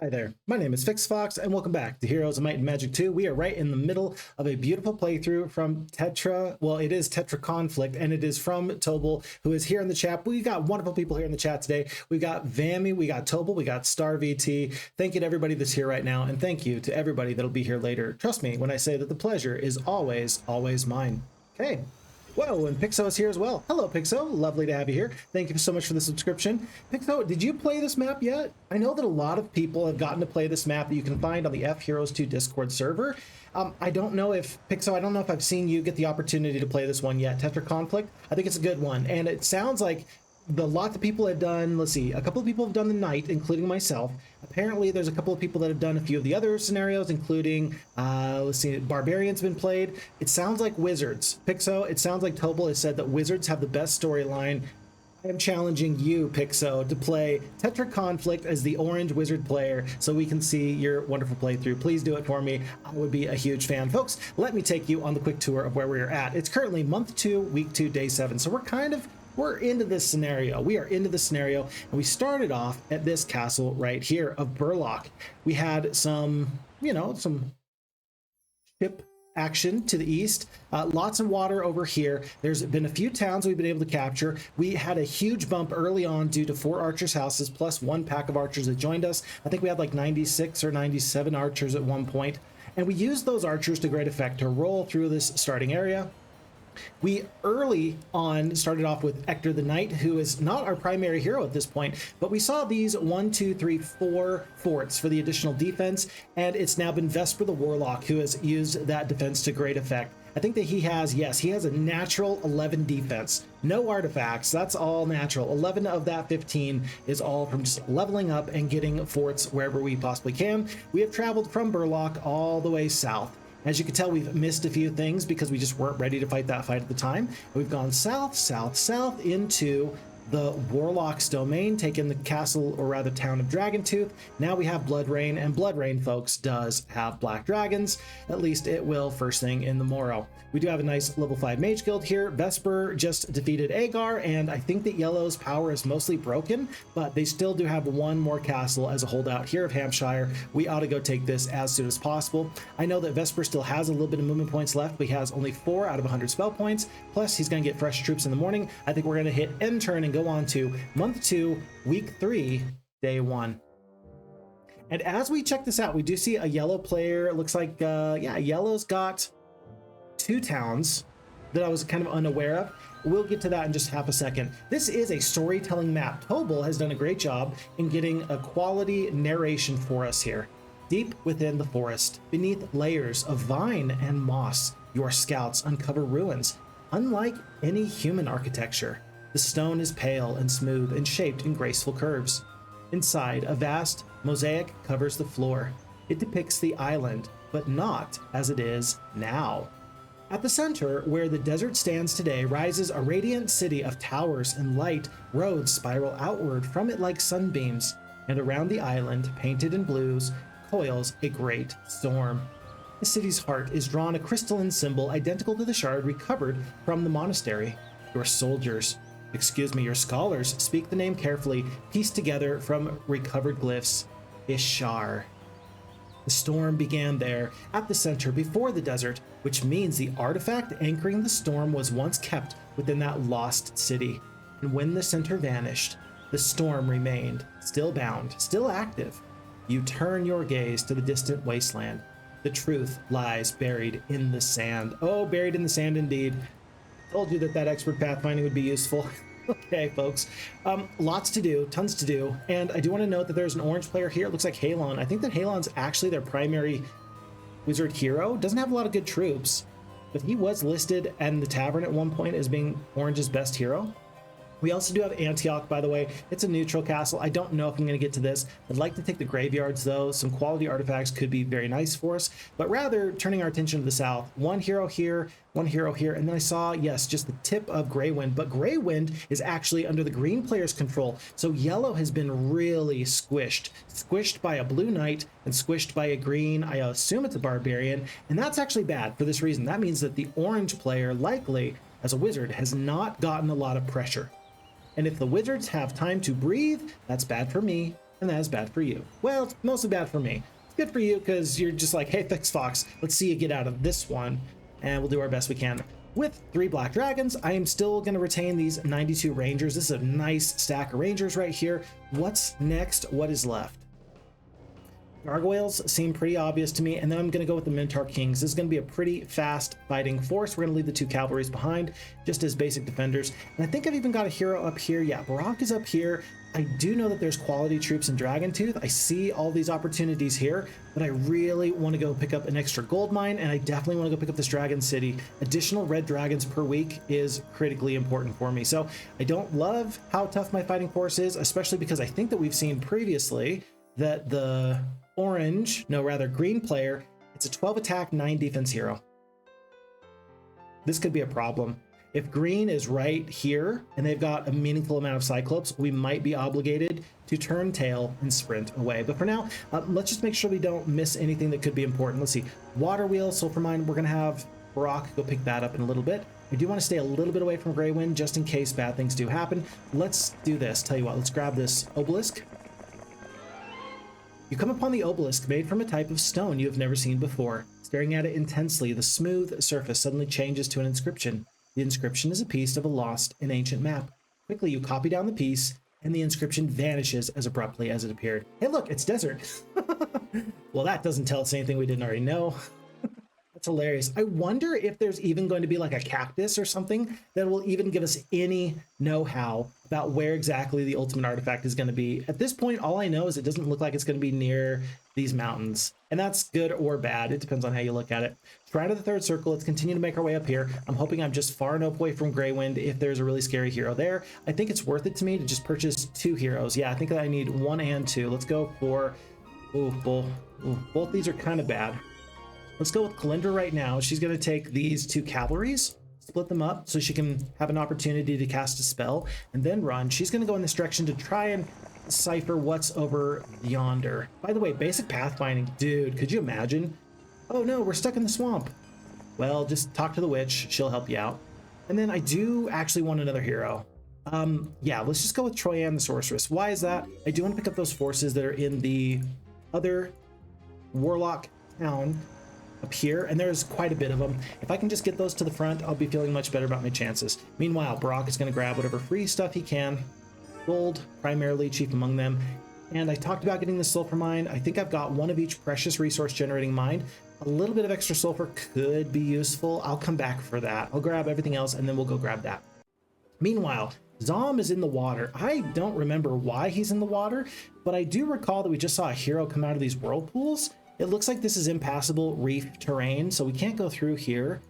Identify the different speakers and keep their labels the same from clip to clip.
Speaker 1: Hi there, my name is FixFox and welcome back to Heroes of Might and Magic 2. We are right in the middle of a beautiful playthrough from Tetra. Well, it is Tetra Conflict and it is from Tobal, who is here in the chat. We got wonderful people here in the chat today. We've got Vammy, we got Tobal, we got Star VT. Thank you to everybody that's here right now, and thank you to everybody that'll be here later. Trust me when I say that the pleasure is always mine. Okay. Whoa, and Pixo is here as well. Hello, Pixo. Lovely to have you here. Thank you so much for the subscription. Pixo, did you play this map yet? I know that a lot of people have gotten to play this map that you can find on the FHeroes2 Discord server. I don't know if, Pixo, I don't know if I've seen you get the opportunity to play this one yet. Tetra Conflict, I think it's a good one. And it sounds like lots of people have done, let's see, a couple of people have done the night, including myself. Apparently there's a couple of people that have done a few of the other scenarios, including let's see, Barbarian's been played. It sounds like Wizards. Pixo, it sounds like Tobal has said that Wizards have the best storyline. I am challenging you, Pixo, to play Tetra Conflict as the orange wizard player so we can see your wonderful playthrough. Please do it for me. I would be a huge fan. Folks, let me take you on the quick tour of where we are at. It's currently month 2, week 2, day 7. So we're into this scenario. We are into the scenario, and we started off at this castle right here of Burlock. We had some, some ship action to the east, lots of water over here. There's been a few towns we've been able to capture. We had a huge bump early on due to 4 archers' houses plus 1 pack of archers that joined us. I think we had like 96 or 97 archers at one point, and we used those archers to great effect to roll through this starting area. We early on started off with Hector the Knight, who is not our primary hero at this point, but we saw these 1, 2, 3, 4 forts for the additional defense, and it's now been Vesper the Warlock who has used that defense to great effect. I think that he has a natural 11 defense, no artifacts, that's all natural. 11 of that 15 is all from just leveling up and getting forts wherever we possibly can. We have traveled from Burlock all the way south. As you can tell, we've missed a few things because we just weren't ready to fight that fight at the time. We've gone south, south, south into the Warlock's domain, taken the castle, or rather town of Dragontooth. Now we have Blood Rain, and Blood Rain, folks, does have black dragons. At least it will first thing in the morrow. We do have a nice level 5 mage guild here. Vesper just defeated Agar, and I think that Yellow's power is mostly broken, but they still do have one more castle as a holdout here of Hampshire. We ought to go take this as soon as possible. I know that Vesper still has a little bit of movement points left, but he has only 4 out of 100 spell points, plus he's going to get fresh troops in the morning. I think we're going to hit end turn and go on to month 2, week 3, day 1. And as we check this out, we do see a yellow player. It looks like, yeah, yellow's got 2 towns that I was kind of unaware of. We'll get to that in just half a second. This is a storytelling map. Tobal has done a great job in getting a quality narration for us here. Deep within the forest, beneath layers of vine and moss, your scouts uncover ruins, unlike any human architecture. The stone is pale and smooth and shaped in graceful curves. Inside, a vast mosaic covers the floor. It depicts the island, but not as it is now. At the center, where the desert stands today, rises a radiant city of towers and light. Roads spiral outward from it like sunbeams, and around the island, painted in blues, coils a great storm. The city's heart is drawn a crystalline symbol identical to the shard recovered from the monastery. Your soldiers, your scholars, speak the name carefully, pieced together from recovered glyphs. Ishar. The storm began there, at the center, before the desert, which means the artifact anchoring the storm was once kept within that lost city. And when the center vanished, the storm remained, still bound, still active. You turn your gaze to the distant wasteland. The truth lies buried in the sand. Oh, buried in the sand indeed. Told you that expert pathfinding would be useful. Okay, folks, lots to do, tons to do, and I do want to note that there's an orange player here. It looks like Halon. I think that Halon's actually their primary wizard hero. Doesn't have a lot of good troops, but he was listed in the tavern at one point as being Orange's best hero. We also do have Antioch, by the way. It's a neutral castle. I don't know if I'm going to get to this. I'd like to take the graveyards, though. Some quality artifacts could be very nice for us, but rather turning our attention to the south. One hero here, and then I saw, yes, just the tip of Greywind, but Greywind is actually under the green player's control, so yellow has been really squished by a blue knight and squished by a green. I assume it's a barbarian, and that's actually bad for this reason. That means that the orange player, likely as a wizard, has not gotten a lot of pressure. And if the wizards have time to breathe, that's bad for me, and that is bad for you. Well, it's mostly bad for me. It's good for you because you're just like, hey, Fix Fox, let's see you get out of this one, and we'll do our best we can. With 3 black dragons, I am still going to retain these 92 rangers. This is a nice stack of rangers right here. What's next? What is left? Gargoyles seem pretty obvious to me, and then I'm going to go with the Minotaur Kings. This is going to be a pretty fast fighting force. We're going to leave the 2 cavalries behind just as basic defenders. And I think I've even got a hero up here. Yeah, Barak is up here. I do know that there's quality troops in Dragon Tooth. I see all these opportunities here, but I really want to go pick up an extra gold mine, and I definitely want to go pick up this Dragon City. Additional red dragons per week is critically important for me. So I don't love how tough my fighting force is, especially because I think that we've seen previously that the green player, it's a 12 attack, 9 defense hero. This could be a problem. If green is right here and they've got a meaningful amount of Cyclops, we might be obligated to turn tail and sprint away. But for now, let's just make sure we don't miss anything that could be important. Let's see, Water Wheel, Sulfur Mine, we're gonna have Barak go pick that up in a little bit. I do want to stay a little bit away from Grey Wind just in case bad things do happen. Let's do this. Tell you what, let's grab this obelisk. You come upon the obelisk made from a type of stone you have never seen before. Staring at it intensely, the smooth surface suddenly changes to an inscription. The inscription is a piece of a lost and ancient map. Quickly, you copy down the piece, and the inscription vanishes as abruptly as it appeared. Hey, look, it's desert. Well, that doesn't tell us anything we didn't already know. That's hilarious. I wonder if there's even going to be like a cactus or something that will even give us any know-how about where exactly the ultimate artifact is going to be. At this point, all I know is it doesn't look like it's going to be near these mountains. And that's good or bad. It depends on how you look at it. Shrine of the Third Circle. Let's continue to make our way up here. I'm hoping I'm just far enough away from Grey Wind if there's a really scary hero there. I think it's worth it to me to just purchase 2 heroes. Yeah, I think that I need 1 and 2. Let's go for... both these are kind of bad. Let's go with Kalindra right now. She's going to take these 2 cavalries, split them up so she can have an opportunity to cast a spell, and then run. She's going to go in this direction to try and decipher what's over yonder. By the way, basic pathfinding. Dude, could you imagine? Oh no, we're stuck in the swamp. Well, just talk to the witch. She'll help you out. And then I do actually want another hero. Yeah, let's just go with Troyan the Sorceress. Why is that? I do want to pick up those forces that are in the other warlock town up here, and there's quite a bit of them. If I can just get those to the front, I'll be feeling much better about my chances. Meanwhile, Barak is going to grab whatever free stuff he can. Gold, primarily, chief among them. And I talked about getting the sulfur mine. I think I've got 1 of each precious resource generating mine. A little bit of extra sulfur could be useful. I'll come back for that. I'll grab everything else, and then we'll go grab that. Meanwhile, Zom is in the water. I don't remember why he's in the water, but I do recall that we just saw a hero come out of these whirlpools. It looks like this is impassable reef terrain, so we can't go through here.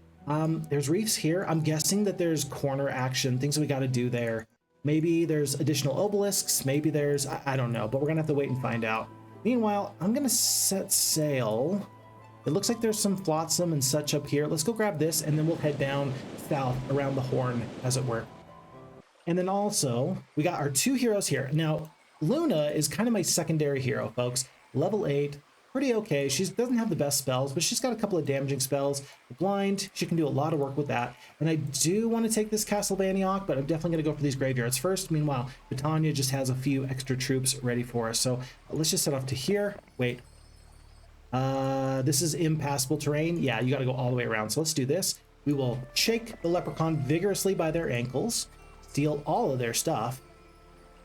Speaker 1: There's reefs here. I'm guessing that there's corner action, things we got to do there. Maybe there's additional obelisks. Maybe there's, I don't know, but we're going to have to wait and find out. Meanwhile, I'm going to set sail. It looks like there's some flotsam and such up here. Let's go grab this, and then we'll head down south around the horn, as it were. And then also, we got our 2 heroes here. Now, Luna is kind of my secondary hero, folks. Level 8. Pretty okay. She doesn't have the best spells, but she's got a couple of damaging spells. Blind, she can do a lot of work with that. And I do want to take this Castle Baniok, but I'm definitely going to go for these graveyards first. Meanwhile, Britannia just has a few extra troops ready for us. So let's just set off to here. Wait. This is impassable terrain. Yeah, you got to go all the way around. So let's do this. We will shake the leprechaun vigorously by their ankles, steal all of their stuff.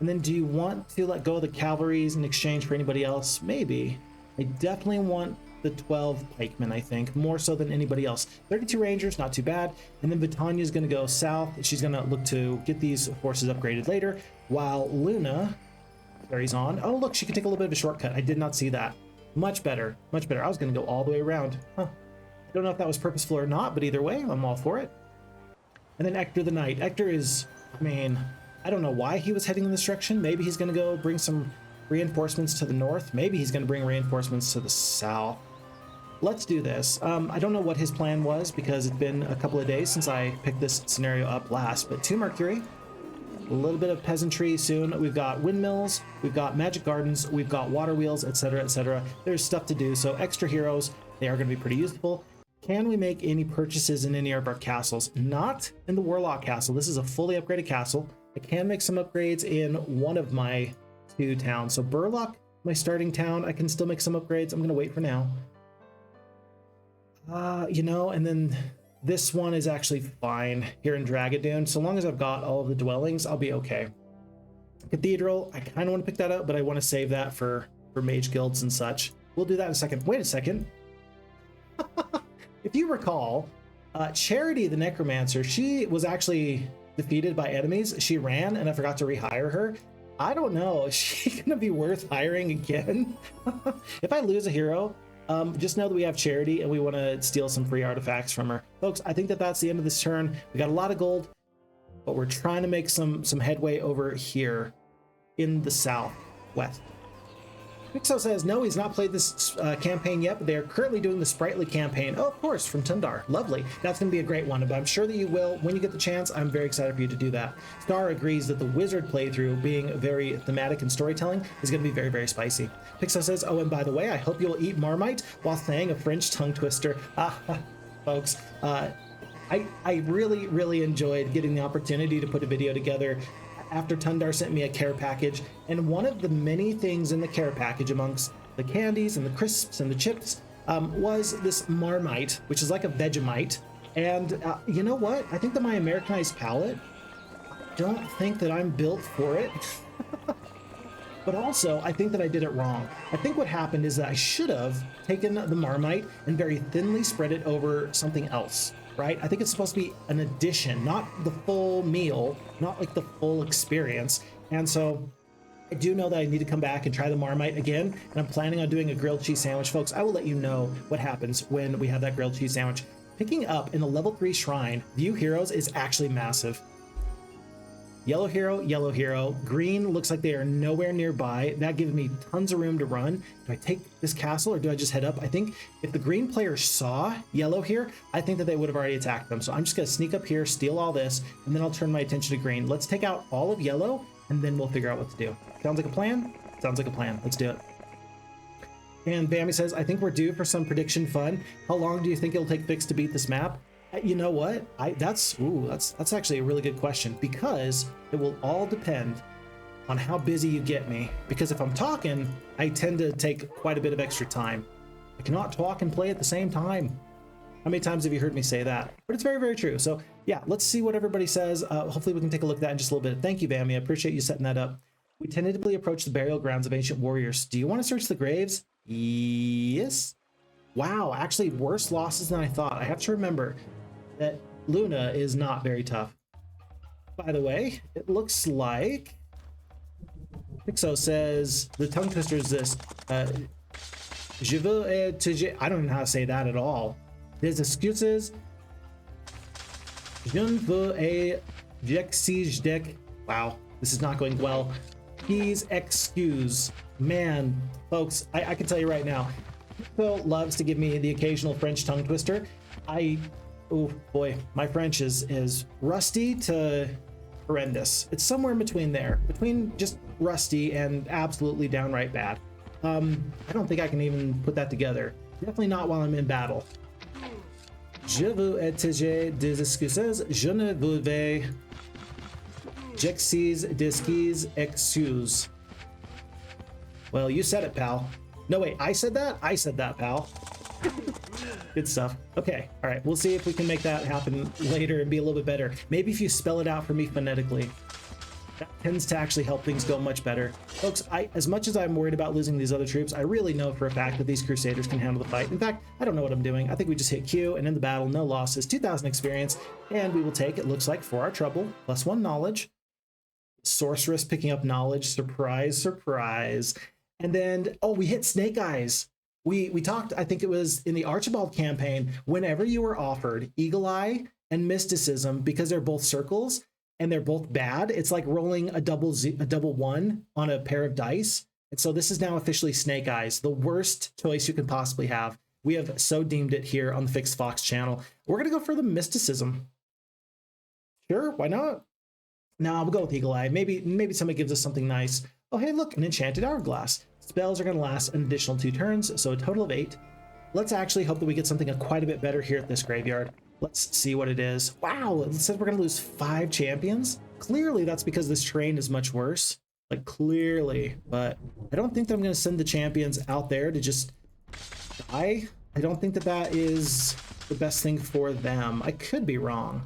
Speaker 1: And then do you want to let go of the cavalries in exchange for anybody else? Maybe. I definitely want the 12 pikemen, I think, more so than anybody else. 32 rangers, not too bad. And then Britannia is going to go south. She's going to look to get these forces upgraded later, while Luna carries on. Oh, look, she can take a little bit of a shortcut. I did not see that. Much better, much better. I was going to go all the way around. Huh. I don't know if that was purposeful or not, but either way, I'm all for it. And then Ector the Knight. Ector is, I mean, I don't know why he was heading in this direction. Maybe he's going to go bring some reinforcements to the north. Maybe he's going to bring reinforcements to the south. Let's do this. I don't know what his plan was because it's been a couple of days since I picked this scenario up last, but 2 Mercury, a little bit of peasantry soon. We've got windmills, we've got magic gardens, we've got water wheels, etc., etc. There's stuff to do, so extra heroes, they are going to be pretty useful. Can we make any purchases in any of our castles? Not in the Warlock Castle. This is a fully upgraded castle. I can make some upgrades in one of my 2 towns. So Burlock, my starting town, I can still make some upgrades. I'm going to wait for now. You know, and then this one is actually fine here in Dragadoon. So long as I've got all of the dwellings, I'll be okay. Cathedral, I kind of want to pick that up, but I want to save that for mage guilds and such. We'll do that in a second. Wait a second. If you recall, Charity the Necromancer, she was actually defeated by enemies. She ran and I forgot to rehire her. I don't know, is she gonna be worth hiring again? If I lose a hero, just know that we have Charity and we want to steal some free artifacts from her. Folks, I think that that's the end of this turn. We got a lot of gold, but we're trying to make some headway over here in the southwest. Pixo says, no, he's not played this campaign yet, but they're currently doing the Sprightly campaign. Oh, of course, from Tundar. Lovely. That's going to be a great one, but I'm sure that you will when you get the chance. I'm very excited for you to do that. Star agrees that the Wizard playthrough, being very thematic and storytelling, is going to be very, very spicy. Pixo says, oh, and by the way, I hope you'll eat Marmite while saying a French tongue twister. Folks, I really, really enjoyed getting the opportunity to put a video together after Tundar sent me a care package, and one of the many things in the care package amongst the candies and the crisps and the chips was this Marmite, which is like a Vegemite. And you know what? I think that my Americanized palate, I don't think that I'm built for it. But also, I think that I did it wrong. I think what happened is that I should have taken the Marmite and very thinly spread it over something else. Right? I think it's supposed to be an addition, not the full meal, not like the full experience. And so I do know that I need to come back and try the Marmite again, and I'm planning on doing a grilled cheese sandwich. Folks, I will let you know what happens when we have that grilled cheese sandwich. Picking up in a level 3 shrine, View Heroes is actually massive. Yellow hero, green looks like they are nowhere nearby. That gives me tons of room to run. Do I take this castle or do I just head up? I think if the green player saw yellow here, I think that they would have already attacked them. So I'm just gonna sneak up here, steal all this, and then I'll turn my attention to green. Let's take out all of yellow and then we'll figure out what to do. Sounds like a plan? Sounds like a plan. Let's do it. And Bambi says, I think we're due for some prediction fun. How long do you think it'll take Fix to beat this map? You know what? That's actually a really good question, because it will all depend on how busy you get me. Because if I'm talking, I tend to take quite a bit of extra time. I cannot talk and play at the same time. How many times have you heard me say that? But it's very, very true. So yeah, let's see what everybody says. Hopefully we can take a look at that in just a little bit. Thank you, Bambi. I appreciate you setting that up. We tentatively approach the burial grounds of ancient warriors. Do you want to search the graves? Yes. Wow, actually worse losses than I thought. I have to remember that Luna is not very tough. By the way, it looks like Pixo says the tongue twister is this. Je veux te... I don't even know how to say that at all. Des excuses. Je ne veux j'exige deck. Wow, this is not going well. Please excuse. Man, folks, I can tell you right now, Phil loves to give me the occasional French tongue twister. Oh boy, my French is rusty to horrendous. It's somewhere in between there, between just rusty and absolutely downright bad. I don't think I can even put that together. Definitely not while I'm in battle. Je vous exiger des excuses. Je ne vous vais j'exige des excuses. Well, you said it, pal. No, wait, I said that? I said that, pal. Good stuff. Okay, all right, we'll see if we can make that happen later and be a little bit better. Maybe if you spell it out for me phonetically. That tends to actually help things go much better. Folks, as much as I'm worried about losing these other troops, I really know for a fact that these Crusaders can handle the fight. In fact, I don't know what I'm doing. I think we just hit Q and end the battle, no losses, 2,000 experience, and we will take, it looks like, for our trouble, +1 knowledge. Sorceress picking up knowledge, surprise, surprise. And then, oh, we hit Snake Eyes. We talked, I think it was in the Archibald campaign, whenever you were offered Eagle Eye and Mysticism, because they're both circles and they're both bad, it's like rolling a double one on a pair of dice. And so this is now officially Snake Eyes, the worst choice you can possibly have. We have so deemed it here on the Fixed Fox channel. We're going to go for the Mysticism. Sure, why not? No, we'll go with Eagle Eye. Maybe somebody gives us something nice. Oh, hey, look, an Enchanted Hourglass. Spells are going to last an additional 2 turns, so a total of 8. Let's actually hope that we get something quite a bit better here at this graveyard. Let's see what it is. Wow, it says we're going to lose 5 champions. Clearly, that's because this terrain is much worse. like clearly, but I don't think that I'm going to send the champions out there to just die. I don't think that that is the best thing for them. I could be wrong.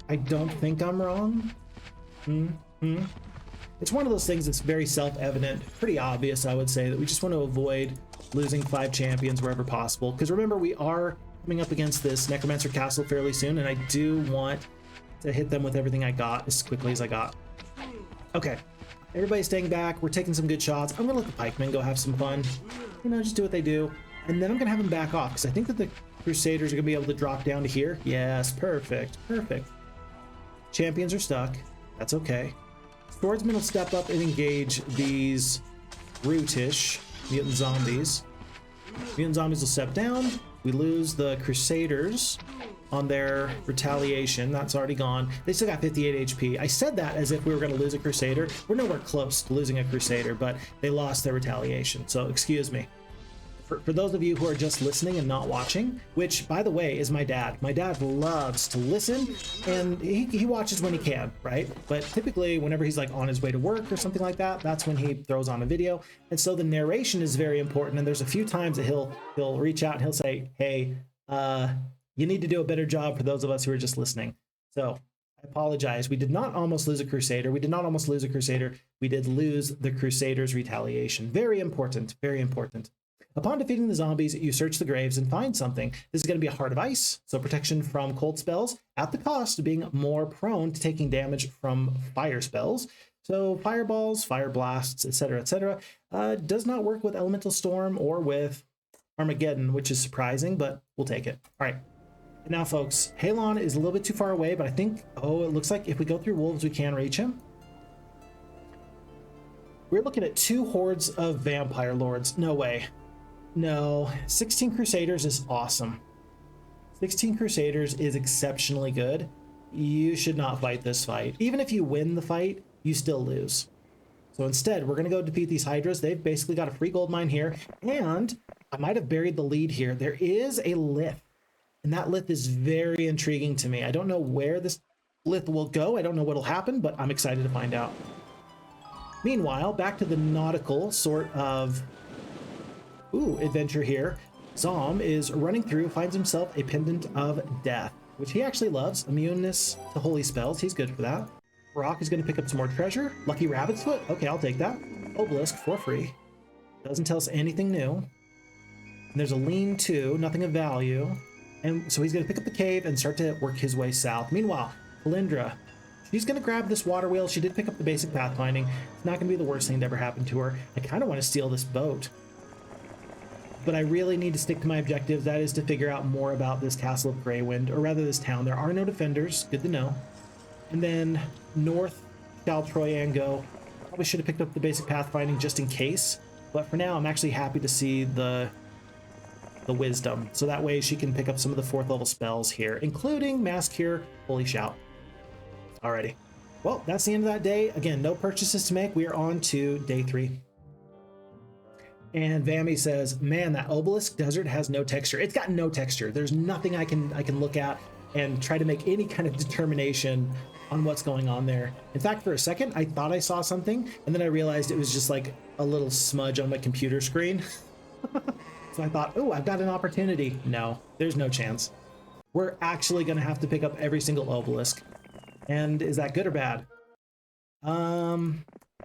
Speaker 1: I don't think I'm wrong. It's one of those things that's very self-evident, pretty obvious, I would say, that we just want to avoid losing 5 champions wherever possible. Because remember, we are coming up against this Necromancer Castle fairly soon, and I do want to hit them with everything I got as quickly as I got. Okay, everybody's staying back. We're taking some good shots. I'm gonna let the pikemen go have some fun. You know, just do what they do. And then I'm gonna have them back off, because I think that the Crusaders are gonna be able to drop down to here. Yes, perfect, perfect. Champions are stuck. That's okay. Swordsmen will step up and engage these brutish mutant zombies. Mutant zombies will step down. We lose the Crusaders on their retaliation. That's already gone. They still got 58 HP. I said that as if we were going to lose a Crusader. We're nowhere close to losing a Crusader, but they lost their retaliation. So excuse me. For those of you who are just listening and not watching, which, by the way, is my dad. My dad loves to listen, and he watches when he can, right? But typically, whenever he's like on his way to work or something like that, that's when he throws on a video. And so the narration is very important, and there's a few times that he'll reach out and he'll say, hey, you need to do a better job for those of us who are just listening. So I apologize. We did not almost lose a Crusader. We did not almost lose a Crusader. We did lose the Crusaders' retaliation. Very important, very important. Upon defeating the zombies, you search the graves and find something. This is going to be a Heart of Ice, so protection from cold spells, at the cost of being more prone to taking damage from fire spells. So fireballs, fire blasts, etc., does not work with Elemental Storm or with Armageddon, which is surprising, but we'll take it. All right. And now, folks, Halon is a little bit too far away, but I think, it looks like if we go through wolves, we can reach him. We're looking at 2 hordes of vampire lords. No way. No, 16 Crusaders is awesome. 16 Crusaders is exceptionally good. You should not fight this fight. Even if you win the fight, you still lose. So instead, we're going to go defeat these Hydras. They've basically got a free gold mine here. And I might have buried the lead here. There is a lith. And that lith is very intriguing to me. I don't know where this lith will go. I don't know what'll happen, but I'm excited to find out. Meanwhile, back to the nautical sort of adventure here. Zom is running through, finds himself a pendant of death, which he actually loves. Immuneness to holy spells. He's good for that. Rock is going to pick up some more treasure. Lucky Rabbit's Foot. Okay, I'll take that. Obelisk for free. Doesn't tell us anything new. And there's a lean-to, nothing of value. And so he's going to pick up the cave and start to work his way south. Meanwhile, Kalindra, she's going to grab this water wheel. She did pick up the basic pathfinding. It's not going to be the worst thing to ever happen to her. I kind of want to steal this boat. But I really need to stick to my objective. That is to figure out more about this Castle of Greywind, or rather this town. There are no defenders. Good to know. And then north, shall Troyan go. Probably should have picked up the basic pathfinding just in case. But for now, I'm actually happy to see the wisdom. So that way she can pick up some of the 4th level spells here, including Mass Cure, Holy Shout. Alrighty. Well, that's the end of that day. Again, no purchases to make. We are on to day 3. And Vammy says, man, that obelisk desert has no texture. It's got no texture. There's nothing I can look at and try to make any kind of determination on what's going on there. In fact, for a second, I thought I saw something, and then I realized it was just like a little smudge on my computer screen. So I thought, oh, I've got an opportunity. No, there's no chance. We're actually going to have to pick up every single obelisk. And is that good or bad?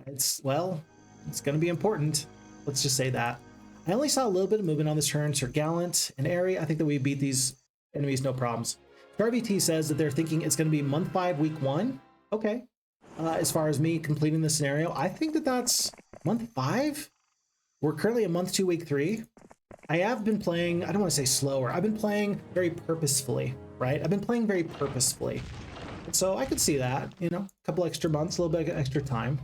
Speaker 1: It's going to be important. Let's just say that. I only saw a little bit of movement on this turn. Sir Gallant and Airy, I think that we beat these enemies no problems. RVT says that they're thinking it's going to be month 5, week 1. Okay. As far as me completing the scenario, I think that that's month 5. We're currently at month 2, week 3. I have been playing, I don't want to say slower. I've been playing very purposefully, right? I've been playing very purposefully. And so I could see that, you know, a couple extra months, a little bit of extra time.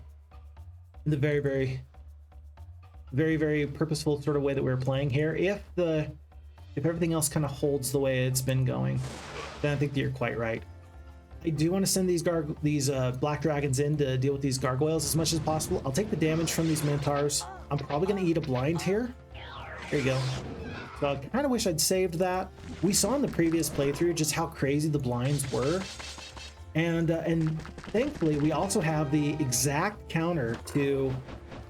Speaker 1: In the very, very, very, very purposeful sort of way that we're playing here. If everything else kind of holds the way it's been going, then I think that you're quite right. I do want to send these black dragons in to deal with these gargoyles as much as possible. I'll take the damage from these minotaurs. I'm probably going to eat a blind here. There you go. So I kind of wish I'd saved that. We saw in the previous playthrough just how crazy the blinds were. And thankfully, we also have the exact counter to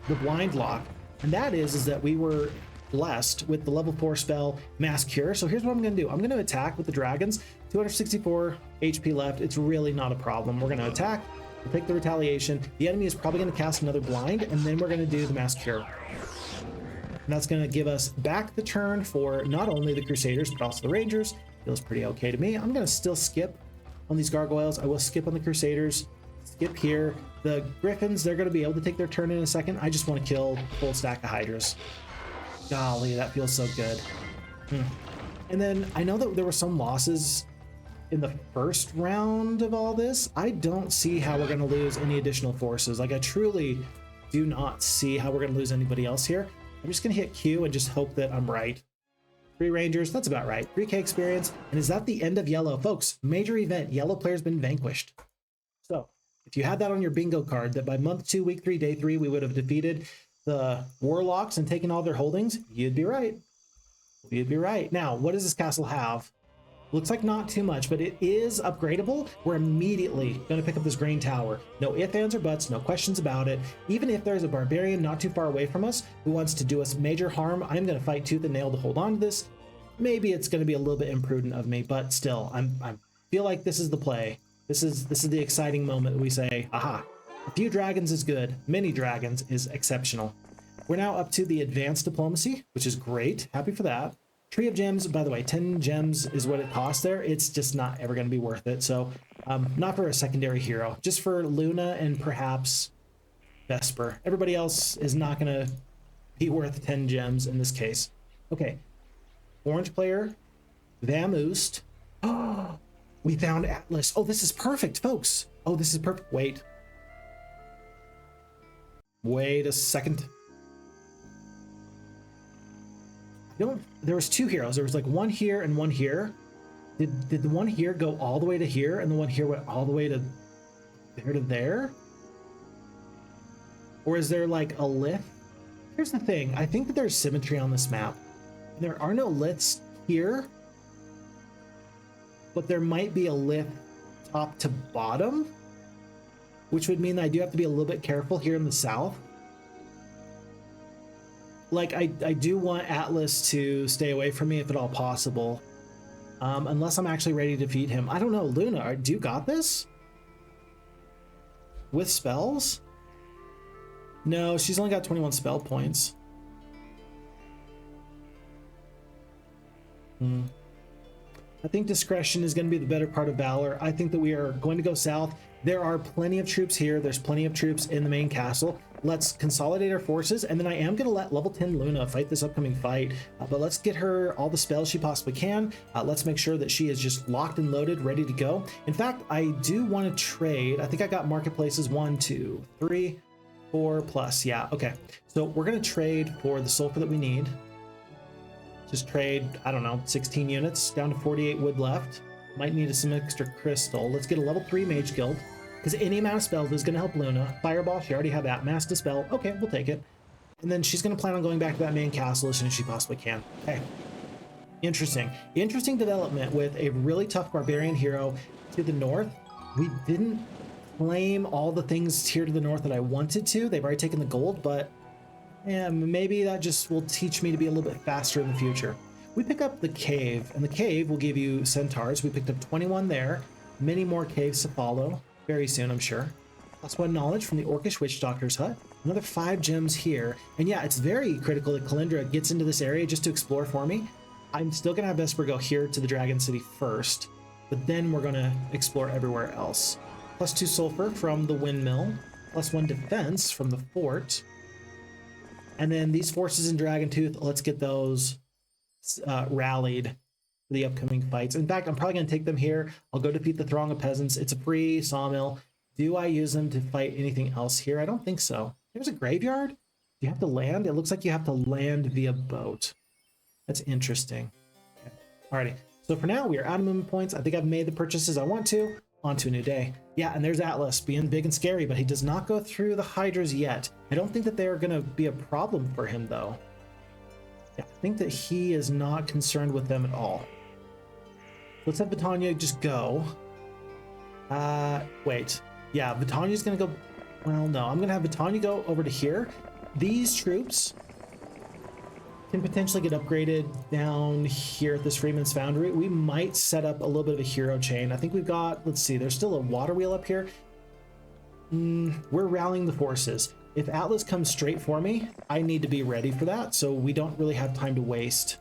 Speaker 1: the blind lock, and that is that we were blessed with the level 4 spell Mass Cure. So here's what I'm going to do. I'm going to attack with the dragons. 264 HP left. It's really not a problem. We're going to attack. We'll take the retaliation. The enemy is probably going to cast another blind, and then we're going to do the Mass Cure. And that's going to give us back the turn for not only the Crusaders, but also the Rangers. Feels pretty okay to me. I'm going to still skip on these Gargoyles. I will skip on the Crusaders. Skip here. The Griffins, they're going to be able to take their turn in a second. I just want to kill a full stack of Hydras. Golly, that feels so good. And then I know that there were some losses in the first round of all this. I don't see how we're going to lose any additional forces. Like, I truly do not see how we're going to lose anybody else here. I'm just going to hit Q and just hope that I'm right. 3 Rangers, that's about right. 3K experience. And is that the end of yellow? Folks, major event. Yellow player's been vanquished. So if you had that on your bingo card, that by month 2, week 3, day 3, we would have defeated the Warlocks and taken all their holdings, you'd be right. You'd be right. Now, what does this castle have? Looks like not too much, but it is upgradable. We're immediately going to pick up this green tower. No ifs, ands, or buts, no questions about it. Even if there's a barbarian not too far away from us who wants to do us major harm, I'm going to fight tooth and nail to hold on to this. Maybe it's going to be a little bit imprudent of me, but still, I feel like this is the play. This is the exciting moment that we say, aha, a few dragons is good. Many dragons is exceptional. We're now up to the advanced diplomacy, which is great. Happy for that. Tree of Gems, by the way, 10 gems is what it costs there. It's just not ever going to be worth it. So not for a secondary hero, just for Luna and perhaps Vesper. Everybody else is not going to be worth 10 gems in this case. Okay. Orange player, Vamoosed. Oh, we found Atlas. Oh, this is perfect, folks. Oh, this is perfect. Wait a second. There was 2 heroes. There was like one here and one here. Did the one here go all the way to here and the one here went all the way to there? Or is there like a lift? Here's the thing. I think that there's symmetry on this map. There are no lifts here, but there might be a lift top to bottom, which would mean that I do have to be a little bit careful here in the south. Like, I do want Atlas to stay away from me if at all possible, unless I'm actually ready to defeat him. I don't know, Luna, do you got this? With spells? No, she's only got 21 spell points. I think discretion is going to be the better part of valor. I think that we are going to go south. There are plenty of troops here. There's plenty of troops in the main castle. Let's consolidate our forces, and then I am going to let level 10 Luna fight this upcoming fight, but let's get her all the spells she possibly can. Let's make sure that she is just locked and loaded, ready to go. In fact, I do want to trade. I think I got marketplaces 1, 2, 3, 4 plus. Yeah, okay. So we're going to trade for the sulfur that we need. Just trade, I don't know, 16 units down to 48 wood left. Might need some extra crystal. Let's get a level 3 mage guild, because any amount of spells is going to help Luna. Fireball, she already had that. Mass Dispel, okay, we'll take it. And then she's going to plan on going back to that main castle as soon as she possibly can. Okay. Interesting. Interesting development with a really tough barbarian hero to the north. We didn't claim all the things here to the north that I wanted to. They've already taken the gold, but yeah, maybe that just will teach me to be a little bit faster in the future. We pick up the cave, and the cave will give you centaurs. We picked up 21 there. Many more caves to follow very soon, I'm sure. +1 knowledge from the Orcish Witch Doctor's hut. Another 5 gems here. And yeah, it's very critical that Kalindra gets into this area just to explore for me. I'm still going to have Vesper go here to the Dragon City first, but then we're going to explore everywhere else. +2 sulfur from the windmill. +1 defense from the fort. And then these forces in Dragon Tooth, let's get those rallied for the upcoming fights. In fact, I'm probably going to take them here. I'll go defeat the throng of peasants. It's a free sawmill. Do I use them to fight anything else here? I don't think so. There's a graveyard. Do you have to land? It looks like you have to land via boat. That's interesting. Okay. Alrighty. So for now, we are out of movement points. I think I've made the purchases I want to. On to a new day. Yeah, and there's Atlas being big and scary, but he does not go through the Hydras yet. I don't think that they're going to be a problem for him, though. Yeah, I think that he is not concerned with them at all. Let's have Vitania just go. Wait. Yeah, Vitania's gonna go... Well, no, I'm gonna have Vitania go over to here. These troops can potentially get upgraded down here at this Freeman's Foundry. We might set up a little bit of a hero chain. I think we've got, let's see, there's still a water wheel up here. We're rallying the forces. If Atlas comes straight for me, I need to be ready for that, so we don't really have time to waste.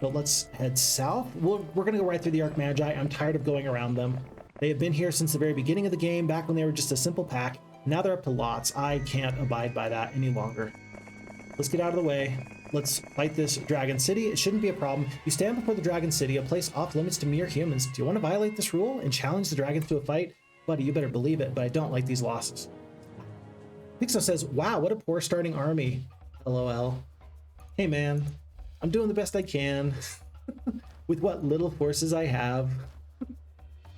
Speaker 1: So let's head south. We're gonna go right through the ARMAGEDDON. I'm tired of going around them. They have been here since the very beginning of the game, back when they were just a simple pack. Now they're up to lots. I can't abide by that any longer. Let's get out of the way. Let's fight this Dragon City. It shouldn't be a problem. You stand before the Dragon City, a place off limits to mere humans. Do you want to violate this rule and challenge the dragons to a fight? Buddy, you better believe it, but I don't like these losses. Pixo says, wow, what a poor starting army. LOL. Hey man, I'm doing the best I can with what little forces I have.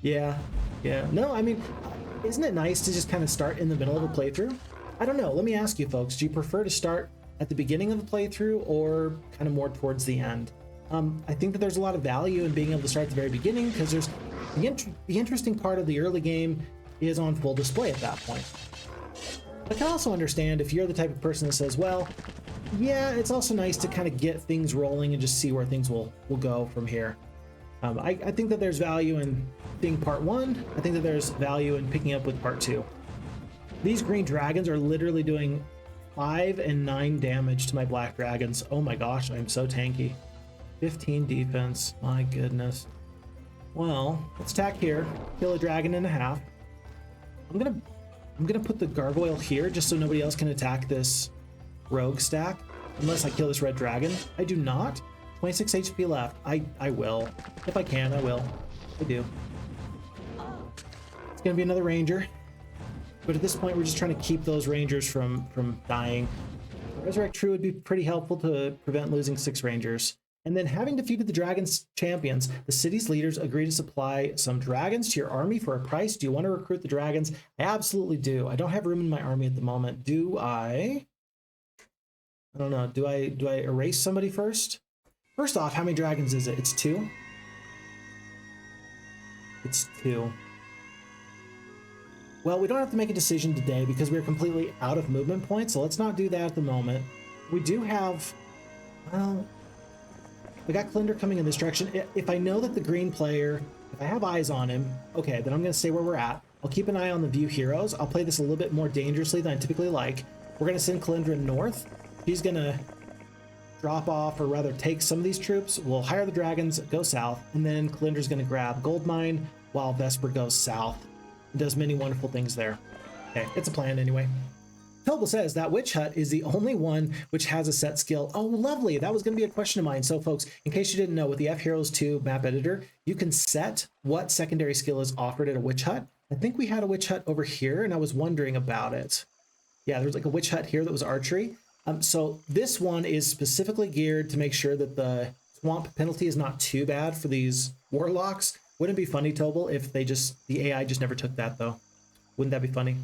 Speaker 1: Yeah. No, I mean, isn't it nice to just kind of start in the middle of a playthrough? I don't know. Let me ask you folks, do you prefer to start at the beginning of the playthrough or kind of more towards the end? I think that there's a lot of value in being able to start at the very beginning, because there's the interesting part of the early game is on full display at that point. I can also understand if you're the type of person that says, well, yeah, it's also nice to kind of get things rolling and just see where things will go from here. I think that there's value in being part 1. I think that there's value in picking up with part 2. These green dragons are literally doing 5 and 9 damage to my black dragons. Oh my gosh, I'm so tanky. 15 defense, my goodness. Well, let's attack here, kill a dragon and a half. I'm gonna put the gargoyle here just so nobody else can attack this rogue stack, unless I kill this red dragon. I do not. 26 HP left. I will. If I can, I will. I do. It's gonna be another ranger. But at this point, we're just trying to keep those rangers from dying. Resurrect True would be pretty helpful to prevent losing 6 rangers. And then, having defeated the dragon's champions, the city's leaders agree to supply some dragons to your army for a price. Do you want to recruit the dragons? I absolutely do. I don't have room in my army at the moment. Do I? I don't know. Do I erase somebody first? First off, how many dragons is it? It's 2? It's 2. Well, we don't have to make a decision today because we're completely out of movement points, so let's not do that at the moment. We do have... Well... We got Klinder coming in this direction. If I know that the green player, if I have eyes on him, okay, then I'm going to stay where we're at. I'll keep an eye on the view heroes. I'll play this a little bit more dangerously than I typically like. We're going to send Klinder north. He's going to drop off, or rather take some of these troops. We'll hire the dragons, go south, and then Klinder's going to grab gold mine while Vesper goes south and does many wonderful things there. Okay, it's a plan anyway. Tobal says that witch hut is the only one which has a set skill. Oh, lovely. That was going to be a question of mine. So folks, in case you didn't know, with the FHeroes2 map editor, you can set what secondary skill is offered at a witch hut. I think we had a witch hut over here, and I was wondering about it. Yeah, there's like a witch hut here that was archery. So this one is specifically geared to make sure that the swamp penalty is not too bad for these warlocks. Wouldn't it be funny, Tobal, if the AI just never took that, though? Wouldn't that be funny?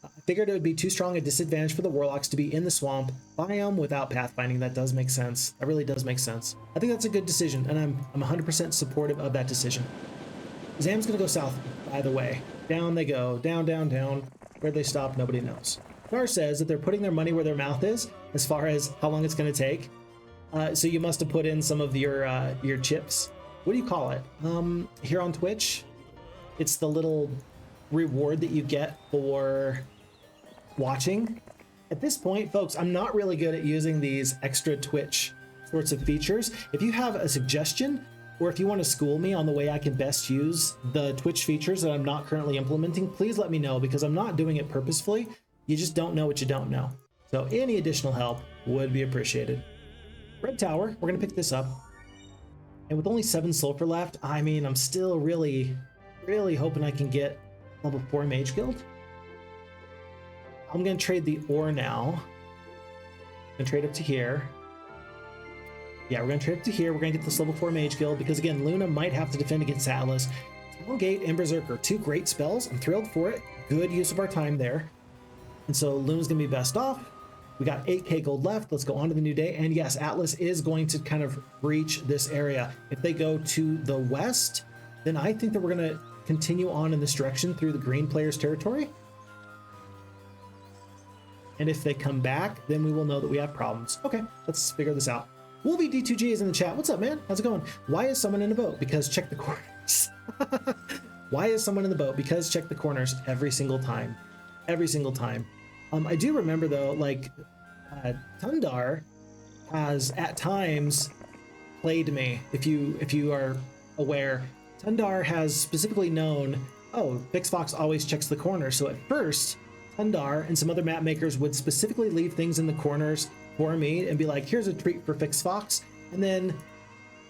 Speaker 1: I figured it would be too strong a disadvantage for the warlocks to be in the swamp biome without pathfinding. That does make sense. That really does make sense. I think that's a good decision, and I'm 100% supportive of that decision. Zam's gonna go south, by the way. Down they go, down, down, down. Where they stop, nobody knows. Gar says that they're putting their money where their mouth is, as far as how long it's gonna take. So you must have put in some of your chips. What do you call it? Here on Twitch, it's the little reward that you get for watching. At this point, folks, I'm not really good at using these extra Twitch sorts of features. If you have a suggestion, or if you want to school me on the way I can best use the Twitch features that I'm not currently implementing, please let me know, because I'm not doing it purposefully. You just don't know what you don't know. So any additional help would be appreciated. Red Tower, we're gonna pick this up. And with only 7 sulfur left, I mean, I'm still really hoping I can get level 4 Mage Guild. I'm gonna trade the ore now. I'm gonna trade up to here. Yeah, we're gonna trade up to here. We're gonna get this level 4 Mage Guild because again, Luna might have to defend against Atlas. Gate and Berserker, 2 great spells. I'm thrilled for it. Good use of our time there. And so Luna's gonna be best off. We got 8k gold left. Let's go on to the new day. And yes, Atlas is going to kind of breach this area. If they go to the west, then I think that we're gonna continue on in this direction through the green player's territory. And if they come back, then we will know that we have problems. Okay, let's figure this out. Wolvie D2G is in the chat. What's up, man? How's it going? Why is someone in the boat? Because check the corners. Why is someone in the boat? Because check the corners every single time. Every single time. I do remember, though, like, Tundar has, at times, played me. If you are aware, Tundar has specifically known, oh, FixFox always checks the corner. So at first, Tundar and some other map makers would specifically leave things in the corners for me and be like, here's a treat for FixFox. And then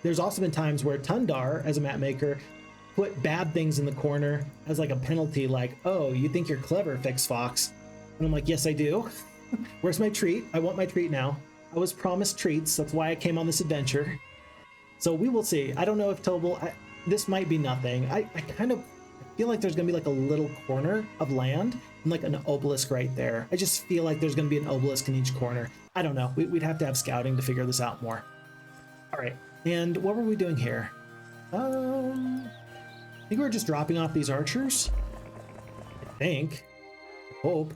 Speaker 1: there's also been times where Tundar, as a map maker, put bad things in the corner as like a penalty, like, oh, you think you're clever, FixFox. And I'm like, yes, I do. Where's my treat? I want my treat now. I was promised treats. That's why I came on this adventure. So we will see. I don't know if Tobal, this might be nothing. I kind of feel like there's going to be like a little corner of land and like an obelisk right there. I just feel like there's going to be an obelisk in each corner. I don't know. We'd have to have scouting to figure this out more. All right. And what were we doing here? I think we're just dropping off these archers. I think. I hope.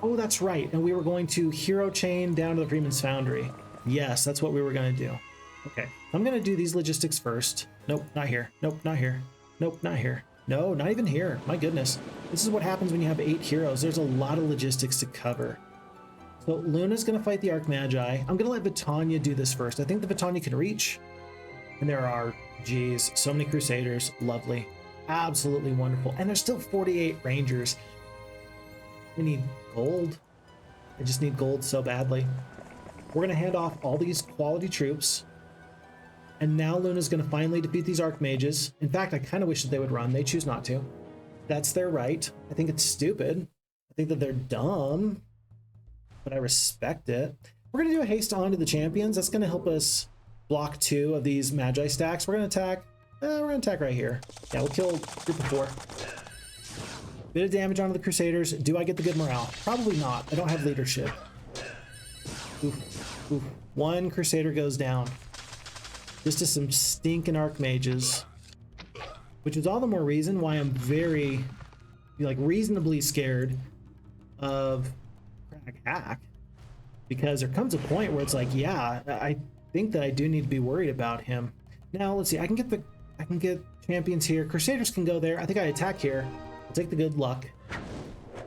Speaker 1: Oh, that's right. And we were going to hero chain down to the Freeman's Foundry. Yes, that's what we were going to do. Okay. I'm going to do these logistics first. Nope, not here. Nope, not here. Nope, not here. No, not even here. My goodness. This is what happens when you have 8 heroes. There's a lot of logistics to cover. So Luna's going to fight the Archmagi. I'm going to let Vitania do this first. I think the Vitania can reach. And there are, geez, so many Crusaders. Lovely. Absolutely wonderful. And there's still 48 Rangers. We need gold. I just need gold so badly. We're going to hand off all these quality troops. And now Luna's going to finally defeat these Archmages. In fact, I kind of wish that they would run. They choose not to. That's their right. I think it's stupid. I think that they're dumb. But I respect it. We're going to do a haste on to the champions. That's going to help us block 2 of these Magi stacks. We're going to attack. We're going to attack right here. Yeah, we'll kill group of 4. Bit of damage onto the Crusaders. Do I get the good morale? Probably not. I don't have leadership. Oof. Oof. 1 Crusader goes down. Just to some stinking Archmages. Which is all the more reason why I'm very, like, reasonably scared of Crag hack. Because there comes a point where it's like, yeah, I think that I do need to be worried about him. Now, let's see. I can get champions here. Crusaders can go there. I think I attack here. I'll take the good luck.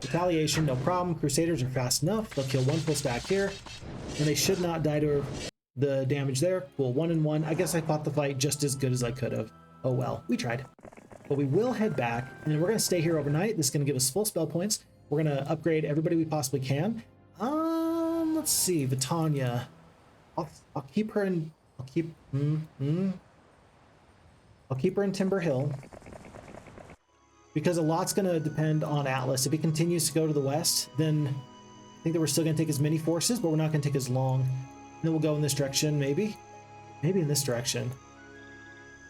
Speaker 1: Retaliation, no problem. Crusaders are fast enough. They'll kill 1 full stack here. And they should not die to the damage there. Cool, 1 and 1. I guess I fought the fight just as good as I could have. Oh well, we tried. But we will head back, and we're going to stay here overnight. This is going to give us full spell points. We're going to upgrade everybody we possibly can. Let's see, Vitania. I'll keep her in. I'll keep her in Timber Hill. Because a lot's going to depend on Atlas. If he continues to go to the west, then I think that we're still going to take as many forces, but we're not going to take as long. And then we'll go in this direction, maybe. Maybe in this direction.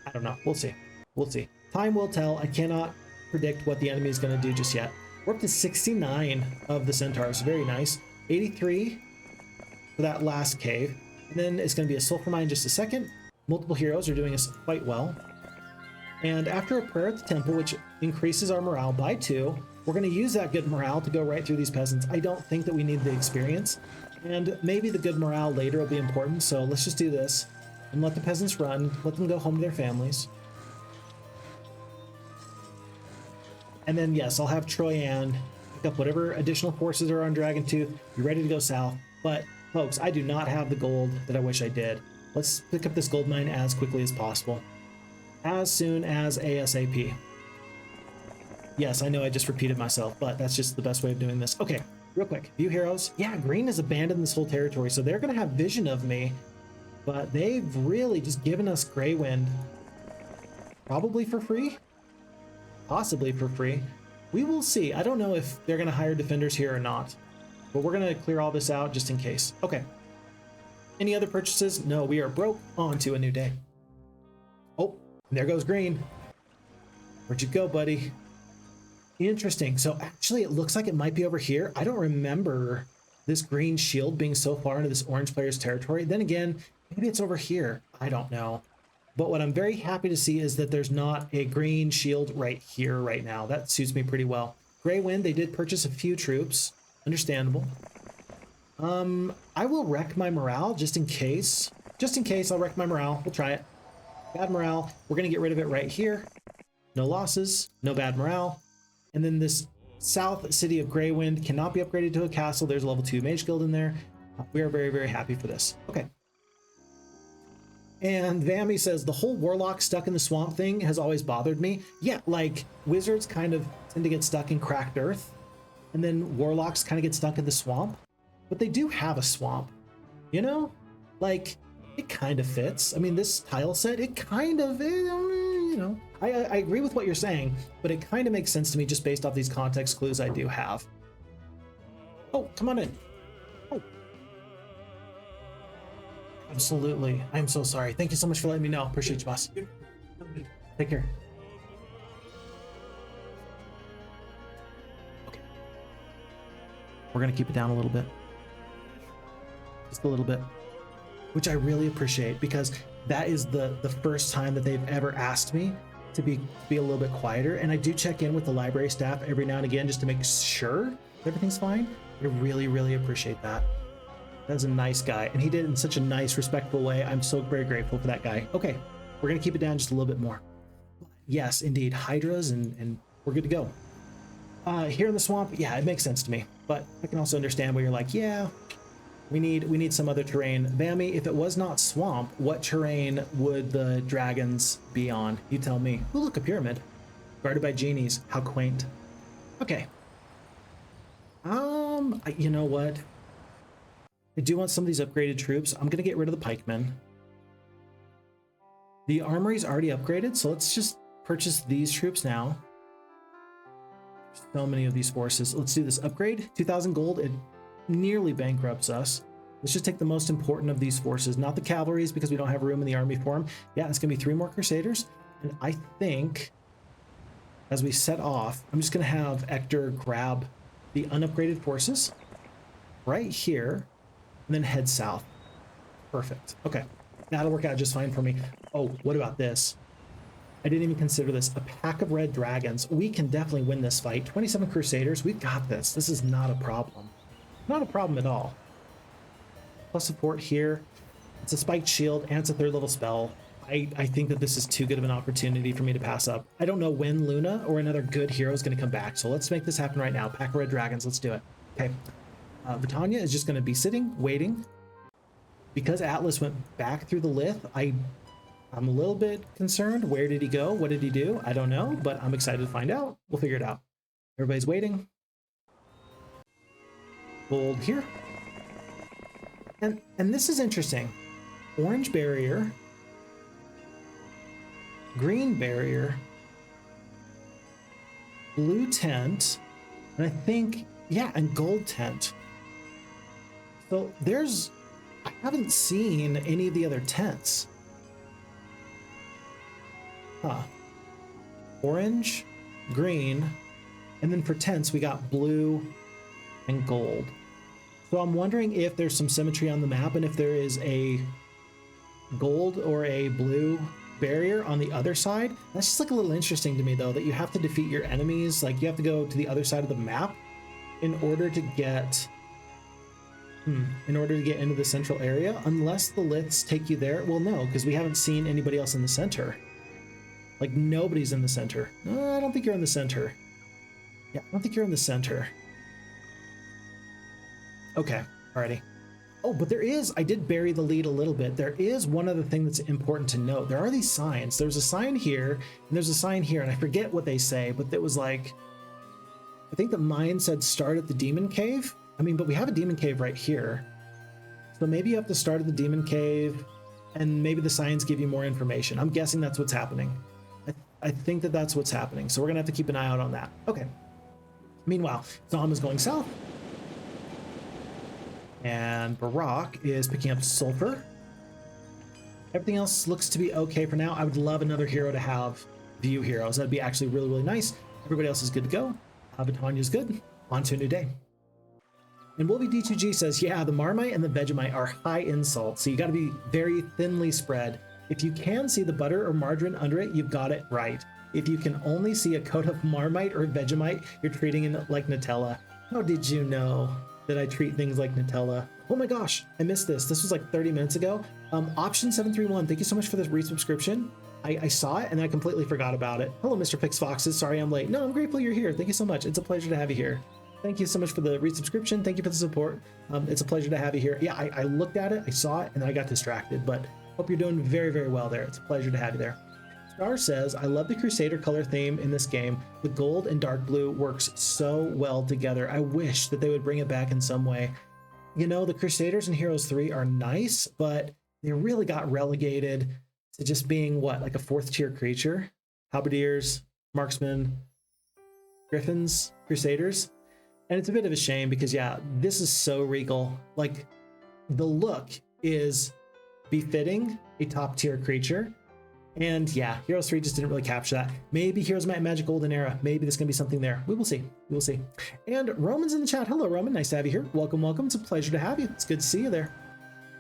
Speaker 1: I don't know. We'll see. We'll see. Time will tell. I cannot predict what the enemy is going to do just yet. We're up to 69 of the Centaurs. Very nice. 83 for that last cave. And then it's going to be a Sulfur Mine in just a second. Multiple heroes are doing us quite well. And after a prayer at the temple, which increases our morale by 2, we're going to use that good morale to go right through these peasants. I don't think that we need the experience. And maybe the good morale later will be important. So let's just do this and let the peasants run. Let them go home to their families. And then, yes, I'll have Troyan pick up whatever additional forces are on Dragon Tooth. Be ready to go south. But, folks, I do not have the gold that I wish I did. Let's pick up this gold mine as quickly as possible. As soon as ASAP. Yes, I know I just repeated myself, but that's just the best way of doing this. Okay, real quick. View heroes. Yeah, Green has abandoned this whole territory, so they're going to have vision of me. But they've really just given us Grey Wind. Probably for free? Possibly for free. We will see. I don't know if they're going to hire defenders here or not. But we're going to clear all this out just in case. Okay. Any other purchases? No, we are broke. On to a new day. Oh, there goes Green. Where'd you go, buddy? Interesting. So actually, it looks like it might be over here. I don't remember this green shield being so far into this orange player's territory. Then again, maybe it's over here. I don't know. But what I'm very happy to see is that there's not a green shield right here right now. That suits me pretty well. Gray Wind, they did purchase a few troops. Understandable. I will wreck my morale just in case. Just in case, I'll wreck my morale. We'll try it. Bad morale. We're going to get rid of it right here. No losses, no bad morale. And then this south city of Greywind cannot be upgraded to a castle. There's a level 2 mage guild in there. We are very, very happy for this. Okay. And Vammy says, the whole warlock stuck in the swamp thing has always bothered me. Yeah, like wizards kind of tend to get stuck in cracked earth, and then warlocks kind of get stuck in the swamp. But they do have a swamp, you know? Like, it kind of fits. I mean, this tile set, it kind of, you know, I agree with what you're saying, but it kind of makes sense to me just based off these context clues I do have. Oh, come on in. Oh. Absolutely. I'm so sorry. Thank you so much for letting me know. Appreciate you, boss. Take care. Okay. We're going to keep it down a little bit. Just a little bit. Which I really appreciate, because that is the first time that they've ever asked me to be a little bit quieter. And I do check in with the library staff every now and again just to make sure everything's fine. I really, really appreciate that. That's a nice guy, and he did it in such a nice, respectful way. I'm so very grateful for that guy. Okay, we're gonna keep it down just a little bit more. Yes, indeed, hydras, and we're good to go. Here in the swamp, yeah, it makes sense to me, but I can also understand where you're like, yeah, we need some other terrain. Vammy, if it was not swamp, what terrain would the dragons be on? You tell me. Ooh, look, a pyramid. Guarded by genies. How quaint. Okay. You know what? I do want some of these upgraded troops. I'm gonna get rid of the pikemen. The armory's already upgraded, so let's just purchase these troops now. There's so many of these forces. Let's do this upgrade. 2,000 gold. It nearly bankrupts us. Let's just take the most important of these forces, not the cavalries, because we don't have room in the army for them. Yeah, it's gonna be 3 more crusaders, and I think as we set off, I'm just gonna have Ector grab the unupgraded forces right here and then head south. Perfect. Okay, that'll work out just fine for me. Oh, what about this? I didn't even consider this. A pack of red dragons. We can definitely win this fight. 27 crusaders. We've got this. This is not a problem. Not a problem at all. Plus support here. It's a spiked shield and it's a 3rd level spell. I think that this is too good of an opportunity for me to pass up. I don't know when Luna or another good hero is going to come back, so let's make this happen right now. Pack of red dragons. Let's do it. Okay. Vitania is just going to be sitting, waiting. Because Atlas went back through the lith, I'm a little bit concerned. Where did he go? What did he do? I don't know, but I'm excited to find out. We'll figure it out. Everybody's waiting. Gold here. And this is interesting. Orange barrier. Green barrier. Blue tent. And I think, yeah, and gold tent. So I haven't seen any of the other tents. Huh. Orange, green, and then for tents we got blue and gold. So I'm wondering if there's some symmetry on the map and if there is a gold or a blue barrier on the other side. That's just like a little interesting to me though, that you have to defeat your enemies. Like you have to go to the other side of the map in order to get into the central area, unless the liths take you there. Well, no, because we haven't seen anybody else in the center. Like nobody's in the center. No, I don't think you're in the center. Yeah, I don't think you're in the center. Okay, alrighty. Oh, but there is, I did bury the lead a little bit. There is one other thing that's important to note. There are these signs. There's a sign here, and there's a sign here, and I forget what they say, but it was like, I think that mine said start at the demon cave. I mean, but we have a demon cave right here. So maybe you have to start at the demon cave, and maybe the signs give you more information. I'm guessing that's what's happening. I think that that's what's happening. So we're gonna have to keep an eye out on that. Okay. Meanwhile, Zom is going south. And Barak is picking up sulfur. Everything else looks to be okay for now. I would love another hero to have view heroes. That'd be actually really, really nice. Everybody else is good to go. Vitanya's good. On to a new day. And Wolby D2G says, yeah, the Marmite and the Vegemite are high insult, so you got to be very thinly spread If you can see the butter or margarine under it, you've got it right. If you can only see a coat of Marmite or Vegemite, you're treating it like Nutella. How did you know that I treat things like Nutella? Oh my gosh, I missed this. This was like 30 minutes ago. Option 731, thank you so much for this resubscription. I saw it and I completely forgot about it. Hello, Mr. Pix Foxes. Sorry I'm late. No, I'm grateful you're here. Thank you so much. It's a pleasure to have you here. Thank you so much for the resubscription. Thank you for the support. It's a pleasure to have you here. Yeah, I looked at it, I saw it, and I got distracted, but hope you're doing very, very well there. It's a pleasure to have you there. Star says, I love the Crusader color theme in this game. The gold and dark blue works so well together. I wish that they would bring it back in some way. You know, the Crusaders in Heroes 3 are nice, but they really got relegated to just being what, like a 4th tier creature? Halberdiers, marksmen, griffins, Crusaders. And it's a bit of a shame because, yeah, this is so regal. Like, the look is befitting a top tier creature. And yeah, Heroes 3 just didn't really capture that. Maybe Heroes Might and Magic Golden Era. Maybe there's going to be something there. We will see. We will see. And Roman's in the chat. Hello, Roman. Nice to have you here. Welcome, welcome. It's a pleasure to have you. It's good to see you there.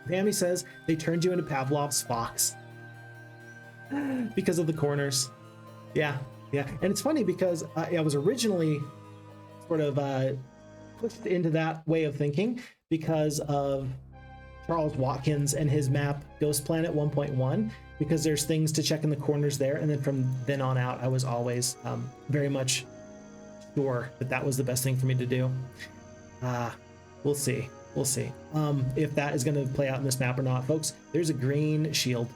Speaker 1: Pammy says they turned you into Pavlov's fox because of the corners. Yeah, yeah. And it's funny because I was originally sort of pushed into that way of thinking because of Charles Watkins and his map Ghost Planet 1.1, because there's things to check in the corners there. And then from then on out, I was always very much sure that that was the best thing for me to do. We'll see. We'll see if that is going to play out in this map or not. Folks, there's a green shield,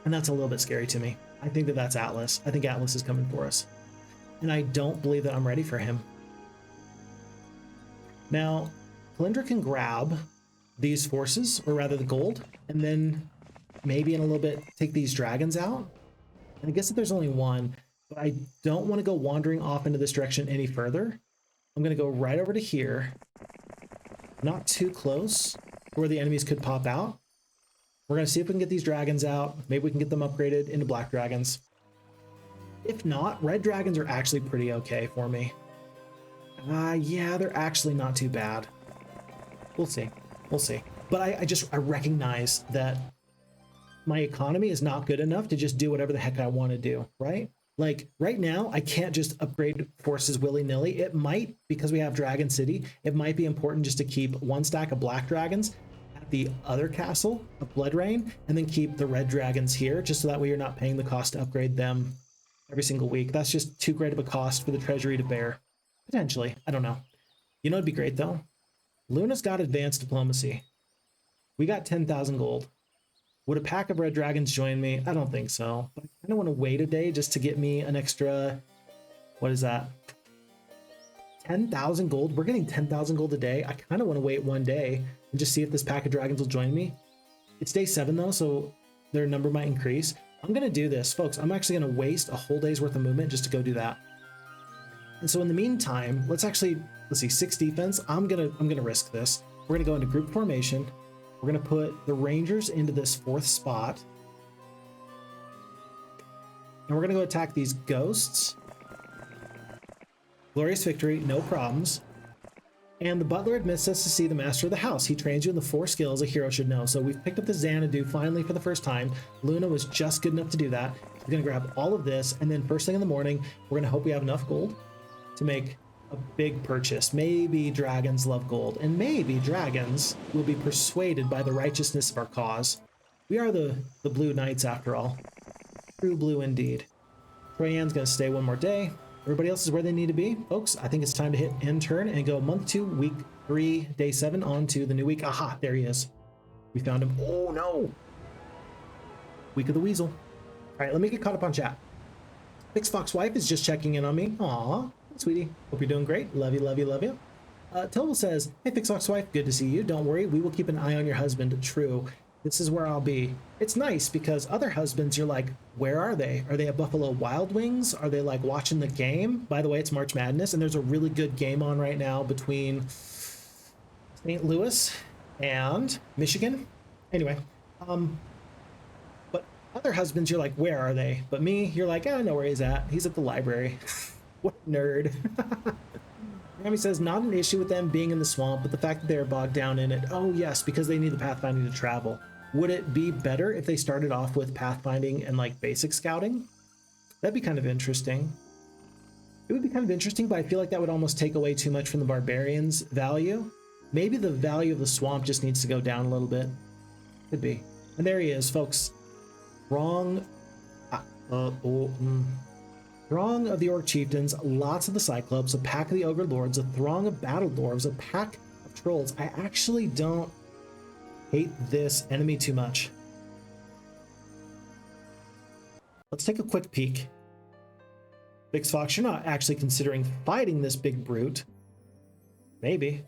Speaker 1: and that's a little bit scary to me. I think that that's Atlas. I think Atlas is coming for us, and I don't believe that I'm ready for him. Now, Kalindra can grab these forces, or rather the gold, and then maybe in a little bit take these dragons out. And I guess that there's only one, but I don't want to go wandering off into this direction any further. I'm going to go right over to here, not too close to where the enemies could pop out. We're going to see if we can get these dragons out. Maybe we can get them upgraded into black dragons. If not, red dragons are actually pretty okay for me. Yeah, they're actually not too bad. We'll see. We'll see. But I recognize that my economy is not good enough to just do whatever the heck I want to do, right? Like right now, I can't just upgrade forces willy-nilly. It might, because we have Dragon City, it might be important just to keep one stack of black dragons at the other castle of Blood Rain, and then keep the red dragons here, just so that way you're not paying the cost to upgrade them every single week. That's just too great of a cost for the treasury to bear. Potentially. I don't know. You know, it'd be great though. Luna's got advanced diplomacy. We got 10,000 gold. Would a pack of red dragons join me? I don't think so. But I kind of want to wait a day just to get me an extra, what is that? 10,000 gold? We're getting 10,000 gold a day. I kind of want to wait one day and just see if this pack of dragons will join me. It's day 7 though, so their number might increase. I'm going to do this, folks. I'm actually going to waste a whole day's worth of movement just to go do that. And so in the meantime, let's see, 6 defense. I'm gonna risk this. We're gonna go into group formation. We're gonna put the Rangers into this 4th spot. And we're gonna go attack these ghosts. Glorious victory, no problems. And the butler admits us to see the master of the house. He trains you in the 4 skills a hero should know. So we've picked up the Xanadu finally for the first time. Luna was just good enough to do that. We're gonna grab all of this, and then first thing in the morning, we're gonna hope we have enough gold to make a big purchase. Maybe dragons love gold, and maybe dragons will be persuaded by the righteousness of our cause. We are the Blue Knights after all. True blue indeed. Troyan's gonna stay one more day. Everybody else is where they need to be. Folks, I think it's time to hit end turn and go month 2, week 3, day 7 on to the new week. Aha, there he is. We found him. Oh no! Week of the Weasel. All right, let me get caught up on chat. Fix Fox Wife is just checking in on me. Aw. Sweetie, hope you're doing great. Love you, love you, love you. Tobal says, hey, Fix Fox Wife, good to see you. Don't worry, we will keep an eye on your husband. True. This is where I'll be. It's nice because other husbands, you're like, where are they? Are they at Buffalo Wild Wings? Are they like watching the game? By the way, it's March Madness, and there's a really good game on right now between St. Louis and Michigan. Anyway, but other husbands, you're like, where are they? But me, you're like, I know where he's at. He's at the library. What a nerd. Rami says, not an issue with them being in the swamp, but the fact that they're bogged down in it. Oh yes, because they need the pathfinding to travel. Would it be better if they started off with pathfinding and like basic scouting? That'd be kind of interesting. It would be kind of interesting, but I feel like that would almost take away too much from the Barbarians' value. Maybe the value of the swamp just needs to go down a little bit. Could be. And there he is, folks. Throng of the Orc Chieftains, lots of the Cyclops, a pack of the Ogre Lords, a throng of Battle Dwarves, a pack of Trolls. I actually don't hate this enemy too much. Let's take a quick peek. Big Fox, you're not actually considering fighting this big brute. Maybe.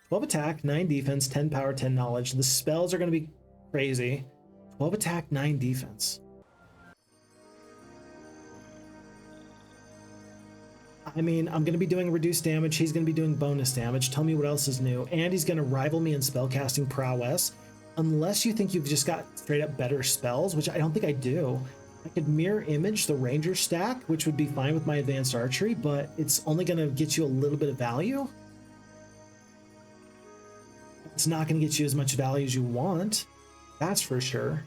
Speaker 1: 12 attack, 9 defense, 10 power, 10 knowledge. The spells are going to be crazy. 12 attack, 9 defense. I mean, I'm going to be doing reduced damage. He's going to be doing bonus damage. Tell me what else is new. And he's going to rival me in spellcasting prowess. Unless you think you've just got straight up better spells, which I don't think I do. I could mirror image the ranger stack, which would be fine with my advanced archery, but it's only going to get you a little bit of value. It's not going to get you as much value as you want. That's for sure.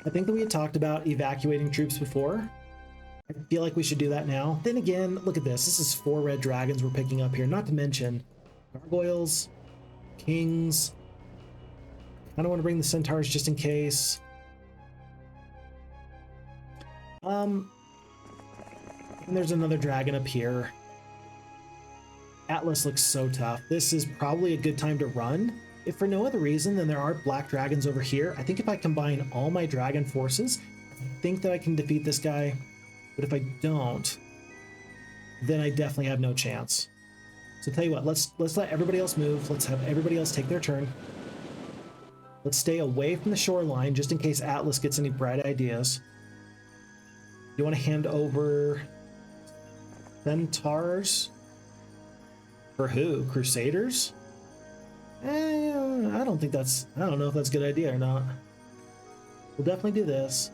Speaker 1: I think that we had talked about evacuating troops before. I feel like we should do that now. Then again, look at this. This is 4 red dragons we're picking up here, not to mention gargoyles, kings. I don't want to bring the centaurs just in case. And there's another dragon up here. Atlas looks so tough. This is probably a good time to run. If for no other reason, then there are black dragons over here. I think if I combine all my dragon forces, I think that I can defeat this guy. But if I don't, then I definitely have no chance. So tell you what, let's let everybody else move. Let's have everybody else take their turn. Let's stay away from the shoreline just in case Atlas gets any bright ideas. You want to hand over centaurs? For who? Crusaders? I don't think that's... I don't know if that's a good idea or not. We'll definitely do this.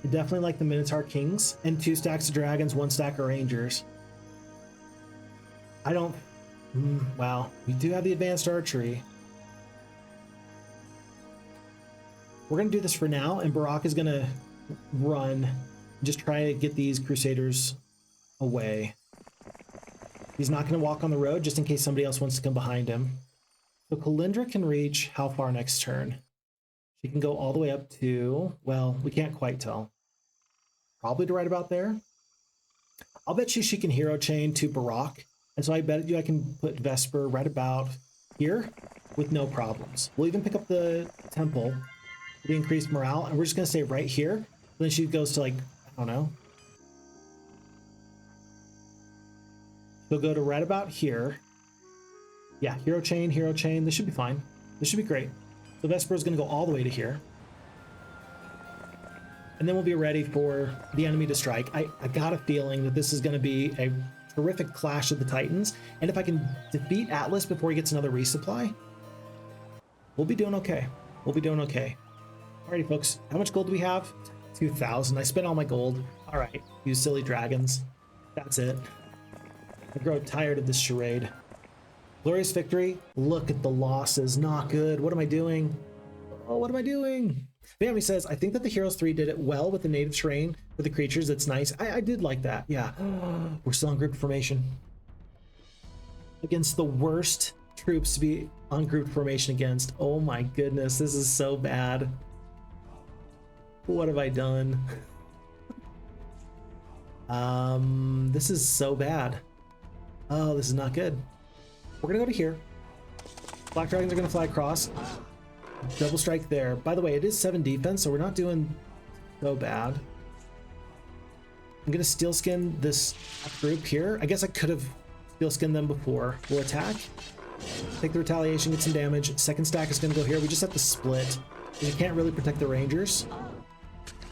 Speaker 1: I definitely like the Minotaur Kings. And 2 stacks of dragons, 1 stack of rangers. I don't... wow. We do have the advanced archery. We're going to do this for now, and Barak is going to run. Just try to get these Crusaders away. He's not going to walk on the road just in case somebody else wants to come behind him. So Kalindra can reach how far next turn? She can go all the way up to, well, we can't quite tell. Probably to right about there. I'll bet you she can hero chain to Barak. And so I bet you I can put Vesper right about here with no problems. We'll even pick up the temple, the increased morale, and we're just going to stay right here. Then she goes to, like, I don't know. She'll go to right about here. Yeah, hero chain, hero chain. This should be fine. This should be great. So Vesper is going to go all the way to here. And then we'll be ready for the enemy to strike. I got a feeling that this is going to be a terrific clash of the Titans. And if I can defeat Atlas before he gets another resupply, we'll be doing okay. We'll be doing okay. Alrighty, folks. How much gold do we have? 2,000. I spent all my gold. All right. You silly dragons. That's it. I grow tired of this charade. Glorious victory. Look at the losses. Not good. What am I doing? Oh, what am I doing? Bammy says, I think that the Heroes 3 did it well with the native terrain for the creatures. It's nice. I did like that. Yeah. We're still on group formation. Against the worst troops to be on group formation against. Oh my goodness. This is so bad. What have I done? This is so bad. Oh, this is not good. We're gonna go to here. Black dragons are gonna fly across. Double strike there. By the way, it is 7 defense, so we're not doing so bad. I'm gonna steel skin this group here. I guess I could have steel skinned them before. We'll attack. Take the retaliation, get some damage. Second stack is gonna go here. We just have to split. You can't really protect the rangers.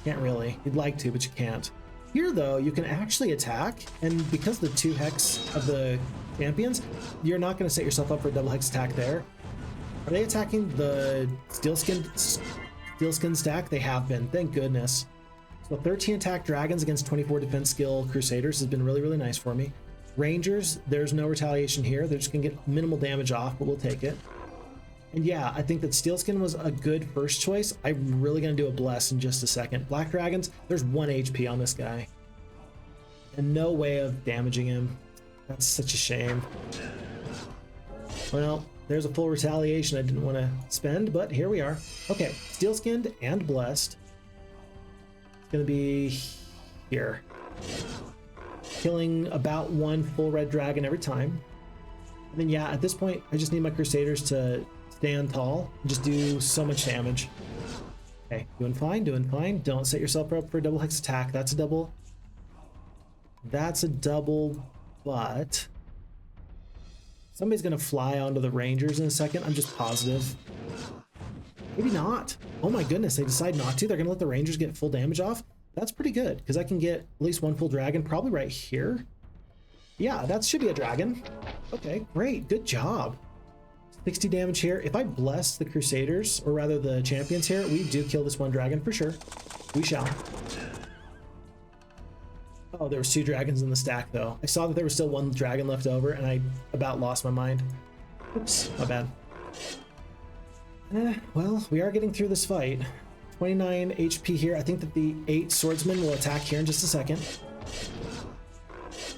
Speaker 1: Can't really. You'd like to, but you can't. Here, though, you can actually attack, and because the 2 hex of the champions, you're not going to set yourself up for a double hex attack there. Are they attacking the steel skin stack? They have been, thank goodness. So 13 attack dragons against 24 defense skill crusaders has been really, really nice for me. Rangers, there's no retaliation here. They're just gonna get minimal damage off, but we'll take it. And yeah, I think that Steelskin was a good first choice. I'm really gonna do a bless in just a second. Black Dragons, there's 1 HP on this guy. And no way of damaging him. That's such a shame. Well, there's a full retaliation I didn't want to spend, but here we are. Okay, Steel-skinned and blessed. It's gonna be here. Killing about 1 full red dragon every time. And then yeah, at this point, I just need my Crusaders to stand tall and just do so much damage. Okay, doing fine, doing fine. Don't set yourself up for a double hex attack. That's a double. That's a double, but somebody's gonna fly onto the Rangers in a second. I'm just positive. Maybe not. Oh my goodness, they decide not to. They're gonna let the Rangers get full damage off. That's pretty good, because I can get at least 1 full dragon, probably right here. Yeah, that should be a dragon. Okay, great, good job. 60 damage here. If I bless the Crusaders, or rather the champions here, we do kill this 1 dragon for sure. We shall. Oh, there was 2 dragons in the stack though. I saw that there was still 1 dragon left over and I about lost my mind. Oops, my bad. Well, we are getting through this fight. 29 HP here. I think that the 8 swordsmen will attack here in just a second.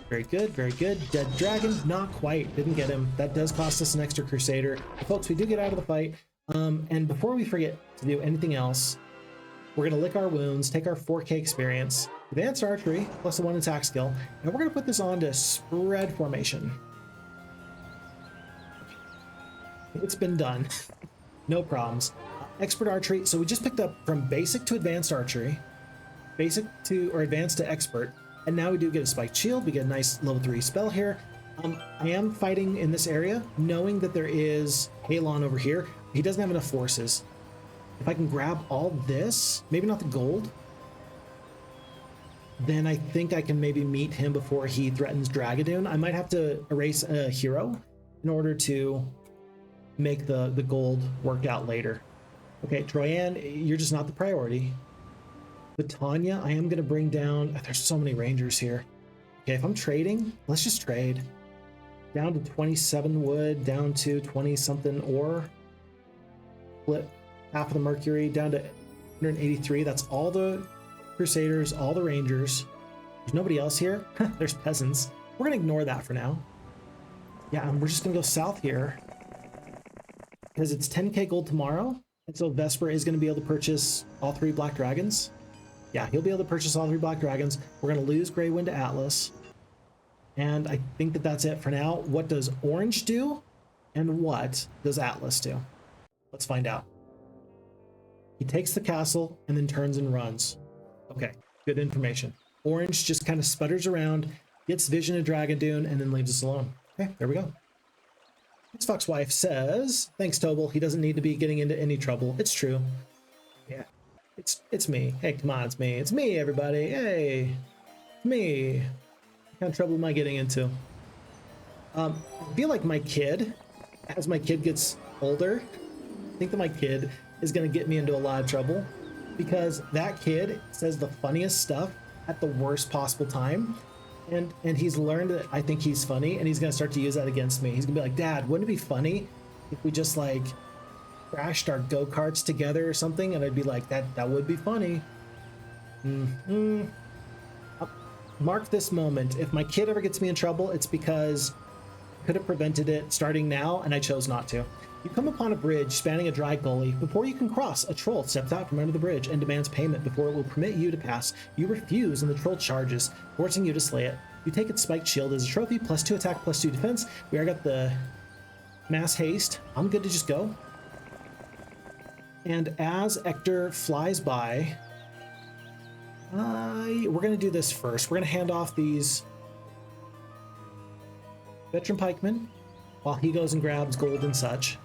Speaker 1: Very good, very good. Dead dragon, not quite. Didn't get him. That does cost us an extra Crusader. But folks, we do get out of the fight. And before we forget to do anything else, we're gonna lick our wounds, take our 4K experience, advanced archery, plus a 1 attack skill, and we're gonna put this on to spread formation. It's been done. No problems. Expert archery, so we just picked up from basic to advanced archery, basic to, or advanced to expert, and now we do get a spiked shield. We get a nice level 3 spell here. I am fighting in this area, knowing that there is Halon over here. He doesn't have enough forces. If I can grab all this, maybe not the gold, then I think I can maybe meet him before he threatens Dragadoon. I might have to erase a hero in order to make the gold work out later. Okay, Troyan, you're just not the priority. But Tanya, I am going to bring down... There's so many Rangers here. Okay, if I'm trading, let's just trade. Down to 27 wood, down to 20-something ore. Flip half of the mercury, down to 183. That's all the Crusaders, all the Rangers. There's nobody else here. There's peasants. We're going to ignore that for now. Yeah, and we're just going to go south here. Because it's 10k gold tomorrow. And so Vesper is going to be able to purchase all 3 Black Dragons. Yeah, he'll be able to purchase all 3 Black Dragons. We're going to lose Grey Wind to Atlas. And I think that that's it for now. What does Orange do? And what does Atlas do? Let's find out. He takes the castle and then turns and runs. Okay, good information. Orange just kind of sputters around, gets vision of Dragadoon, and then leaves us alone. Okay, there we go. Fox Wife says, thanks Tobal, he doesn't need to be getting into any trouble. It's true. Yeah, it's me. Hey, come on, it's me. It's me, everybody. Hey, it's me. What kind of trouble am I getting into? I feel like my kid, as my kid gets older, I think that my kid is going to get me into a lot of trouble because that kid says the funniest stuff at the worst possible time. And he's learned that I think he's funny, and he's going to start to use that against me. He's going to be like, Dad, wouldn't it be funny if we just like crashed our go-karts together or something? And I'd be like, that would be funny. Mark this moment. If my kid ever gets me in trouble, it's because I could have prevented it starting now, and I chose not to. You come upon a bridge spanning a dry gully. Before you can cross, a troll steps out from under the bridge and demands payment before it will permit you to pass. You refuse, and the troll charges, forcing you to slay it. You take its spiked shield as a trophy, +2 attack, +2 defense. We already got the mass haste. I'm good to just go. And as Ector flies by, we're going to do this first. We're going to hand off these veteran pikemen while he goes and grabs gold and such.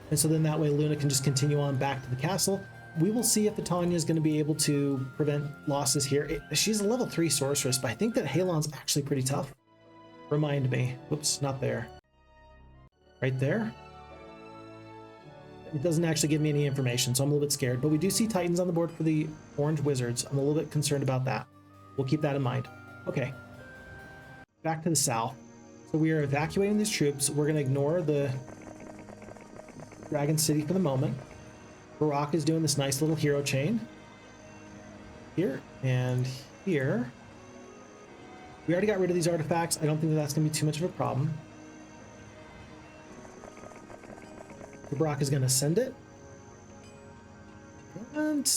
Speaker 1: And so then that way Luna can just continue on back to the castle. We will see if Tanya is going to be able to prevent losses here. She's a level 3 sorceress, but I think that Halon's actually pretty tough. Remind me. Whoops, not there. Right there? It doesn't actually give me any information, so I'm a little bit scared. But we do see Titans on the board for the Orange Wizards. I'm a little bit concerned about that. We'll keep that in mind. Okay. back to the south. So we are evacuating these troops. We're going to ignore the Dragon City for the moment. Barak is doing this nice little hero chain. Here and here. We already got rid of these artifacts. I don't think that that's going to be too much of a problem. Barak is going to send it. And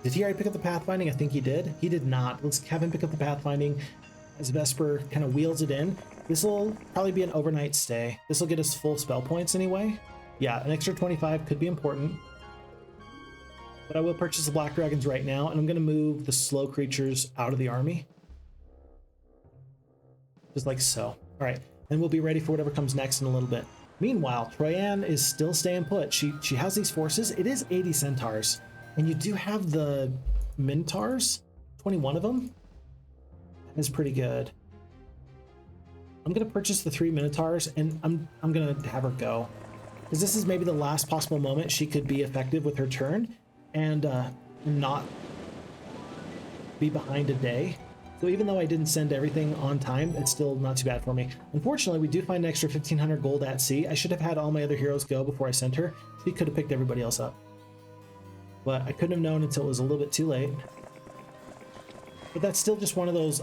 Speaker 1: did he already pick up the pathfinding? I think he did. He did not. Let's have him pick up the pathfinding as Vesper kind of wheels it in. This will probably be an overnight stay. This will get us full spell points anyway. Yeah, an extra 25 could be important. But I will purchase the Black Dragons right now, and I'm going to move the slow creatures out of the army. Just like so. All right, and we'll be ready for whatever comes next in a little bit. Meanwhile, Troyan is still staying put. She has these forces. It is 80 centaurs, and you do have the minotaurs, 21 of them. That is pretty good. I'm going to purchase the 3 minotaurs, and I'm going to have her go. Because this is maybe the last possible moment she could be effective with her turn and not be behind a day. So even though I didn't send everything on time, it's still not too bad for me. Unfortunately, we do find an extra 1,500 gold at sea. I should have had all my other heroes go before I sent her. She could have picked everybody else up. But I couldn't have known until it was a little bit too late. But that's still just one of those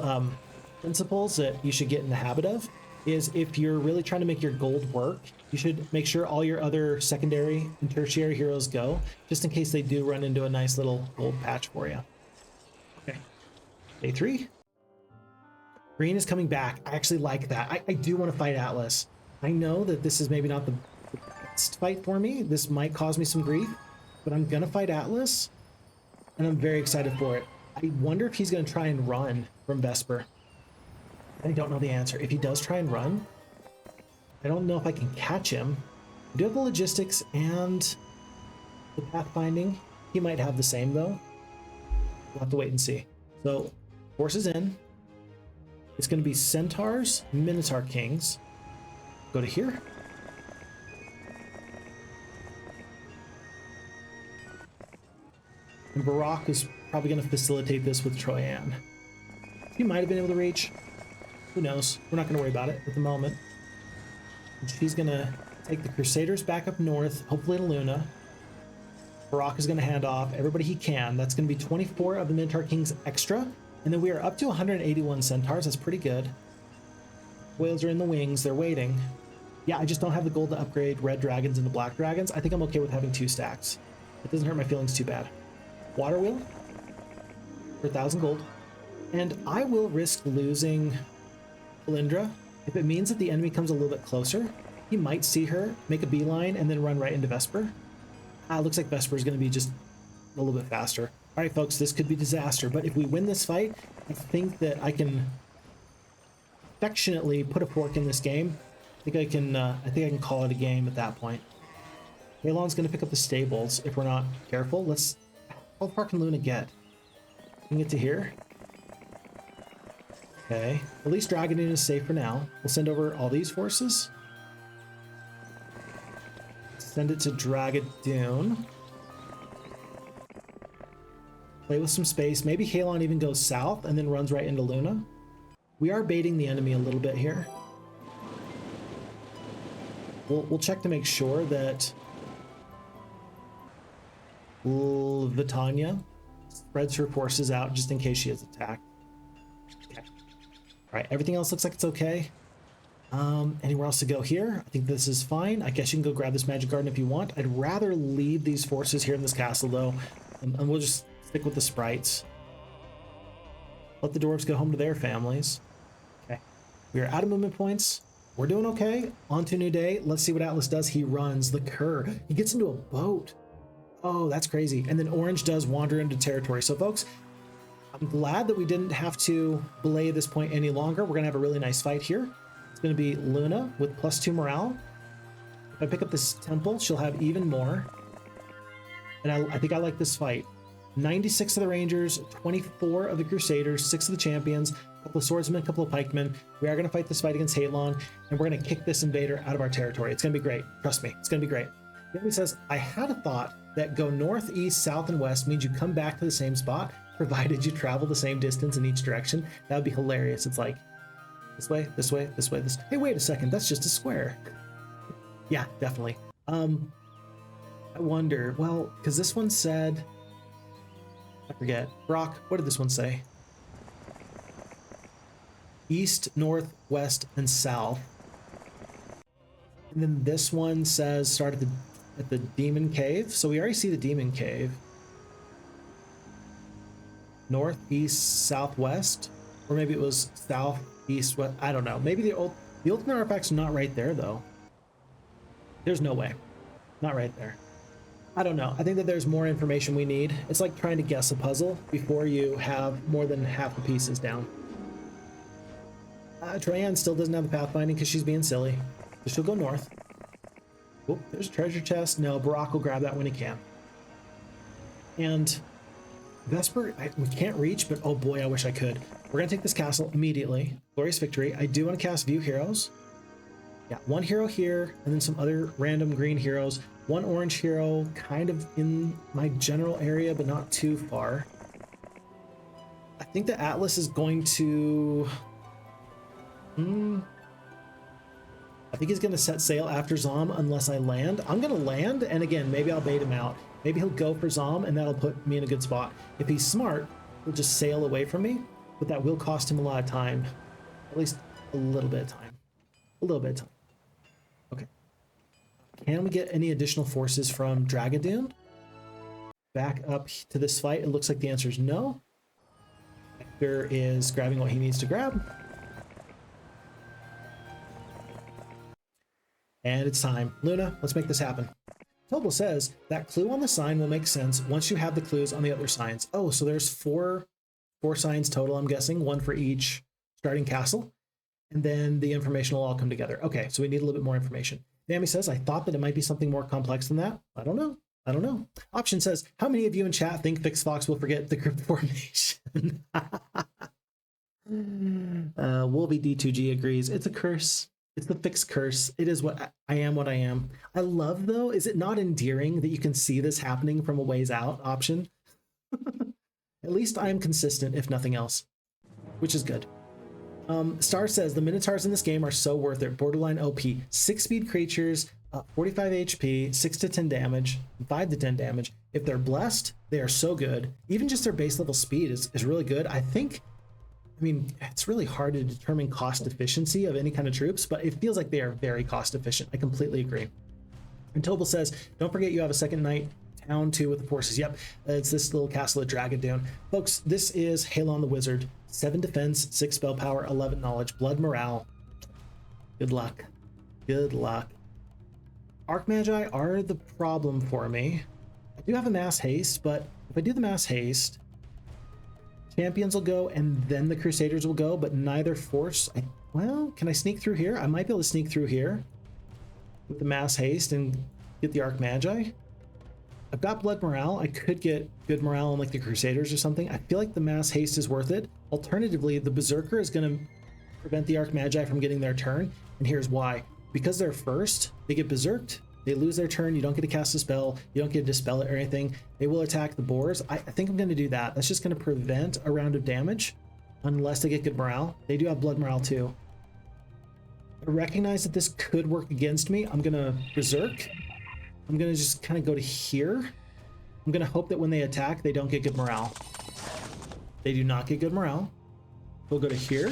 Speaker 1: principles that you should get in the habit of, is if you're really trying to make your gold work, you should make sure all your other secondary and tertiary heroes go, just in case they do run into a nice little gold patch for you. Okay, day 3. Green is coming back. I actually like that. I do want to fight Atlas. I know that this is maybe not the best fight for me. This might cause me some grief, but I'm going to fight Atlas, and I'm very excited for it. I wonder if he's going to try and run from Vesper. I don't know the answer. If he does try and run, I don't know if I can catch him. I do have the logistics and the pathfinding. He might have the same, though. We'll have to wait and see. So, forces in. It's going to be Centaurs, Minotaur Kings. Go to here. And Barak is probably going to facilitate this with Troyan. He might have been able to reach. Who knows? We're not going to worry about it at the moment. And she's going to take the Crusaders back up north, hopefully to Luna. Barak is going to hand off everybody he can. That's going to be 24 of the Minotaur Kings extra. And then we are up to 181 Centaurs. That's pretty good. Whales are in the wings. They're waiting. Yeah, I just don't have the gold to upgrade red dragons into black dragons. I think I'm okay with having 2 stacks. It doesn't hurt my feelings too bad. Water wheel for 1,000 gold. And I will risk losing Lindra if it means that the enemy comes a little bit closer. He might see her, make a beeline, and then run right into Vesper. Looks like Vesper is going to be just a little bit faster. All right, folks, this could be disaster, but if we win this fight, I think that I can affectionately put a fork in this game. I think I can call it a game at that point. Halon's going to pick up the stables if we're not careful. How far can Luna get? We can get to here. Okay, at least Dragonin is safe for now. We'll send over all these forces. Send it to Dragoon. Play with some space. Maybe Halon even goes south and then runs right into Luna. We are baiting the enemy a little bit here. We'll check to make sure that Vitania spreads her forces out just in case she is attacked. Okay. All right, everything else looks like it's okay. Anywhere else to go here? I think this is fine. I guess you can go grab this magic garden if you want. I'd rather leave these forces here in this castle though, and we'll just stick with the sprites. Let the dwarves go home to their families. Okay, we are out of movement points. We're doing okay. On to a new day. Let's see what Atlas does. He runs the cur. He gets into a boat. Oh, that's crazy. And then Orange does wander into territory. So folks, I'm glad that we didn't have to belay this point any longer. We're gonna have a really nice fight here. It's gonna be Luna with +2 morale. If I pick up this temple, she'll have even more. And I think I like this fight. 96 of the Rangers, 24 of the Crusaders, 6 of the Champions, a couple of Swordsmen, a couple of Pikemen. We are going to fight this fight against Halon, and we're going to kick this invader out of our territory. It's going to be great. Trust me, it's going to be great. The enemy says, I had a thought that go north, east, south, and west means you come back to the same spot, provided you travel the same distance in each direction. That would be hilarious. It's like, This way, this way, this way, this. Hey, wait a second. That's just a square. Yeah, definitely. I wonder, well, because this one said, I forget. Brock, what did this one say? East, north, west, and south. And then this one says start at the demon cave. So we already see the demon cave. North, east, southwest, or maybe it was south, east, west. I don't know. Maybe the ultimate artifact's not right there though. There's no way. Not right there. I don't know. I think that there's more information we need. It's like trying to guess a puzzle before you have more than half the pieces down. Trianne still doesn't have the pathfinding because she's being silly. So she'll go north. Oh, there's a treasure chest. No, Barack will grab that when he can. And Vesper, we can't reach, but oh boy, I wish I could. We're going to take this castle immediately. Glorious victory. I do want to cast View Heroes. Yeah, one hero here, and then some other random green heroes. One orange hero kind of in my general area, but not too far. I think the Atlas is going to... I think he's going to set sail after Zom unless I land. I'm going to land, and again, maybe I'll bait him out. Maybe he'll go for Zom, and that'll put me in a good spot. If he's smart, he'll just sail away from me, but that will cost him a lot of time. At least a little bit of time. A little bit of time. Okay. Can we get any additional forces from Dragadoon? Back up to this fight, it looks like the answer is no. Hector is grabbing what he needs to grab. And it's time. Luna, let's make this happen. Tobal says that clue on the sign will make sense once you have the clues on the other signs. Oh, so there's four signs total, I'm guessing, one for each starting castle. And then the information will all come together. Okay, so we need a little bit more information. Nami says, I thought that it might be something more complex than that. I don't know. I don't know. Option says, how many of you in chat think Fix Fox will forget the group formation? Wolby D2G agrees. It's a curse. It's the Fix curse. It is what I am. I love, though, is it not endearing that you can see this happening from a ways out option? At least I'm consistent, if nothing else, which is good. Star says the Minotaurs in this game are so worth it. Borderline OP. 6-speed creatures, 45 HP, 6 to 10 damage, 5 to 10 damage. If they're blessed, they are so good. Even just their base level speed is really good. I mean, it's really hard to determine cost efficiency of any kind of troops, but it feels like they are very cost efficient. I completely agree. And Tobal says, don't forget you have a second night town too with the forces. Yep, it's this little castle at Dragadoon. Folks, this is Halon the Wizard. 7 defense, 6 spell power, 11 knowledge, blood morale. Good luck. Good luck. Archmagi are the problem for me. I do have a mass haste, but if I do the mass haste, champions will go and then the Crusaders will go, but neither force. Well, can I sneak through here? I might be able to sneak through here with the mass haste and get the Archmagi. I've got blood morale. I could get good morale on like the Crusaders or something. I feel like the mass haste is worth it. Alternatively, the Berserker is going to prevent the Archmagi from getting their turn, and here's why. Because they're first, they get berserked, they lose their turn, you don't get to cast a spell, you don't get to dispel it or anything. They will attack the boars. I think I'm going to do that. That's just going to prevent a round of damage unless they get good morale. They do have blood morale too. I recognize that this could work against me. I'm going to berserk. I'm going to just kind of go to here. I'm going to hope that when they attack, they don't get good morale. They do not get good morale. We'll go to here.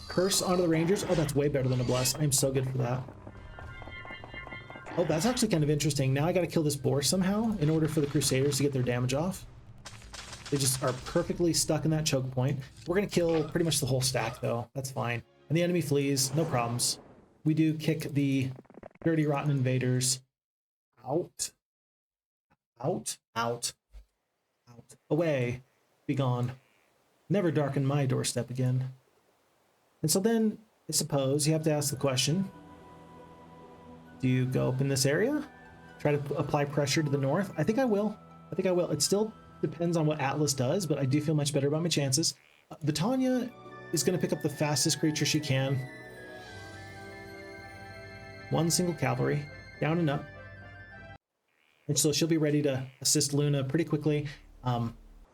Speaker 1: Curse onto the Rangers. Oh, that's way better than a bless. I'm so good for that. Oh, that's actually kind of interesting. Now I got to kill this boar somehow in order for the Crusaders to get their damage off. They just are perfectly stuck in that choke point. We're going to kill pretty much the whole stack, though. That's fine. And the enemy flees. No problems. We do kick the dirty, rotten invaders out. Out. Out. Out. Away. Be gone. Never darken my doorstep again. And so then, I suppose, you have to ask the question, do you go up in this area? Try to apply pressure to the north? I think I will. I think I will. It still depends on what Atlas does, but I do feel much better about my chances. Vitania is going to pick up the fastest creature she can. One single cavalry, down and up. And so she'll be ready to assist Luna pretty quickly.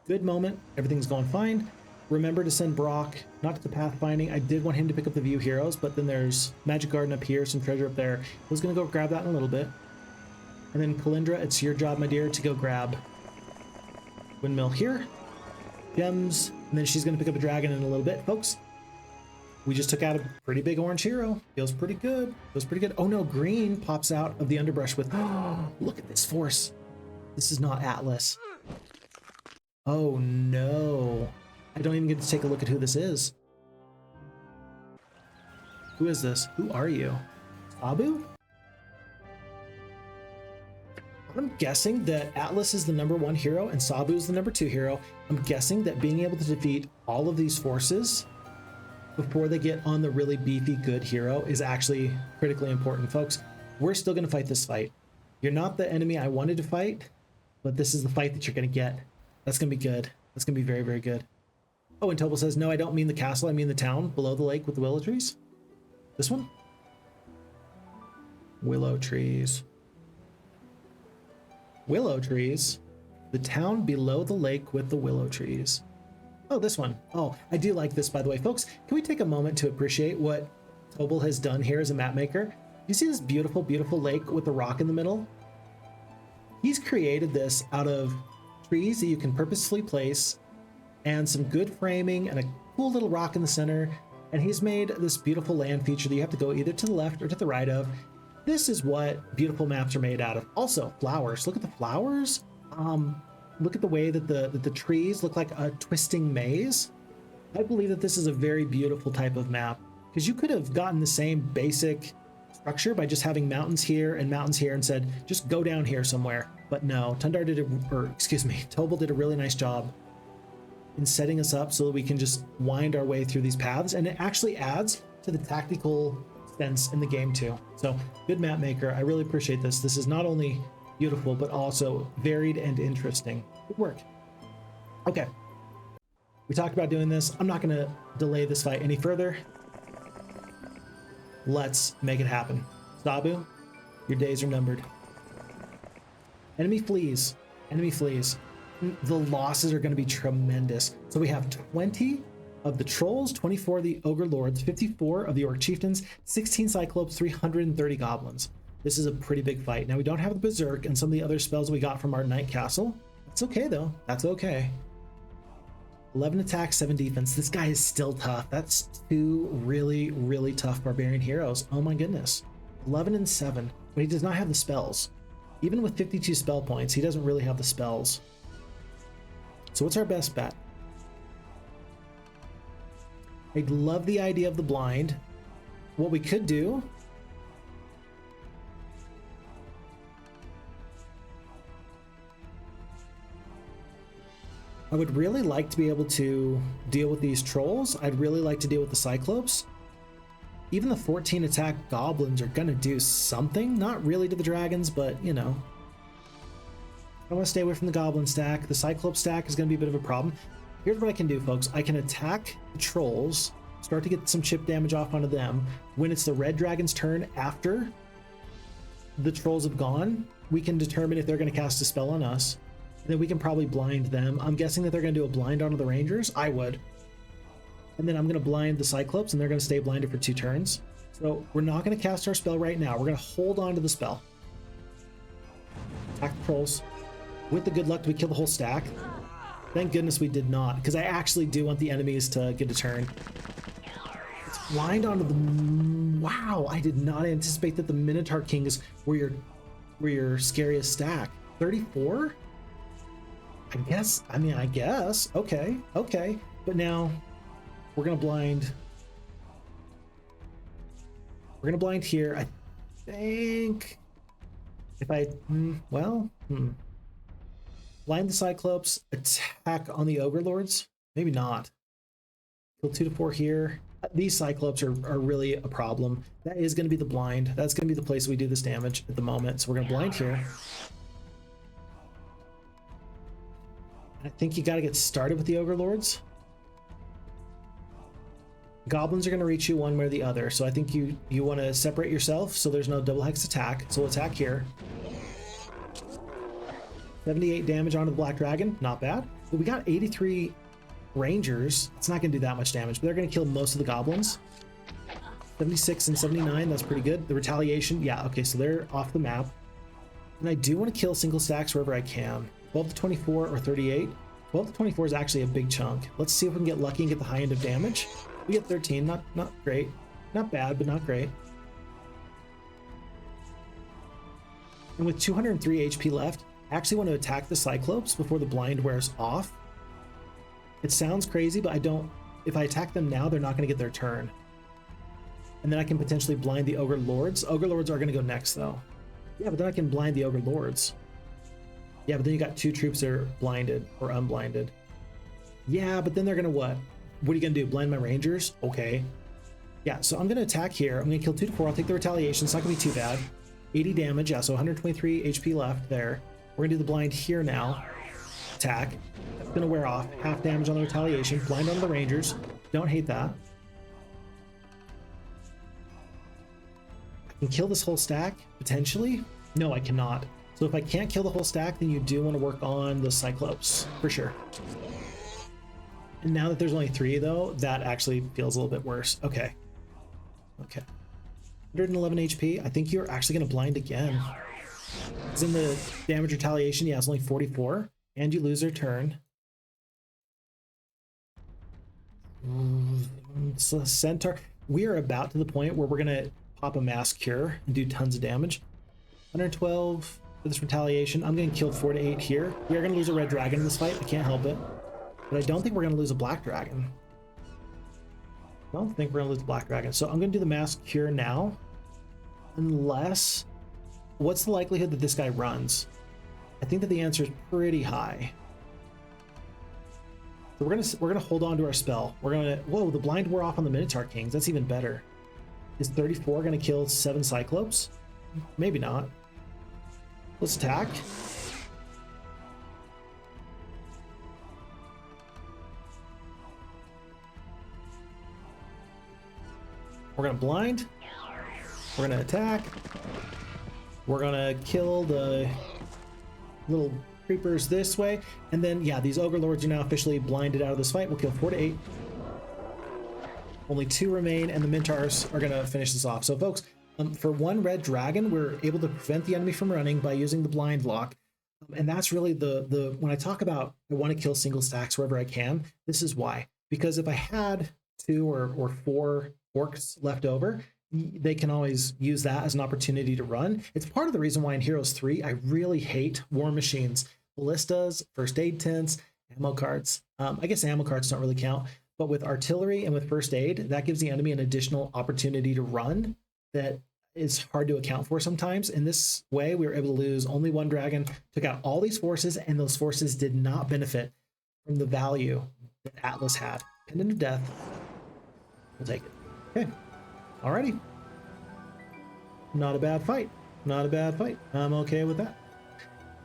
Speaker 1: Good moment. Everything's going fine. remember to send Brock, not to the pathfinding. I did want him to pick up the view heroes, but then there's Magic Garden up here, some treasure up there. I was going to go grab that in a little bit. And then Kalindra, it's your job, my dear, to go grab Windmill here. Gems, and then she's going to pick up a dragon in a little bit, folks. We just took out a pretty big orange hero. Feels pretty good. Feels pretty good. Oh no, green pops out of the underbrush with, oh, look at this force. This is not Atlas. Oh no. I don't even get to take a look at who this is. Who is this? Who are you? Tsabu? I'm guessing that Atlas is the #1 hero and Tsabu is the #2 hero. I'm guessing that being able to defeat all of these forces before they get on the really beefy good hero is actually critically important, folks. We're still going to fight this fight. You're not the enemy I wanted to fight, but this is the fight that you're going to get. That's going to be good. That's going to be very, very good. Oh, and Tobal says, no, I don't mean the castle. I mean the town below the lake with the willow trees. This one? Willow trees. Willow trees. The town below the lake with the willow trees. Oh, this one. Oh, I do like this, by the way. Folks, can we take a moment to appreciate what Tobal has done here as a map maker? You see this beautiful, beautiful lake with the rock in the middle? He's created this out of trees that you can purposefully place and some good framing and a cool little rock in the center. And he's made this beautiful land feature that you have to go either to the left or to the right of. This is what beautiful maps are made out of. Also, flowers. Look at the flowers. Look at the way that the trees look like a twisting maze. I believe that this is a very beautiful type of map because you could have gotten the same basic structure by just having mountains here and said, just go down here somewhere. But no, Tobal did a really nice job in setting us up so that we can just wind our way through these paths. And it actually adds to the tactical sense in the game too. So good map maker. I really appreciate this. This is not only beautiful, but also varied and interesting. Good work. Okay. We talked about doing this. I'm not going to delay this fight any further. Let's make it happen. Tsabu, your days are numbered. Enemy flees. Enemy flees. The losses are going to be tremendous. So we have 20 of the trolls, 24 of the ogre lords, 54 of the orc chieftains, 16 cyclopes, 330 goblins. This is a pretty big fight. Now we don't have the berserk and some of the other spells we got from our knight castle. That's okay though. That's okay. 11 attack, 7 defense. This guy is still tough. That's 2 really, really tough barbarian heroes. Oh my goodness. 11 and 7, but he does not have the spells. Even with 52 spell points, he doesn't really have the spells. So what's our best bet? I love the idea of the blind. What we could do I would really like to be able to deal with these trolls. I'd really like to deal with the cyclopes. Even the 14 attack goblins are gonna do something. Not really to the dragons, but you know. I want to stay away from the goblin stack. The cyclope stack is gonna be a bit of a problem. Here's what I can do, folks. I can attack the trolls, start to get some chip damage off onto them. When it's the red dragon's turn after the trolls have gone, we can determine if they're gonna cast a spell on us. Then we can probably blind them. I'm guessing that they're going to do a blind onto the rangers. I would. And then I'm going to blind the cyclops and they're going to stay blinded for 2 turns. So we're not going to cast our spell right now. We're going to hold on to the spell. Attack the trolls. With the good luck, do we kill the whole stack? Thank goodness we did not, because I actually do want the enemies to get a turn. It's blind onto the... Wow, I did not anticipate that the Minotaur Kings were your scariest stack. 34? I guess. Okay. But now we're going to blind. We're going to blind here. I think if blind the cyclops, attack on the ogre lords. Maybe not. Kill 2 to 4 here. These cyclops are really a problem. That is going to be the blind. That's going to be the place we do this damage at the moment. So we're going to blind here. I think you got to get started with the ogre lords. Goblins are going to reach you one way or the other, so I think you want to separate yourself so there's no double hex attack. So we'll attack here. 78 damage onto the black dragon, not bad. But we got 83 Rangers, it's not going to do that much damage, but they're going to kill most of the goblins. 76 and 79, that's pretty good. The retaliation, yeah, okay, so they're off the map. And I do want to kill single stacks wherever I can. 12 to 24 or 38. 12 to 24 is actually a big chunk. Let's see if we can get lucky and get the high end of damage. We get 13, not great. Not bad, but not great. And with 203 HP left, I actually want to attack the Cyclopes before the blind wears off. It sounds crazy, but I don't... If I attack them now, they're not going to get their turn. And then I can potentially blind the Ogre Lords. Ogre Lords are going to go next, though. Yeah, but then I can blind the Ogre Lords. Yeah, but then you got 2 troops that are blinded or unblinded. Yeah, but then they're going to what? What are you going to do? Blind my Rangers? Okay. Yeah, so I'm going to attack here. I'm going to kill 2 to 4. I'll take the retaliation. It's not going to be too bad. 80 damage. Yeah, so 123 HP left there. We're going to do the blind here now. Attack. That's going to wear off. Half damage on the retaliation. Blind on the Rangers. Don't hate that. I can kill this whole stack, potentially. No, I cannot. So if I can't kill the whole stack, then you do want to work on the Cyclopes, for sure. And now that there's only 3, though, that actually feels a little bit worse. Okay. Okay. 111 HP. I think you're actually going to blind again. It's in the damage retaliation. Yeah, it's only 44. And you lose their turn. So Centaur. We are about to the point where we're going to pop a mass cure and do tons of damage. 112 for this retaliation. I'm going to kill 4 to 8 here. We are going to lose a red dragon in this fight. I can't help it. But I don't think we're going to lose a black dragon. I don't think we're going to lose a black dragon. So I'm going to do the mass cure now. Unless... What's the likelihood that this guy runs? I think that the answer is pretty high. So we're gonna hold on to our spell. We're gonna... Whoa, the blind wore off on the Minotaur Kings. That's even better. Is 34 gonna kill 7 Cyclopes? Maybe not. Let's attack. We're gonna blind. We're gonna attack. We're gonna kill the little creepers this way. And then, yeah, these Ogre Lords are now officially blinded out of this fight. We'll kill 4 to 8. Only 2 remain, and the Minotaurs are gonna finish this off. So, folks, for 1 red dragon, we're able to prevent the enemy from running by using the blind lock. And that's really the when I talk about I want to kill single stacks wherever I can, this is why. Because if I had 2 or 4 orcs left over, they can always use that as an opportunity to run. It's part of the reason why in Heroes 3, I really hate war machines. Ballistas, first aid tents, ammo carts. I guess ammo carts don't really count, but with artillery and with first aid, that gives the enemy an additional opportunity to run that is hard to account for sometimes. In this way, we were able to lose only 1 dragon, took out all these forces, and those forces did not benefit from the value that Atlas had. Pendant of Death. We'll take it. Okay. Alrighty. Not a bad fight. Not a bad fight. I'm okay with that.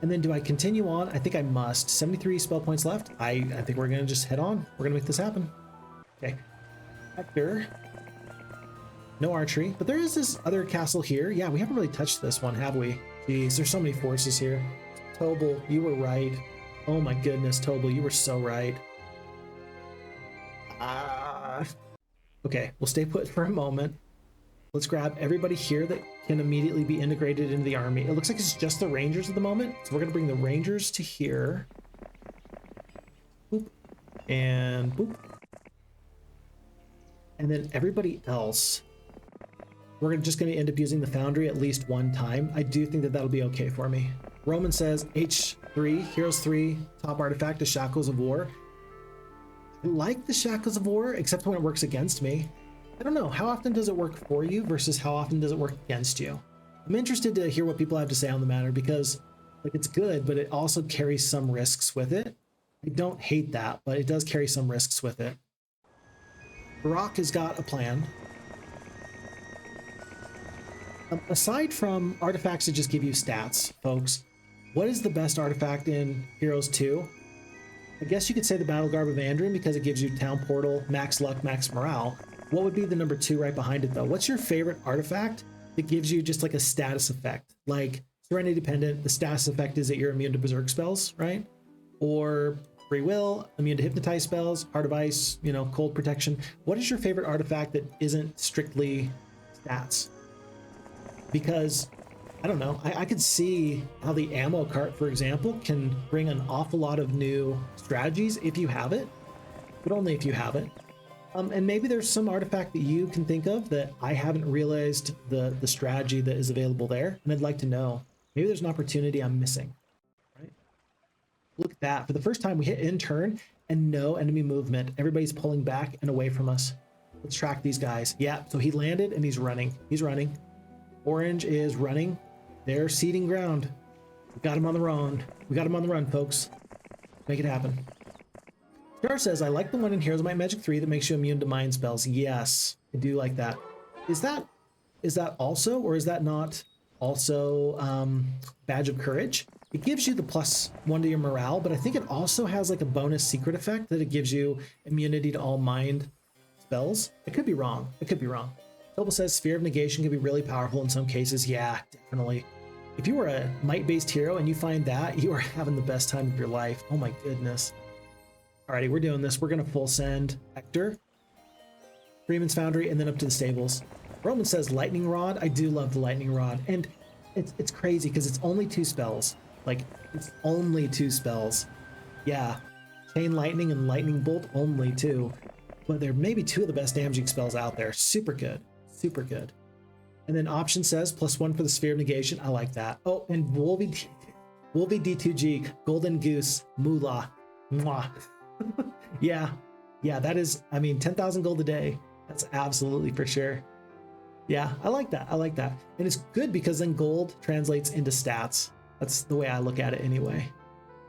Speaker 1: And then do I continue on? I think I must. 73 spell points left. I think we're going to just head on. We're going to make this happen. Okay. Hector. No archery. But there is this other castle here. Yeah, we haven't really touched this one, have we? Jeez, there's so many forces here. Tobal, you were right. Oh my goodness, Tobal, you were so right. Okay, we'll stay put for a moment. Let's grab everybody here that can immediately be integrated into the army. It looks like it's just the Rangers at the moment. So we're going to bring the Rangers to here. Boop. And boop. And then everybody else, we're just going to end up using the Foundry at least 1 time. I do think that that'll be okay for me. Roman says H3, Heroes 3, top artifact, the Shackles of War. I like the Shackles of War, except when it works against me. I don't know, how often does it work for you versus how often does it work against you? I'm interested to hear what people have to say on the matter because like it's good, but it also carries some risks with it. I don't hate that, but it does carry some risks with it. Barak has got a plan. Aside from artifacts that just give you stats, folks, what is the best artifact in Heroes 2? I guess you could say the Battle Garb of Andrian because it gives you Town Portal, max luck, max morale. What would be the number 2 right behind it though? What's your favorite artifact that gives you just like a status effect? Like Serenity Dependent, the status effect is that you're immune to berserk spells, right? Or Free will, immune to hypnotize spells, heart of ice, you know, cold protection. What is your favorite artifact that isn't strictly stats? Because I don't know, I could see how the ammo cart, for example, can bring an awful lot of new strategies if you have it, but only if you have it. And maybe there's some artifact that you can think of that I haven't realized the strategy that is available there, and I'd like to know. Maybe there's an opportunity I'm missing. Right? Look at that. For the first time, we hit in turn and no enemy movement. Everybody's pulling back and away from us. Let's track these guys. Yeah, so he landed and he's running. He's running. Orange is running. They're ceding ground. We got him on the run. We got him on the run, folks. Make it happen. Star says, I like the one in Heroes of Might and Magic 3 that makes you immune to mind spells. Yes, I do like that. Is that also, or is that not also Badge of Courage? It gives you the +1 to your morale, but I think it also has like a bonus secret effect that it gives you immunity to all mind spells. It could be wrong. It could be wrong. Tobal says Sphere of Negation can be really powerful in some cases. Yeah, definitely. If you are a might-based hero and you find that, you are having the best time of your life. Oh my goodness. Alrighty, we're doing this. We're going to full send Hector, Freeman's Foundry, and then up to the stables. Roman says Lightning Rod. I do love the Lightning Rod. And it's crazy because it's only 2 spells. Like, it's only 2 spells. Yeah. Chain Lightning and Lightning Bolt, only 2. But they're maybe 2 of the best damaging spells out there. Super good. Super good. And then option says +1 for the Sphere of Negation. I like that. Oh, and Wolvie D2G, Golden Goose, Moolah. Mwah. Yeah, that is, I mean, 10,000 gold a day. That's absolutely for sure. Yeah, I like that. I like that. And it's good because then gold translates into stats. That's the way I look at it anyway.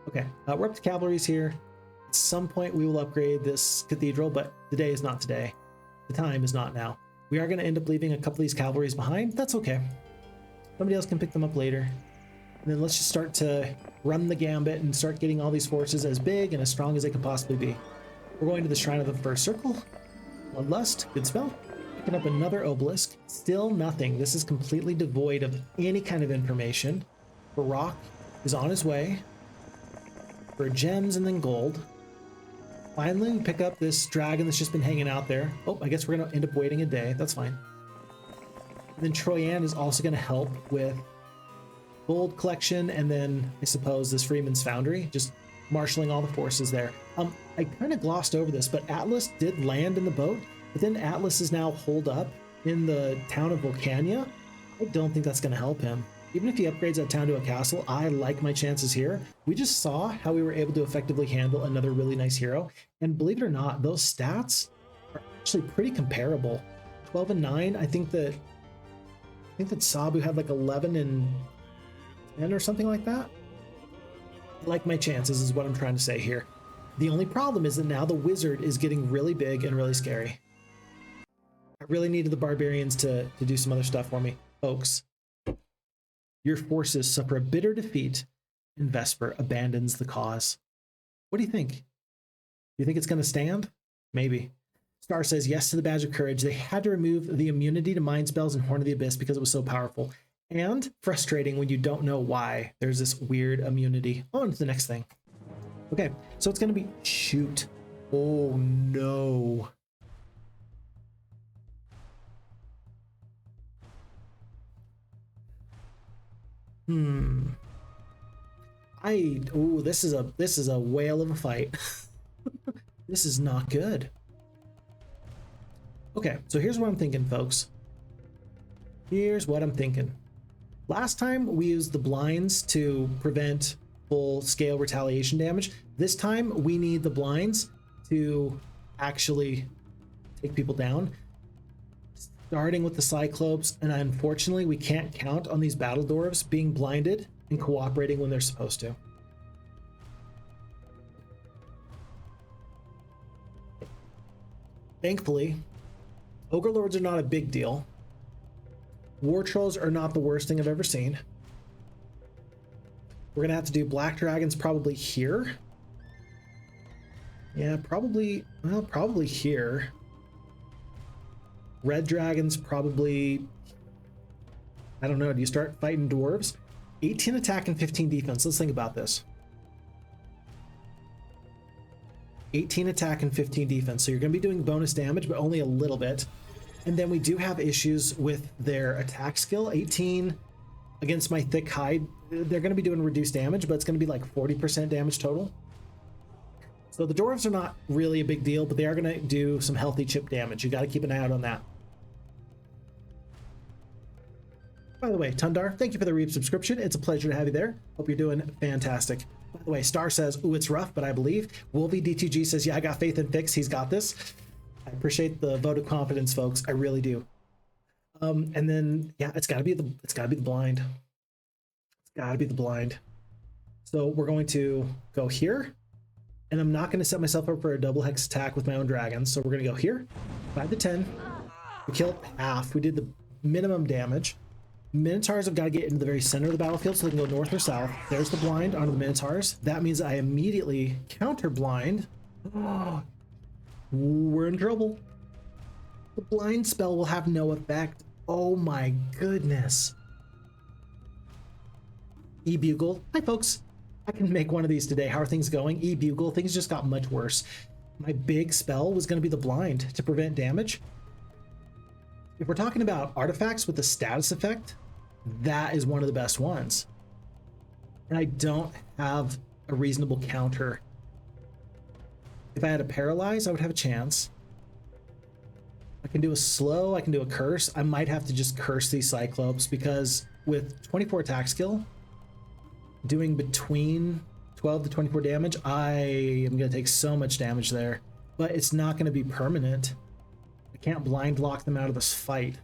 Speaker 1: Okay, we're up to cavalries here. At some point we will upgrade this cathedral, but today is not today. The time is not now. We are going to end up leaving a couple of these cavalries behind. That's okay. Somebody else can pick them up later. And then let's just start to run the gambit and start getting all these forces as big and as strong as they can possibly be. We're going to the Shrine of the First Circle. Bloodlust, good spell. Picking up another obelisk. Still nothing. This is completely devoid of any kind of information. Barak is on his way for gems and then gold. Finally, we pick up this dragon that's just been hanging out there. Oh, I guess we're going to end up waiting a day. That's fine. And then Troyan is also going to help with gold collection, and then I suppose this Freeman's Foundry, just marshaling all the forces there. I kind of glossed over this, but Atlas did land in the boat, but then Atlas is now holed up in the town of Volcania. I don't think that's going to help him. Even if he upgrades that town to a castle, I like my chances here. We just saw how we were able to effectively handle another really nice hero, and believe it or not, those stats are actually pretty comparable. 12 and 9. I think that Tsabu had like 11 and 10 or something like that. I like my chances is what I'm trying to say here. The only problem is that now the wizard is getting really big and really scary. I really needed the barbarians to do some other stuff for me. Folks, your forces suffer a bitter defeat and Vesper abandons the cause. What do you think? Do you think it's going to stand? Maybe. Star says yes to the Badge of Courage. They had to remove the immunity to mind spells and Horn of the Abyss because it was so powerful. And frustrating when you don't know why there's this weird immunity. On to the next thing. Okay, so it's going to be shoot. Oh no. This is a whale of a fight. This is not good. Okay, so here's what I'm thinking, folks. Here's what I'm thinking. Last time we used the blinds to prevent full-scale retaliation damage. This time we need the blinds to actually take people down. Starting with the Cyclopes, and unfortunately we can't count on these battle dwarves being blinded and cooperating when they're supposed to. Thankfully, Ogre Lords are not a big deal. War Trolls are not the worst thing I've ever seen. We're gonna have to do Black Dragons probably here. Yeah, probably here. Red Dragons probably, I don't know, do you start fighting dwarves? 18 attack and 15 defense. Let's think about this. 18 attack and 15 defense. So you're going to be doing bonus damage, but only a little bit. And then we do have issues with their attack skill. 18 against my thick hide. They're going to be doing reduced damage, but it's going to be like 40% damage total. So the dwarves are not really a big deal, but they are going to do some healthy chip damage. You got to keep an eye out on that. By the way, Tundar, thank you for the Reeb subscription. It's a pleasure to have you there. Hope you're doing fantastic. By the way, Star says, ooh, it's rough, but I believe. Wolvie DTG says, yeah, I got faith in Fix. He's got this. I appreciate the vote of confidence, folks. I really do. And then, yeah, it's got to be the blind. It's got to be the blind. So we're going to go here, and I'm not going to set myself up for a double hex attack with my own dragons. So we're going to go here, 5 to 10. We killed half. We did the minimum damage. Minotaurs have got to get into the very center of the battlefield so they can go north or south. There's the blind onto the Minotaurs. That means I immediately counter blind. Oh, we're in trouble. The blind spell will have no effect. Oh my goodness. E-Bugle. Hi folks. I can make one of these today. How are things going? E-Bugle. Things just got much worse. My big spell was going to be the blind to prevent damage. If we're talking about artifacts with the status effect, that is one of the best ones. And I don't have a reasonable counter. If I had a paralyze, I would have a chance. I can do a slow, I can do a curse. I might have to just curse these Cyclopes because with 24 attack skill, doing between 12 to 24 damage, I am going to take so much damage there. But it's not going to be permanent. I can't blind lock them out of this fight.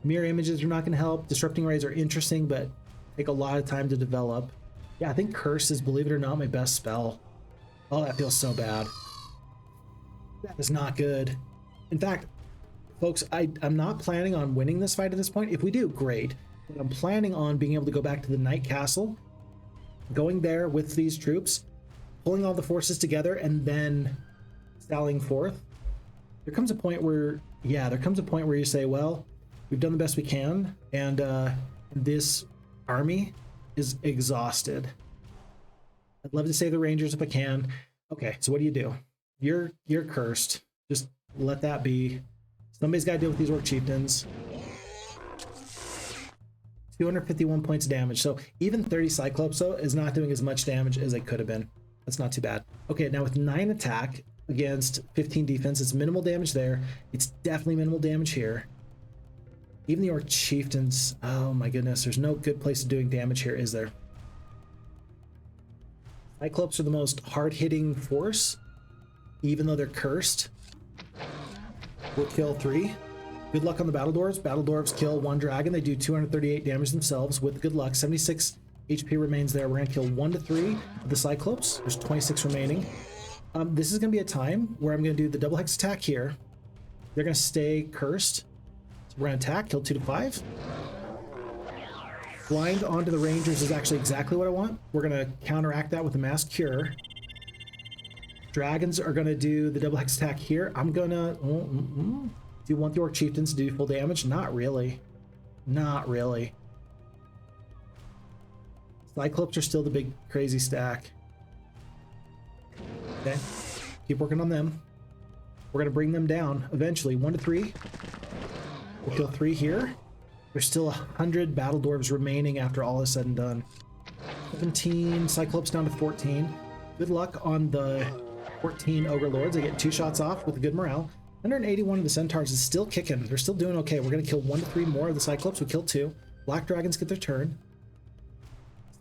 Speaker 1: Mirror images are not going to help. Disrupting rays are interesting, but take a lot of time to develop. Yeah, I think Curse is, believe it or not, my best spell. Oh, that feels so bad. That is not good. In fact, folks, I'm not planning on winning this fight at this point. If we do, great. But I'm planning on being able to go back to the Night Castle, going there with these troops, pulling all the forces together, and then sallying forth. There comes a point where, yeah, there comes a point where you say, well, we've done the best we can, and this army is exhausted. I'd love to save the Rangers if I can. Okay, so what do? You're cursed. Just let that be. Somebody's got to deal with these Orc Chieftains. 251 points of damage. So even 30 Cyclopes, though, is not doing as much damage as they could have been. That's not too bad. Okay, now with 9 attack against 15 defense, it's minimal damage there. It's definitely minimal damage here. Even the Orc Chieftains, oh my goodness, there's no good place of doing damage here, is there? Cyclopes are the most hard-hitting force, even though they're cursed. We'll kill 3. Good luck on the Battle Dwarves. Battle Dwarves kill 1 dragon. They do 238 damage themselves with good luck. 76 HP remains there. We're going to kill 1 to 3 of the Cyclopes. There's 26 remaining. This is going to be a time where I'm going to do the double hex attack here. They're going to stay cursed. So we're going to attack, kill 2 to 5. Blind onto the Rangers is actually exactly what I want. We're going to counteract that with a Mass Cure. Dragons are going to do the double hex attack here. I'm going to... do you want the Orc Chieftains to do full damage? Not really. Not really. Cyclopes are still the big crazy stack. Okay, keep working on them. We're going to bring them down eventually. 1 to 3. We'll kill 3 here. There's still 100 Battle Dwarves remaining after all is said and done. 17 Cyclopes down to 14. Good luck on the 14 Ogre Lords. They get 2 shots off with good morale. 181 of the Centaurs is still kicking. They're still doing okay. We're going to kill 1 to 3 more of the Cyclopes. We killed 2. Black Dragons get their turn.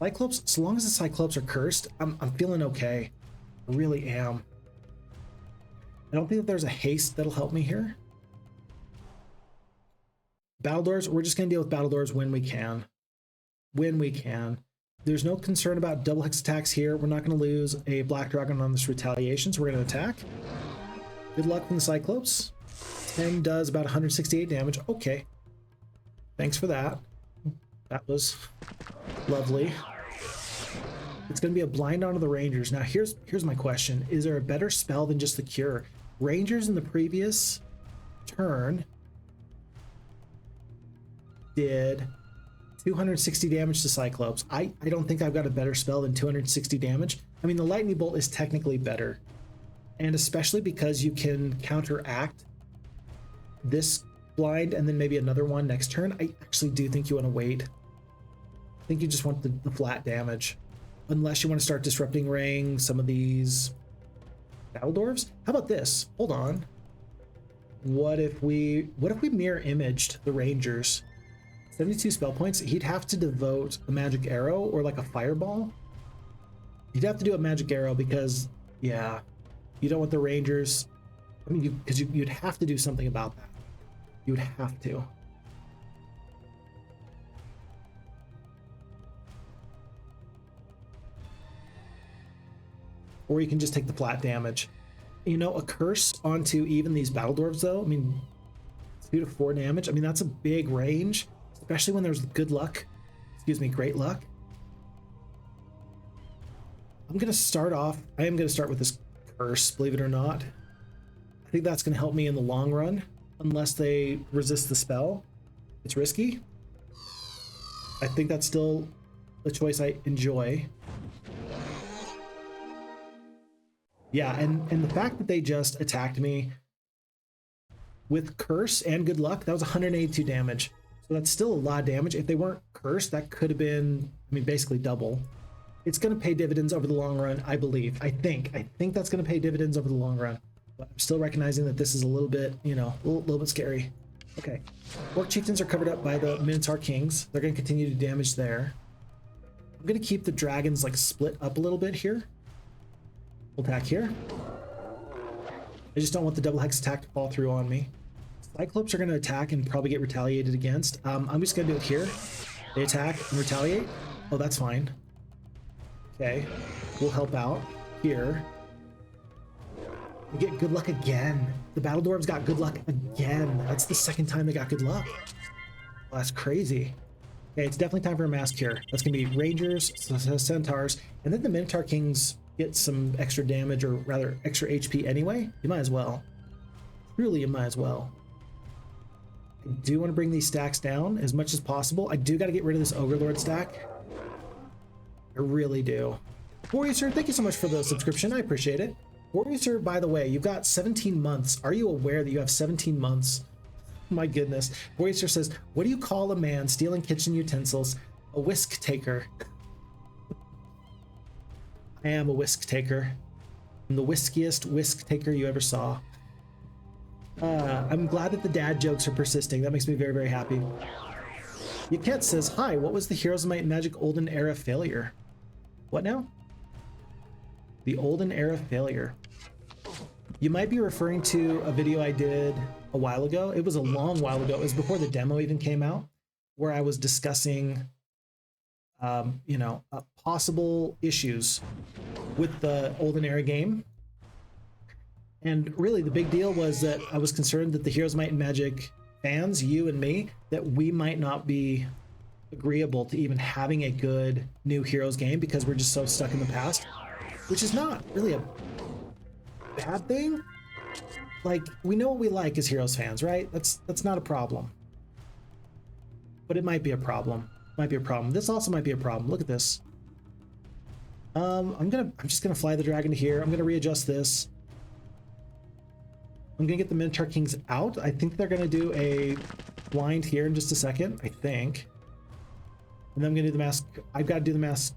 Speaker 1: Cyclopes, so long as the Cyclopes are cursed, I'm feeling okay. I really am. I don't think that there's a haste that'll help me here. Battle Dwarves, we're just going to deal with Battle Dwarves when we can. When we can. There's no concern about double hex attacks here. We're not going to lose a Black Dragon on this retaliation, so we're going to attack. Good luck from the Cyclopes. 10 does about 168 damage. Okay. Thanks for that. That was lovely. It's going to be a blind onto the Rangers. Now, here's my question. Is there a better spell than just the Cure? Rangers in the previous turn did 260 damage to Cyclops. I don't think I've got a better spell than 260 damage. I mean, the Lightning Bolt is technically better. And especially because you can counteract this blind and then maybe another one next turn. I actually do think you want to wait. I think you just want the flat damage. Unless you want to start disrupting ring some of these battle dwarves. How about this? Hold on. What if we mirror imaged the Rangers? 72 spell points. He'd have to devote a magic arrow or like a fireball. You'd have to do a magic arrow because, yeah, you don't want the Rangers. I mean, because you'd have to do something about that. You would have to. Or you can just take the flat damage. You know, a curse onto even these battle dwarves, though. I mean, 2 to 4 damage. I mean, that's a big range, especially when there's good luck. Excuse me, great luck. I'm gonna start off. I am gonna start with this curse, believe it or not. I think that's gonna help me in the long run, unless they resist the spell. It's risky. I think that's still a choice I enjoy. Yeah, and the fact that they just attacked me with curse and good luck, that was 182 damage. So that's still a lot of damage. If they weren't cursed, that could have been, I mean, basically double. It's going to pay dividends over the long run, I believe. I think that's going to pay dividends over the long run. But I'm still recognizing that this is a little bit, you know, a little bit scary. Okay. Orc Chieftains are covered up by the Minotaur Kings. They're going to continue to damage there. I'm going to keep the dragons like split up a little bit here. We'll attack here. I just don't want the double hex attack to fall through on me. Cyclops are going to attack and probably get retaliated against. I'm just going to do it here. They attack and retaliate. Oh, that's fine. Okay, we'll help out here. We get good luck again. The battle dwarves got good luck again. That's the second time they got good luck. Well, that's crazy. Okay, it's definitely time for a mask here. That's going to be Rangers, Centaurs, and then the Minotaur Kings get some extra damage, or rather extra HP anyway. You might as well. Truly, you might as well. I do want to bring these stacks down as much as possible. I do got to get rid of this Ogre Lord stack. I really do. Warrior Sir, thank you so much for the subscription. I appreciate it. Warrior Sir, by the way, you've got 17 months. Are you aware that you have 17 months? My goodness. Warrior Sir says, what do you call a man stealing kitchen utensils? A whisk taker. I am a whisk taker. I'm the whiskiest whisk taker you ever saw. I'm glad that the dad jokes are persisting. That makes me very, very happy. Yaket says, hi, what was the Heroes of Might and Magic Olden Era failure? What now? The Olden Era failure. You might be referring to a video I did a while ago. It was a long while ago. It was before the demo even came out, where I was discussing you know, possible issues with the Olden Era game. And really the big deal was that I was concerned that the Heroes of Might and Magic fans, you and me, that we might not be agreeable to even having a good new Heroes game because we're just so stuck in the past, which is not really a bad thing. Like, we know what we like as Heroes fans, right? That's not a problem. But it might be a problem. Might be a problem. This also might be a problem. Look at this. I'm just gonna fly the dragon to here. I'm gonna readjust this. I'm gonna get the Minotaur Kings out. I think they're gonna do a blind here in just a second, I think. And then I'm gonna do the mask. I've got to do the mask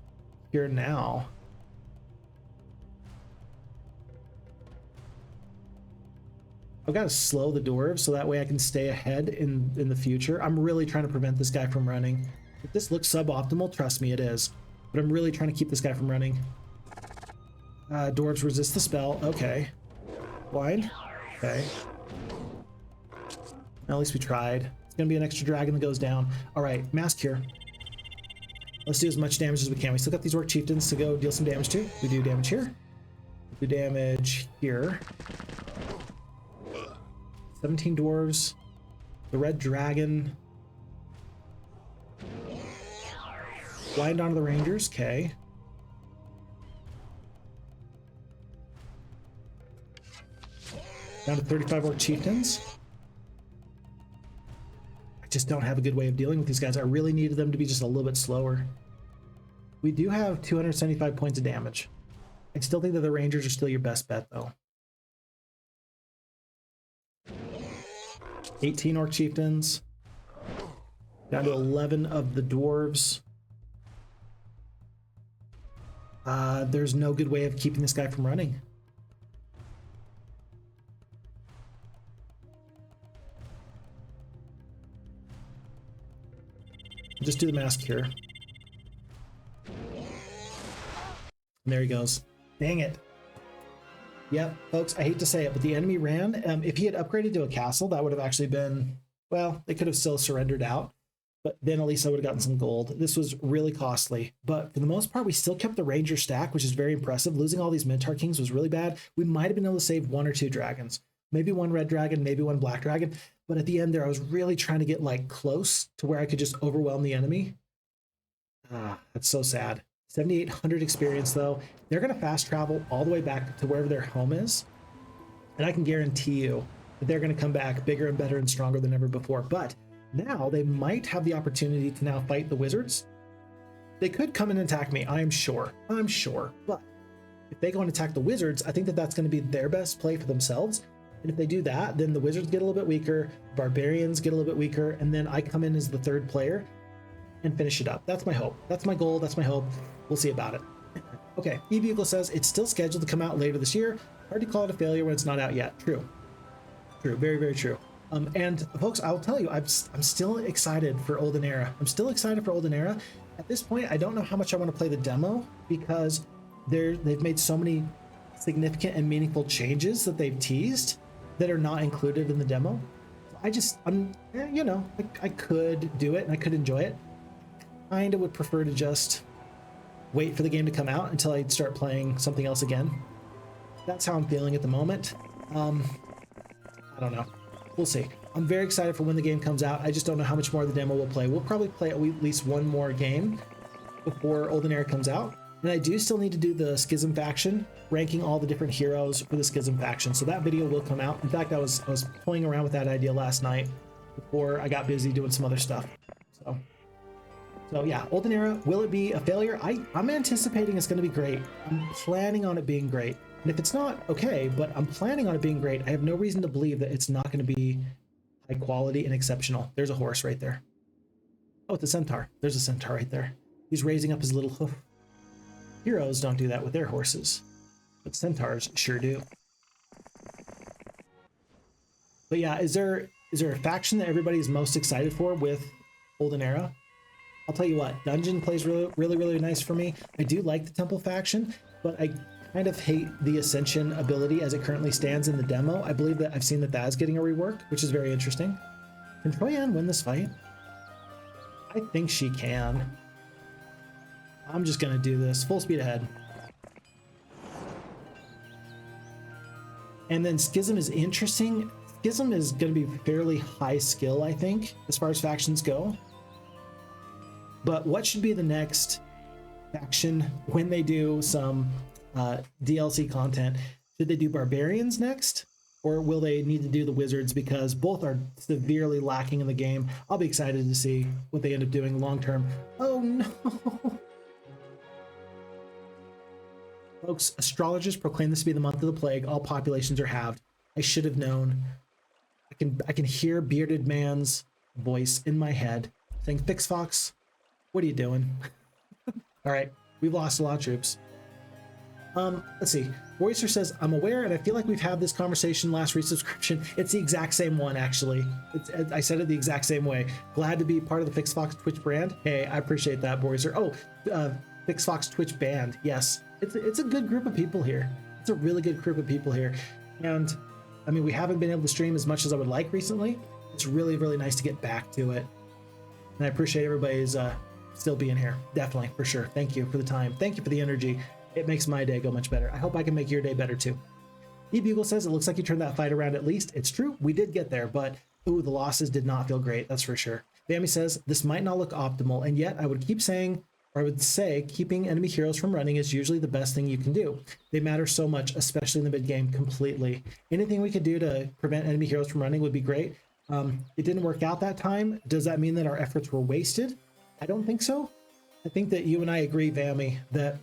Speaker 1: here now. I've got to slow the dwarves so that way I can stay ahead in the future. I'm really trying to prevent this guy from running. If this looks suboptimal, trust me, it is. But I'm really trying to keep this guy from running. Dwarves resist the spell. Okay. Blind. Okay. At least we tried. It's going to be an extra dragon that goes down. All right, mask here. Let's do as much damage as we can. We still got these Orc Chieftains to go deal some damage to. We do damage here. We do damage here. 17 dwarves. The red dragon. Blind onto the Rangers. Okay. Down to 35 Orc Chieftains. just don't have a good way of dealing with these guys. I really needed them to be just a little bit slower. We do have 275 points of damage. I still think that the Rangers are still your best bet, though. 18 Orc Chieftains. Down to 11 of the Dwarves. There's no good way of keeping this guy from running. Just do the mask here. And there he goes. Dang it. Yep, folks, I hate to say it, but the enemy ran. If he had upgraded to a castle, that would have actually been, well, they could have still surrendered out, but then at least I would have gotten some gold. This was really costly, but for the most part, we still kept the Ranger stack, which is very impressive. Losing all these Minotaur Kings was really bad. We might have been able to save 1 or 2 dragons, maybe 1 red dragon, maybe 1 black dragon, but at the end there, I was really trying to get like close to where I could just overwhelm the enemy. That's so sad. 7,800 experience though. They're going to fast travel all the way back to wherever their home is. And I can guarantee you that they're going to come back bigger and better and stronger than ever before. But now they might have the opportunity to now fight the wizards. They could come and attack me, I'm sure. But if they go and attack the wizards, I think that that's going to be their best play for themselves. And if they do that, then the wizards get a little bit weaker, barbarians get a little bit weaker, and then I come in as the 3rd player and finish it up. That's my hope. That's my goal. That's my hope. We'll see about it. Okay, E-Vehicle says it's still scheduled to come out later this year. Hard to call it a failure when it's not out yet. True. Very, very true. And folks, I'll tell you, I'm still excited for Olden Era. At this point, I don't know how much I want to play the demo because they've made so many significant and meaningful changes that they've teased that are not included in the demo. I could do it and I could enjoy it. Kinda would prefer to just wait for the game to come out until I start playing something else again. That's how I'm feeling at the moment. I don't know. We'll see. I'm very excited for when the game comes out. I just don't know how much more of the demo we'll play. We'll probably play at least 1 more game before Olden Era comes out. And I do still need to do the Schism faction, ranking all the different heroes for the Schism faction. So that video will come out. In fact, I was playing around with that idea last night before I got busy doing some other stuff. So yeah, Olden Era, will it be a failure? I'm anticipating it's going to be great. I'm planning on it being great. And if it's not, okay, but I'm planning on it being great. I have no reason to believe that it's not going to be high quality and exceptional. There's a horse right there. Oh, it's a centaur. There's a centaur right there. He's raising up his little hoof. Heroes don't do that with their horses, but centaurs sure do. But yeah, is there a faction that everybody's most excited for with Olden Era? I'll tell you what, Dungeon plays really nice for me. I do like the Temple faction, but I kind of hate the Ascension ability as it currently stands in the demo. I believe that I've seen that that's getting a rework, which is very interesting. Can Troyan win this fight? I think she can. I'm just gonna do this full speed ahead. And then Schism is interesting. Schism is gonna be fairly high skill, I think, as far as factions go. But what should be the next faction when they do some DLC content? Should they do Barbarians next? Or will they need to do the Wizards because both are severely lacking in the game? I'll be excited to see what they end up doing long term. Oh no! Folks, astrologers proclaim this to be the month of the plague. All populations are halved. I should have known. I can hear Bearded Man's voice in my head saying, "Fix Fox, what are you doing?" All right, we've lost a lot of troops. Let's see. Voicer says, "I'm aware, and I feel like we've had this conversation last resubscription." It's the exact same one, actually. I said it the exact same way. Glad to be part of the Fix Fox Twitch brand. Hey, I appreciate that, Voicer. Oh, Fix Fox Twitch band. Yes, it's a good group of people here. It's a really good group of people here, and I mean, we haven't been able to stream as much as I would like recently. It's really nice to get back to it, and I appreciate everybody's still being here. Definitely, for sure. Thank you for the time. Thank you for the energy. It makes my day go much better. I hope I can make your day better too. E-Bugle says, "It looks like you turned that fight around at least." It's true, we did get there, but ooh, the losses did not feel great, that's for sure. Bammy says, "This might not look optimal, and yet I would say keeping enemy heroes from running is usually the best thing you can do. They matter so much, especially in the mid game, completely. Anything we could do to prevent enemy heroes from running would be great. It didn't work out that time. Does that mean that our efforts were wasted? I don't think so. I think that you and I agree, Vammy, that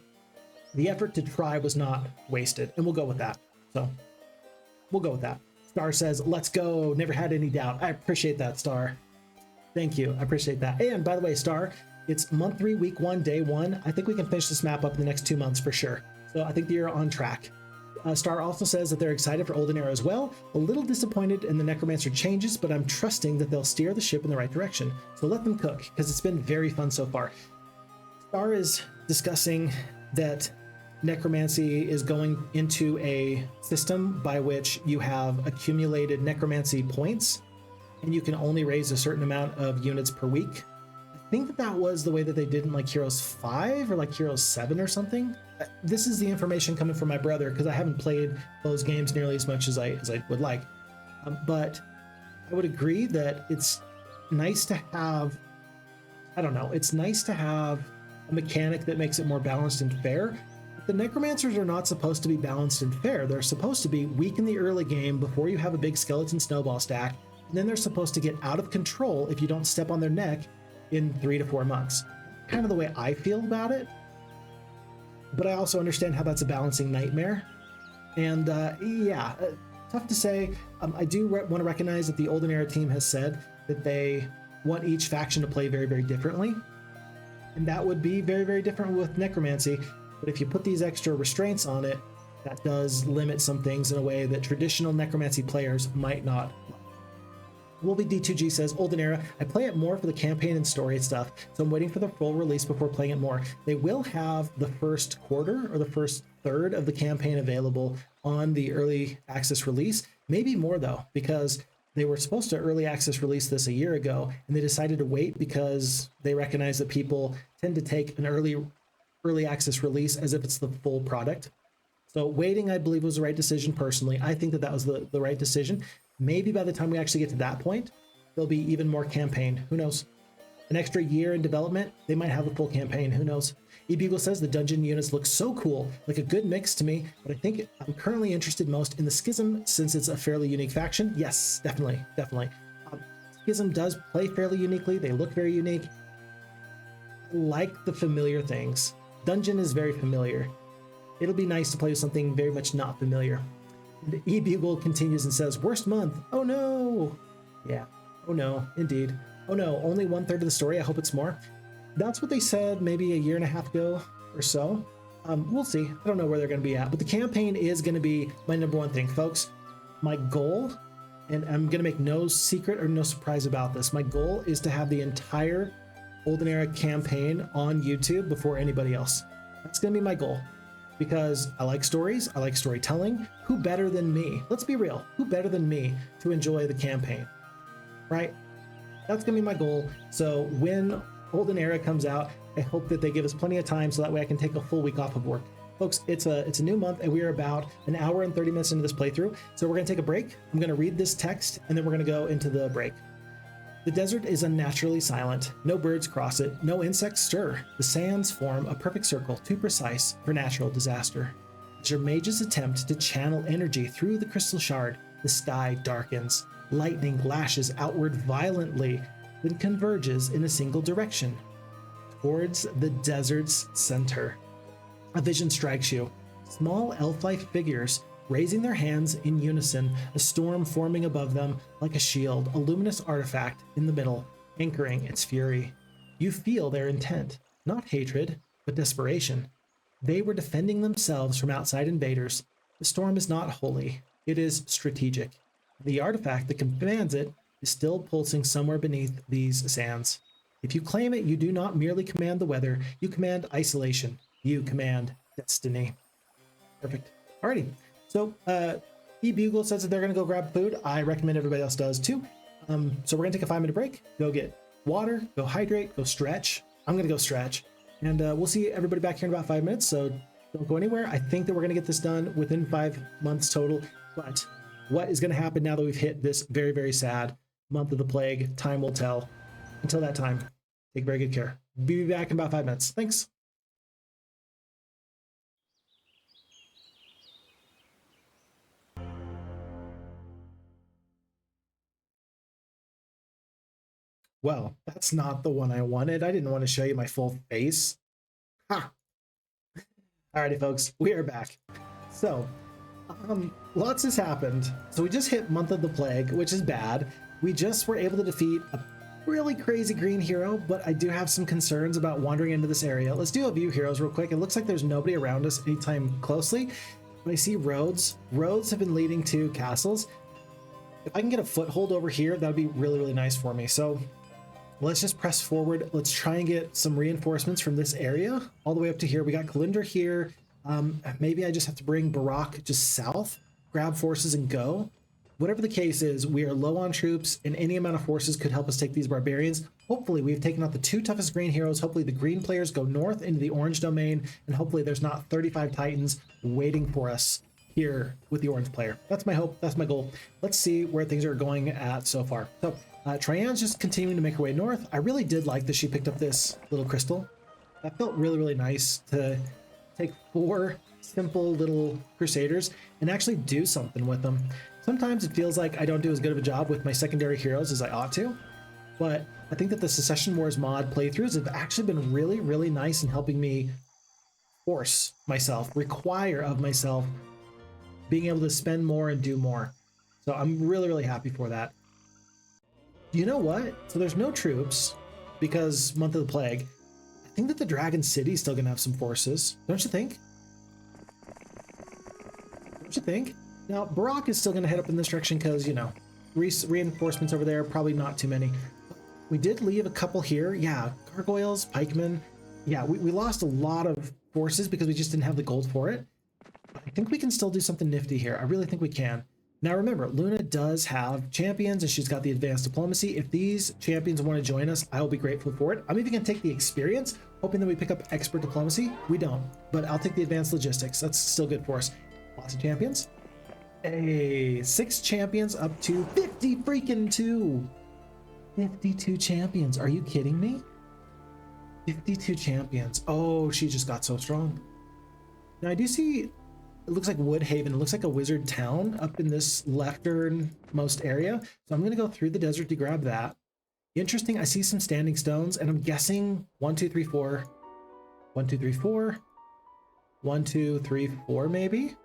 Speaker 1: the effort to try was not wasted, and we'll go with that. So we'll go with that. Star says, let's go. Never had any doubt. I appreciate that, Star. Thank you. I appreciate that. And by the way, Star, it's month 3, week 1, day 1. I think we can finish this map up in the next 2 months for sure. So I think that you're on track. Star also says that they're excited for Olden Era as well. A little disappointed in the Necromancer changes, but I'm trusting that they'll steer the ship in the right direction. So let them cook, because it's been very fun so far. Star is discussing that Necromancy is going into a system by which you have accumulated Necromancy points, and you can only raise a certain amount of units per week. I think that that was the way that they did in like Heroes 5 or like Heroes 7 or something. This is the information coming from my brother, because I haven't played those games nearly as much as I would like. But I would agree that it's nice to have, I don't know, it's nice to have a mechanic that makes it more balanced and fair. But the Necromancers are not supposed to be balanced and fair. They're supposed to be weak in the early game before you have a big skeleton snowball stack, and then they're supposed to get out of control if you don't step on their neck in 3 to 4 months. Kind of the way I feel about it. But I also understand how that's a balancing nightmare. And yeah, tough to say. I do want to recognize that the Olden Era team has said that they want each faction to play very, very differently. And that would be very, very different with Necromancy. But if you put these extra restraints on it, that does limit some things in a way that traditional Necromancy players might not. Wolvie D2G says, Olden Era, I play it more for the campaign and story stuff, so I'm waiting for the full release before playing it more. They will have the first quarter or the first third of the campaign available on the early access release. Maybe more though, because they were supposed to early access release this a year ago, and they decided to wait because they recognize that people tend to take an early access release as if it's the full product. So waiting, I believe, was the right decision personally. I think that that was the right decision. Maybe by the time we actually get to that point, there'll be even more campaign. Who knows? An extra year in development, they might have a full campaign. Who knows? eBugle says the dungeon units look so cool, like a good mix to me, but I think I'm currently interested most in the Schism since it's a fairly unique faction. Yes, definitely, definitely. Schism does play fairly uniquely. They look very unique. I like the familiar things. Dungeon is very familiar. It'll be nice to play with something very much not familiar. The eBugle continues and says, worst month. Oh no. Yeah. Oh no, indeed. Oh no, only 1/3 of the story. I hope it's more. That's what they said maybe a year and a half ago or so. We'll see. I don't know where they're going to be at, but the campaign is going to be my #1 thing, folks. My goal, and I'm going to make no secret or no surprise about this, my goal is to have the entire Olden Era campaign on YouTube before anybody else. That's going to be my goal. Because I like stories, I like storytelling. Who better than me? Let's be real. Who better than me to enjoy the campaign, right? That's gonna be my goal. So when Olden Era comes out, I hope that they give us plenty of time so that way I can take a full week off of work. Folks, it's a new month and we are about an hour and 30 minutes into this playthrough. So we're gonna take a break. I'm gonna read this text and then we're gonna go into the break. The desert is unnaturally silent. No birds cross it. No insects stir. The sands form a perfect circle, too precise for natural disaster. As your mages attempt to channel energy through the crystal shard, the sky darkens. Lightning lashes outward violently, then converges in a single direction, towards the desert's center. A vision strikes you. Small elf-like figures raising their hands in unison, a storm forming above them like a shield, a luminous artifact in the middle, anchoring its fury. You feel their intent, not hatred, but desperation. They were defending themselves from outside invaders. The storm is not holy, it is strategic. The artifact that commands it is still pulsing somewhere beneath these sands. If you claim it, you do not merely command the weather, you command isolation. You command destiny. Perfect. Alrighty. So, eBugle says that they're going to go grab food. I recommend everybody else does too. So we're going to take a 5-minute break, go get water, go hydrate, go stretch. I'm going to go stretch. And we'll see everybody back here in about 5 minutes, so don't go anywhere. I think that we're going to get this done within 5 months total. But what is going to happen now that we've hit this very, very sad month of the plague? Time will tell. Until that time, take very good care. Be back in about 5 minutes. Thanks. Well, that's not the one I wanted. I didn't want to show you my full face. Ha! Alrighty, folks, we are back. So, lots has happened. So we just hit Month of the Plague, which is bad. We just were able to defeat a really crazy green hero, but I do have some concerns about wandering into this area. Let's do a view heroes real quick. It looks like there's nobody around us anytime closely. But I see roads. Roads have been leading to castles. If I can get a foothold over here, that would be really, really nice for me. So let's just press forward. Let's try and get some reinforcements from this area all the way up to here. We got Kalinder here. Maybe I just have to bring Barak just south, grab forces and go. Whatever the case is, we are low on troops, and any amount of forces could help us take these barbarians. Hopefully we've taken out the 2 toughest green heroes. Hopefully the green players go north into the orange domain, and hopefully there's not 35 titans waiting for us here with the orange player. That's my hope. That's my goal. Let's see where things are going at so far. So Triane's just continuing to make her way north. I really did like that she picked up this little crystal. That felt really, really nice to take 4 simple little crusaders and actually do something with them. Sometimes it feels like I don't do as good of a job with my secondary heroes as I ought to, but I think that the Secession Wars mod playthroughs have actually been really, really nice in helping me force myself, require of myself, being able to spend more and do more. So I'm really, really happy for that. You know what? So there's no troops because Month of the Plague. I think that the Dragon City is still going to have some forces. Don't you think? Don't you think? Now, Barak is still going to head up in this direction because, you know, reinforcements over there, probably not too many. We did leave a couple here. Yeah, gargoyles, pikemen. Yeah, we lost a lot of forces because we just didn't have the gold for it. I think we can still do something nifty here. I really think we can. Now remember, Luna does have champions and she's got the advanced diplomacy. If these champions want to join us, I will be grateful for it. I'm even going to take the experience, hoping that we pick up expert diplomacy. We don't, but I'll take the advanced logistics. That's still good for us. Lots of champions. Hey, 6 champions up to 50 freaking 2. 52 champions. Are you kidding me? 52 champions. Oh, she just got so strong. Now I do see, it looks like Woodhaven. It looks like a wizard town up in this lefternmost area. So I'm going to go through the desert to grab that. Interesting. I see some standing stones and I'm guessing 1, 2, 3, 4. 1, 2, 3, 4. 1, 2, 3, 4, maybe.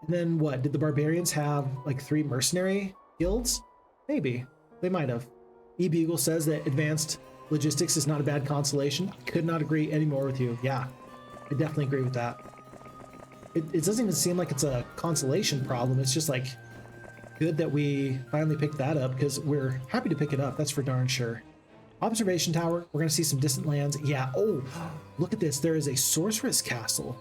Speaker 1: And then what? Did the barbarians have like 3 mercenary guilds? Maybe. They might have. E-Bugle says that advanced logistics is not a bad consolation. I could not agree any more with you. Yeah, I definitely agree with that. It doesn't even seem like it's a consolation problem. It's just like good that we finally picked that up because we're happy to pick it up. That's for darn sure. Observation tower. We're going to see some distant lands. Yeah. Oh, look at this. There is a sorceress castle.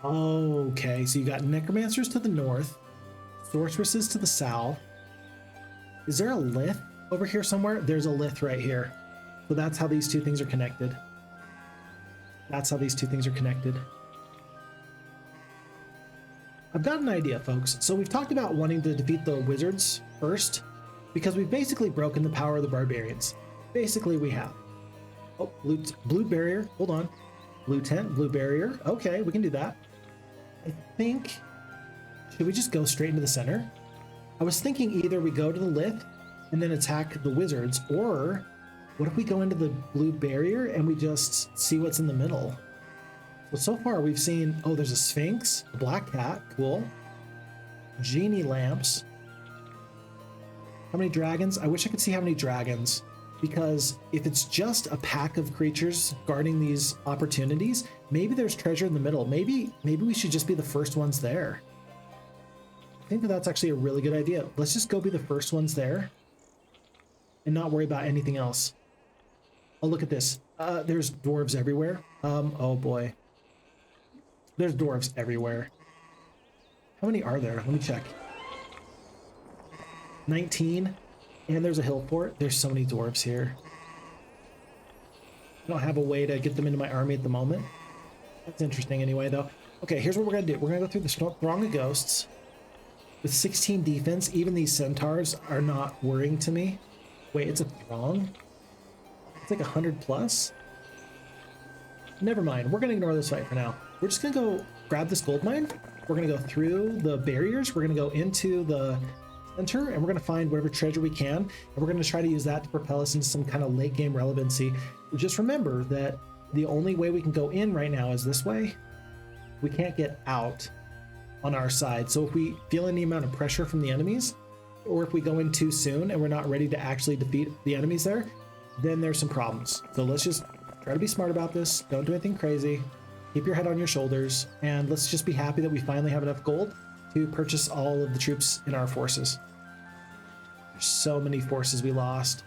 Speaker 1: Okay, so you got necromancers to the north, sorceresses to the south. Is there a lith over here somewhere? There's a lith right here. So that's how these 2 things are connected. That's how these 2 things are connected. I've got an idea, folks. So we've talked about wanting to defeat the wizards first because we've basically broken the power of the barbarians. Basically, we have. Oh, blue barrier. Hold on. Blue tent, blue barrier. Okay, we can do that. I think, should we just go straight into the center? I was thinking either we go to the lith and then attack the wizards, or what if we go into the blue barrier and we just see what's in the middle? So far we've seen, oh, there's a Sphinx, a black cat, cool. Genie lamps. How many dragons? I wish I could see how many dragons, because if it's just a pack of creatures guarding these opportunities, maybe there's treasure in the middle. Maybe we should just be the first ones there. I think that that's actually a really good idea. Let's just go be the first ones there and not worry about anything else. Oh, look at this. There's dwarves everywhere. Oh boy. There's dwarves everywhere. How many are there? Let me check. 19. And there's a hill fort. There's so many dwarves here. I don't have a way to get them into my army at the moment. That's interesting anyway, though. Okay, here's what we're going to do. We're going to go through the throng of ghosts. With 16 defense, even these centaurs are not worrying to me. Wait, it's a throng? It's like 100 plus? Never mind. We're going to ignore this fight for now. We're just going to go grab this gold mine. We're going to go through the barriers. We're going to go into the center, and we're going to find whatever treasure we can, and we're going to try to use that to propel us into some kind of late game relevancy. Just remember that the only way we can go in right now is this way. We can't get out on our side. So if we feel any amount of pressure from the enemies, or if we go in too soon and we're not ready to actually defeat the enemies there, then there's some problems. So let's just try to be smart about this. Don't do anything crazy. Keep your head on your shoulders, and let's just be happy that we finally have enough gold to purchase all of the troops in our forces. There's so many forces we lost.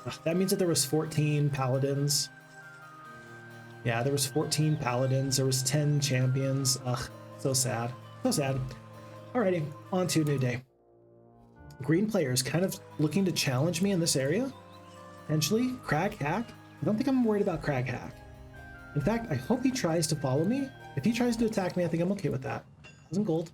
Speaker 1: Ugh, that means that there was 14 paladins. Yeah, there was 14 paladins. There was 10 champions. Ugh, so sad. So sad. Alrighty, on to a new day. Green players kind of looking to challenge me in this area. Potentially. Crag hack. I don't think I'm worried about Crag hack. In fact, I hope he tries to follow me. If he tries to attack me, I think I'm okay with that. 1,000 gold.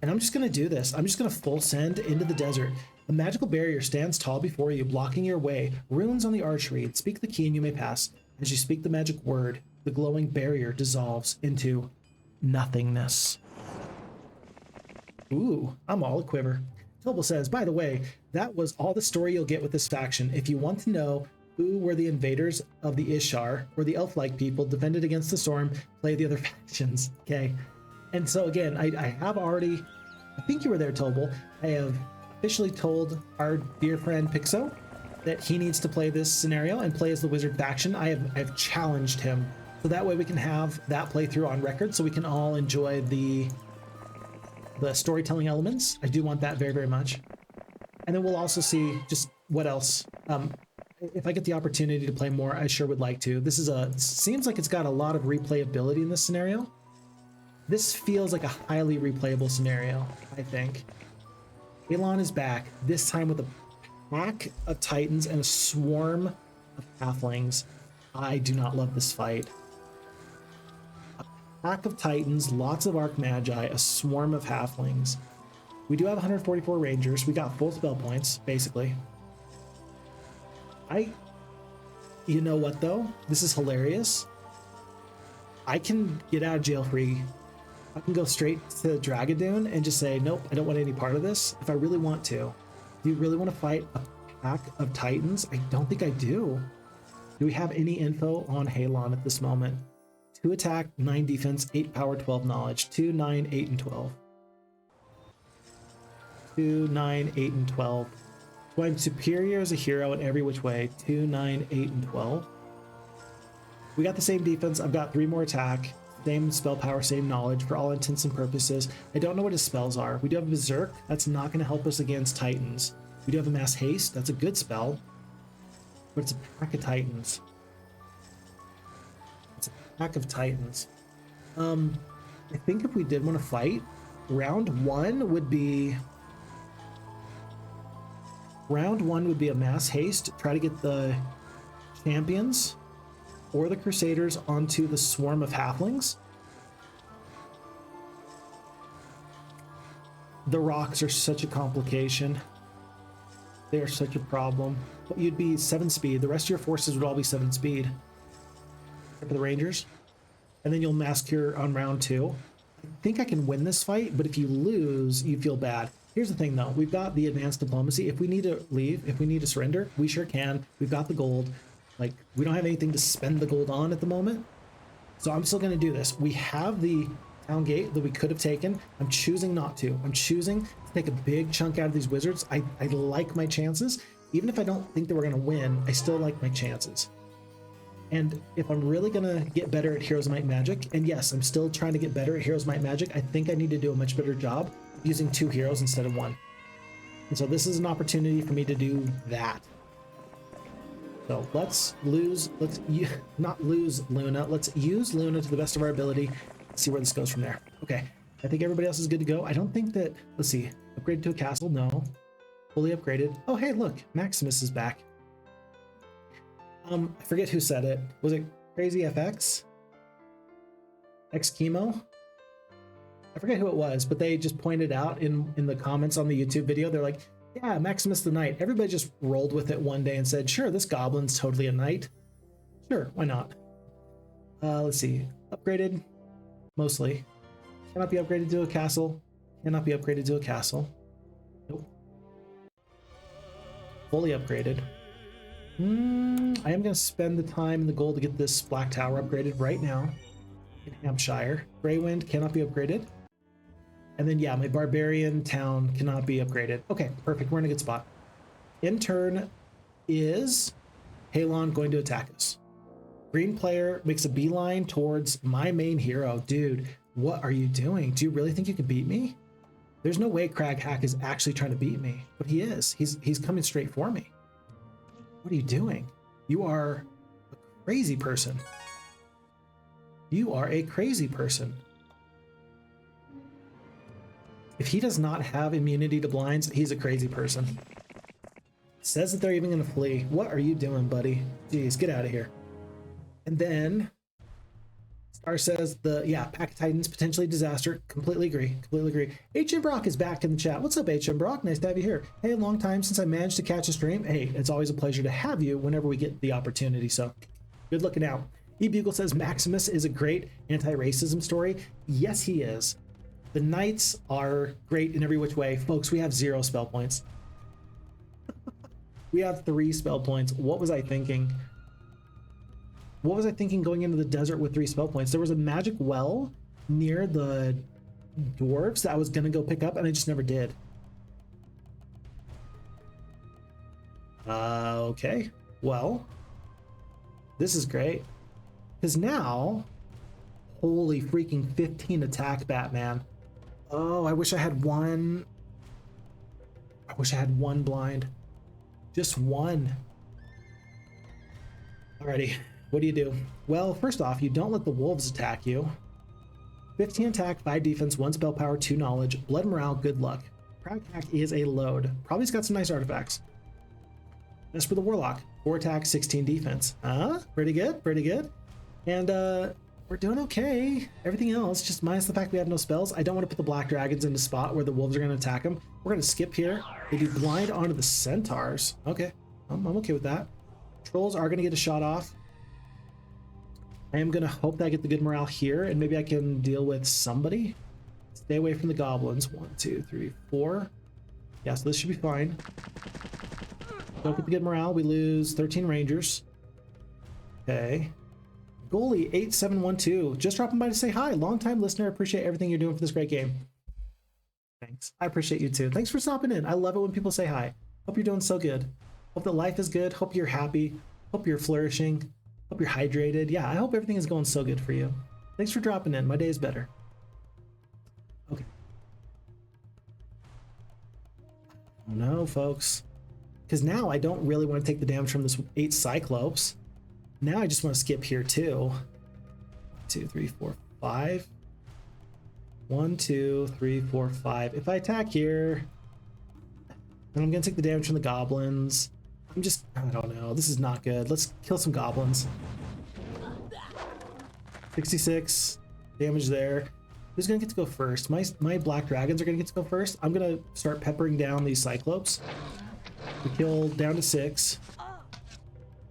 Speaker 1: And I'm just going to do this. I'm just going to full send into the desert. A magical barrier stands tall before you, blocking your way. Runes on the arch read. Speak the key and you may pass. As you speak the magic word, the glowing barrier dissolves into nothingness. Ooh, I'm all a quiver. Tobal says, by the way, that was all the story you'll get with this faction. If you want to know who were the invaders of the Ishar, or the elf-like people defended against the storm, play the other factions, okay? And so again, I have already, I think you were there, Tobal, I have officially told our dear friend Pixo that he needs to play this scenario and play as the wizard faction. I've challenged him, so that way we can have that playthrough on record, so we can all enjoy the storytelling elements. I do want that very, very much. And then we'll also see just what else. If I get the opportunity to play more, I sure would like to. This is seems like it's got a lot of replayability in this scenario. This feels like a highly replayable scenario, I think. Halon is back, this time with a pack of titans and a swarm of halflings. I do not love this fight. A pack of titans, lots of archmagi, a swarm of halflings. We do have 144 rangers. We got full spell points, basically. You know what though? This is hilarious. I can get out of jail free. I can go straight to Dragadoon and just say, nope, I don't want any part of this if I really want to. Do you really want to fight a pack of titans? I don't think I do. Do we have any info on Halon at this moment? 2 attack, 9 defense, 8 power, 12 knowledge. 2, 9, 8, and 12. 2, 9, 8, and 12. So I'm superior as a hero in every which way. 2, 9, 8, and 12. We got the same defense. I've got 3 more attack. Same spell power, same knowledge for all intents and purposes. I don't know what his spells are. We do have Berserk. That's not going to help us against Titans. We do have a Mass Haste. That's a good spell. But it's a pack of Titans. It's a pack of Titans. I think if we did want to fight, round one would be a Mass Haste. Try to get the champions or the Crusaders onto the swarm of halflings. The rocks are such a complication. They are such a problem. But you'd be 7 speed. The rest of your forces would all be 7 speed. Except for the Rangers. And then you'll massacre on round 2. I think I can win this fight, but if you lose, you feel bad. Here's the thing though, we've got the advanced diplomacy. If we need to leave, if we need to surrender, we sure can. We've got the gold. Like, we don't have anything to spend the gold on at the moment. So I'm still going to do this. We have the town gate that we could have taken. I'm choosing not to. I'm choosing to take a big chunk out of these wizards. I like my chances. Even if I don't think that we're going to win, I still like my chances. And if I'm really going to get better at Heroes of Might and Magic, and yes, I'm still trying to get better at Heroes of Might and Magic, I think I need to do a much better job of using 2 heroes instead of 1. And so this is an opportunity for me to do that. So let's not lose Luna. Let's use Luna to the best of our ability. See where this goes from there. Okay, I think everybody else is good to go. I don't think that, let's see, upgrade to a castle, no. Fully upgraded. Oh, hey, look, Maximus is back. I forget who said it. Was it Crazy FX? X Chemo? I forget who it was, but they just pointed out in the comments on the YouTube video, they're like, yeah, Maximus the Knight. Everybody just rolled with it one day and said, sure, this goblin's totally a knight. Sure, why not? Let's see. Upgraded, mostly. Cannot be upgraded to a castle. Cannot be upgraded to a castle. Nope. Fully upgraded. I am going to spend the time and the gold to get this Black Tower upgraded right now in Hampshire. Grey Wind cannot be upgraded. And then, yeah, my Barbarian town cannot be upgraded. Okay, perfect. We're in a good spot. In turn is Halon going to attack us. Green player makes a beeline towards my main hero. Dude, what are you doing? Do you really think you can beat me? There's no way Crag Hack is actually trying to beat me, but he is. He's coming straight for me. What are you doing? You are a crazy person. You are a crazy person. If he does not have immunity to blinds, he's a crazy person. Says that they're even going to flee. What are you doing, buddy? Jeez, get out of here. And then Star says Pack of Titans, potentially disaster. Completely agree. Completely agree. HM Brock is back in the chat. What's up, HM Brock? Nice to have you here. Hey, a long time since I managed to catch a stream. Hey, it's always a pleasure to have you whenever we get the opportunity. So good looking out. E-Bugle says Maximus is a great anti-racism story. Yes, he is. The knights are great in every which way. Folks, we have 0 spell points. We have 3 spell points. What was I thinking? What was I thinking going into the desert with 3 spell points? There was a magic well near the dwarves that I was going to go pick up, and I just never did. Okay. Well, this is great. Because now, holy freaking 15 attack, Batman. Oh, I wish I had one. I wish I had one blind. Just one. Alrighty, what do you do? Well, first off, you don't let the wolves attack you. 15 attack, 5 defense, 1 spell power, 2 knowledge, blood morale, good luck. Crag Hack is a load. Probably's got some nice artifacts. As for the warlock, 4 attack, 16 defense. Pretty good, pretty good. And we're doing okay. Everything else, just minus the fact we have no spells. I don't want to put the black dragons in a spot where the wolves are going to attack them. We're going to skip here. They do blind onto the centaurs. Okay, I'm okay with that. Trolls are going to get a shot off. I am going to hope that I get the good morale here, and maybe I can deal with somebody. Stay away from the goblins. 1, 2, 3, 4. Yeah, so this should be fine. Don't get the good morale. We lose 13 rangers. Okay. Goalie 8712, just dropping by to say hi. Long time listener. Appreciate everything you're doing for this great game. Thanks. I appreciate you too. Thanks for stopping in. I love it when people say hi. Hope you're doing so good. Hope that life is good. Hope you're happy. Hope you're flourishing. Hope you're hydrated. Yeah, I hope everything is going so good for you. Thanks for dropping in. My day is better. Okay. Oh no, folks. Because now I don't really want to take the damage from this 8 Cyclopes. Now I just want to skip here too. 1, 2, 3, 4, 5. 1, 2, 3, 4, 5. If I attack here, then I'm going to take the damage from the goblins. I don't know. This is not good. Let's kill some goblins. 66 damage there. Who's going to get to go first? My black dragons are going to get to go first. I'm going to start peppering down these Cyclopes. We kill down to 6.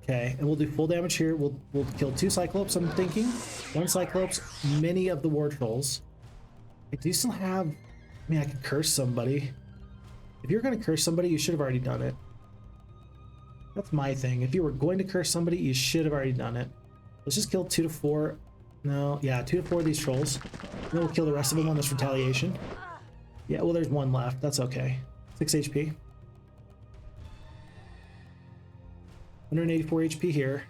Speaker 1: Okay, and we'll do full damage here. We'll kill 2 Cyclopes, I'm thinking. 1 Cyclopes, many of the war trolls. I do still have... I mean, I could curse somebody. If you're going to curse somebody, you should have already done it. That's my thing. If you were going to curse somebody, you should have already done it. Let's just kill 2 to 4. No, yeah, 2 to 4 of these trolls. Then we'll kill the rest of them on this retaliation. Yeah, well, there's 1 left. That's okay. 6 HP. 184 HP here.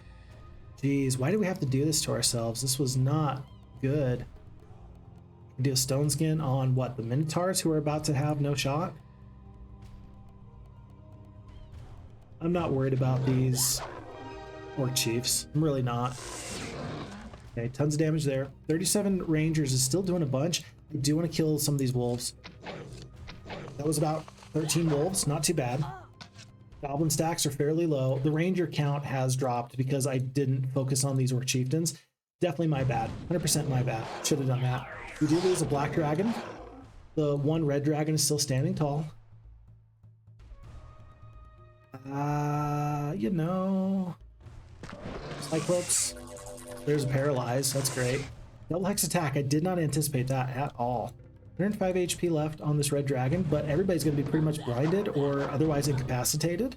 Speaker 1: Jeez, why do we have to do this to ourselves? This was not good. We do a stone skin on what? The Minotaurs who are about to have no shot? I'm not worried about these Orc Chiefs. I'm really not. Okay, tons of damage there. 37 Rangers is still doing a bunch. I do want to kill some of these wolves. That was about 13 wolves. Not too bad. Goblin stacks are fairly low. The ranger count has dropped because I didn't focus on these Orc Chieftains. Definitely my bad. 100% my bad. Should have done that. We do lose a black dragon. The 1 red dragon is still standing tall. You know... Cyclops. There's a paralyze. That's great. Double hex attack. I did not anticipate that at all. 105 HP left on this red dragon, but everybody's going to be pretty much blinded or otherwise incapacitated.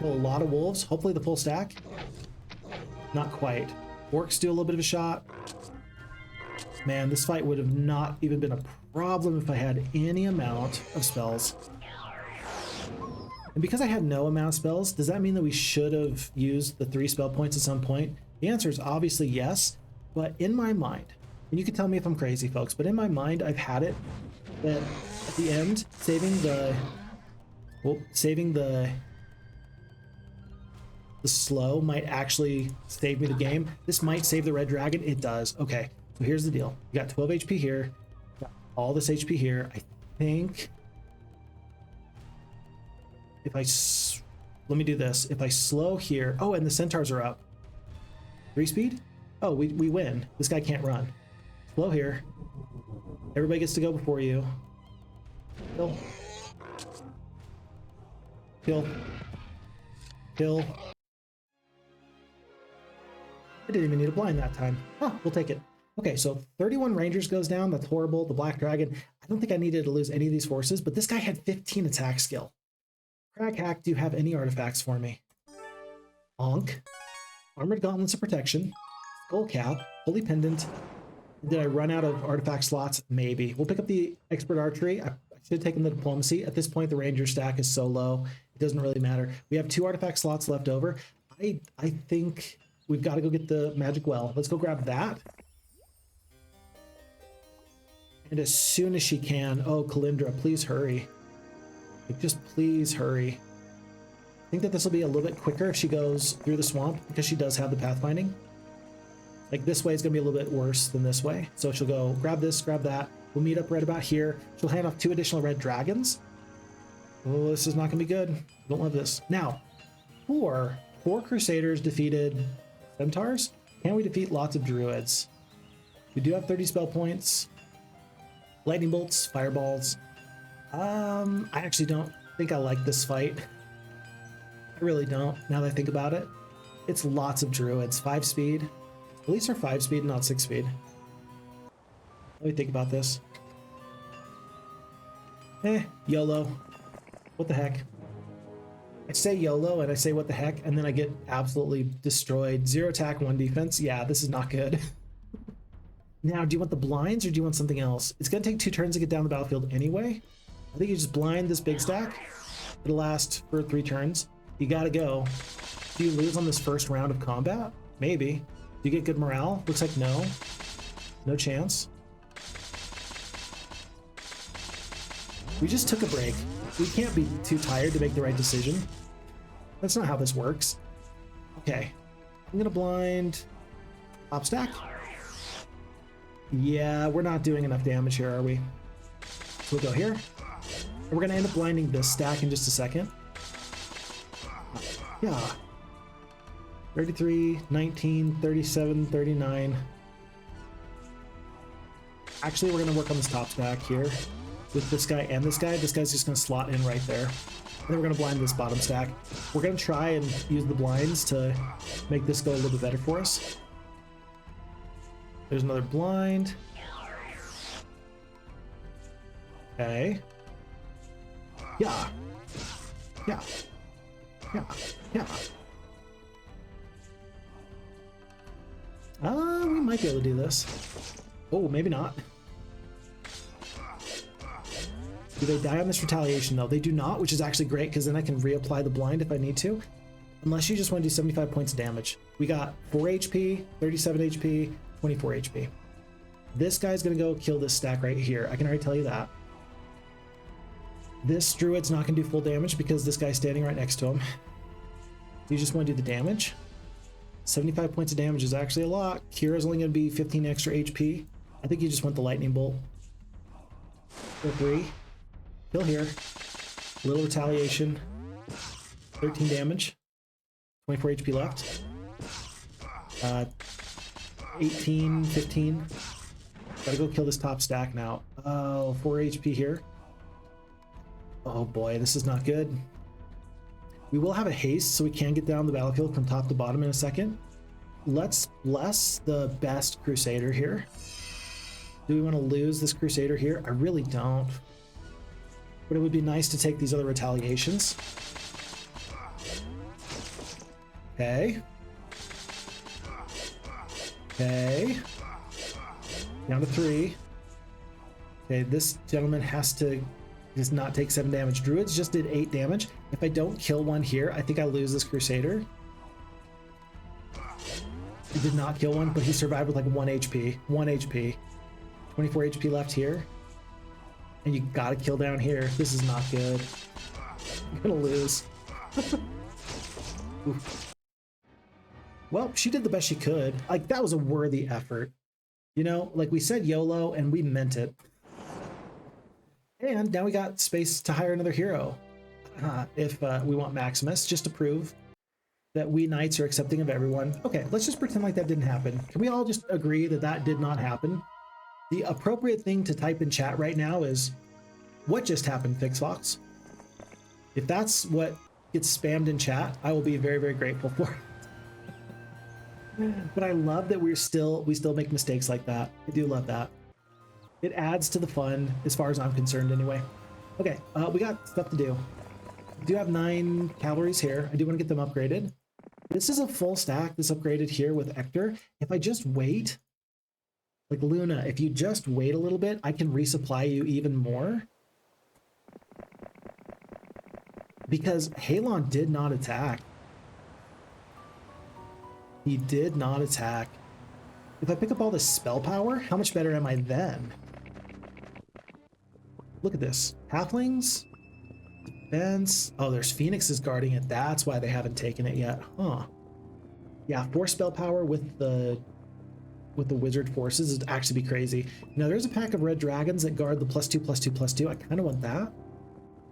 Speaker 1: Kill a lot of wolves. Hopefully the full stack. Not quite. Orcs do a little bit of a shot. Man, this fight would have not even been a problem if I had any amount of spells. And because I had no amount of spells, does that mean that we should have used the 3 spell points at some point? The answer is obviously yes, but in my mind, and you can tell me if I'm crazy, folks, but in my mind, I've had it that at the end, saving the slow might actually save me the game. This might save the red dragon. It does. Okay, so here's the deal. You got 12 HP here, got all this HP here. I think if let me do this. If I slow here, oh, and the centaurs are up. 3 speed? Oh, we win. This guy can't run. Slow here. Everybody gets to go before you. Kill. Kill. Kill. I didn't even need a blind that time. Huh, we'll take it. Okay, so 31 Rangers goes down. That's horrible. The Black Dragon. I don't think I needed to lose any of these forces, but this guy had 15 attack skill. Crag hack, do you have any artifacts for me? Onk. Armored Gauntlets of Protection. Skull Cap. Holy Pendant. Did I run out of artifact slots? Maybe. We'll pick up the Expert Archery. I should have taken the Diplomacy. At this point, the Ranger stack is so low, it doesn't really matter. We have 2 artifact slots left over. I think we've got to go get the Magic Well. Let's go grab that. And as soon as she can, oh, Kalindra, please hurry. Like, just please hurry. I think that this will be a little bit quicker if she goes through the swamp because she does have the pathfinding. Like, this way is going to be a little bit worse than this way. So she'll go grab this, grab that. We'll meet up right about here. She'll hand off 2 additional red dragons. Oh, this is not going to be good. I don't love this. Now, 4 Crusaders defeated centaurs. Can we defeat lots of druids? We do have 30 spell points. Lightning bolts, fireballs. I actually don't think I like this fight. I really don't, now that I think about it. It's lots of druids. 5 speed. At least they're 5 speed, not 6 speed. Let me think about this. YOLO. What the heck? I say YOLO and I say what the heck, and then I get absolutely destroyed. 0 attack, 1 defense. Yeah, this is not good. Now, do you want the blinds or do you want something else? It's going to take 2 turns to get down the battlefield anyway. I think you just blind this big stack. It'll last for 3 turns. You gotta go. Do you lose on this first round of combat? Maybe. Do you get good morale? Looks like no. No chance. We just took a break. We can't be too tired to make the right decision. That's not how this works. Okay. I'm gonna blind top stack. Yeah, we're not doing enough damage here, are we? So we'll go here. And we're gonna end up blinding this stack in just a second. Yeah. 33, 19, 37, 39. Actually, we're going to work on this top stack here with this guy and this guy. This guy's just going to slot in right there. And then we're going to blind this bottom stack. We're going to try and use the blinds to make this go a little bit better for us. There's another blind. Okay. Yeah. Yeah. Yeah. Yeah. We might be able to do this. Oh, maybe not. Do they die on this retaliation though? They do not, which is actually great because then I can reapply the blind if I need to. Unless you just want to do 75 points of damage. We got 4 HP, 37 HP, 24 HP. This guy's gonna go kill this stack right here. I can already tell you that. This druid's not gonna do full damage because this guy's standing right next to him. You just want to do the damage. 75 points of damage is actually a lot. Kira's only going to be 15 extra HP. I think you just want the lightning bolt. For 3. Kill here. Little retaliation. 13 damage. 24 HP left. 18, 15. Gotta go kill this top stack now. Oh, 4 HP here. Oh boy, this is not good. We will have a haste, so we can get down the battlefield from top to bottom in a second. let's bless the best Crusader here. Do we want to lose this Crusader here? I really don't. But it would be nice to take these other retaliations. Okay. Okay. Down to 3. Okay, this gentleman does not take 7 damage. Druids just did 8 damage. If I don't kill one here, I think I lose this Crusader. He did not kill one, but he survived with like 1 HP. 1 HP. 24 HP left here. And you gotta kill down here. This is not good. You're gonna lose. Well, she did the best she could. Like, that was a worthy effort. You know, like we said YOLO and we meant it. And now we got space to hire another hero. If we want Maximus, just to prove that we knights are accepting of everyone. Okay, let's just pretend like that didn't happen. Can we all just agree that that did not happen? The appropriate thing to type in chat right now is, what just happened, FixFox? If that's what gets spammed in chat, I will be very, very grateful for it. But I love that we still make mistakes like that. I do love that. It adds to the fun, as far as I'm concerned anyway. Okay, we got stuff to do. I do have 9 cavalries here. I do want to get them upgraded. This is a full stack, this upgraded here with Hector. If I just wait, like Luna, if you just wait a little bit, I can resupply you even more. Because Halon did not attack. He did not attack. If I pick up all this spell power, how much better am I then? Look at this. Halflings, defense. Oh, there's Phoenixes guarding it. That's why they haven't taken it yet. Huh. Yeah, 4 spell power with the wizard forces would actually be crazy. Now, there's a pack of red dragons that guard the +2/+2/+2. I kind of want that.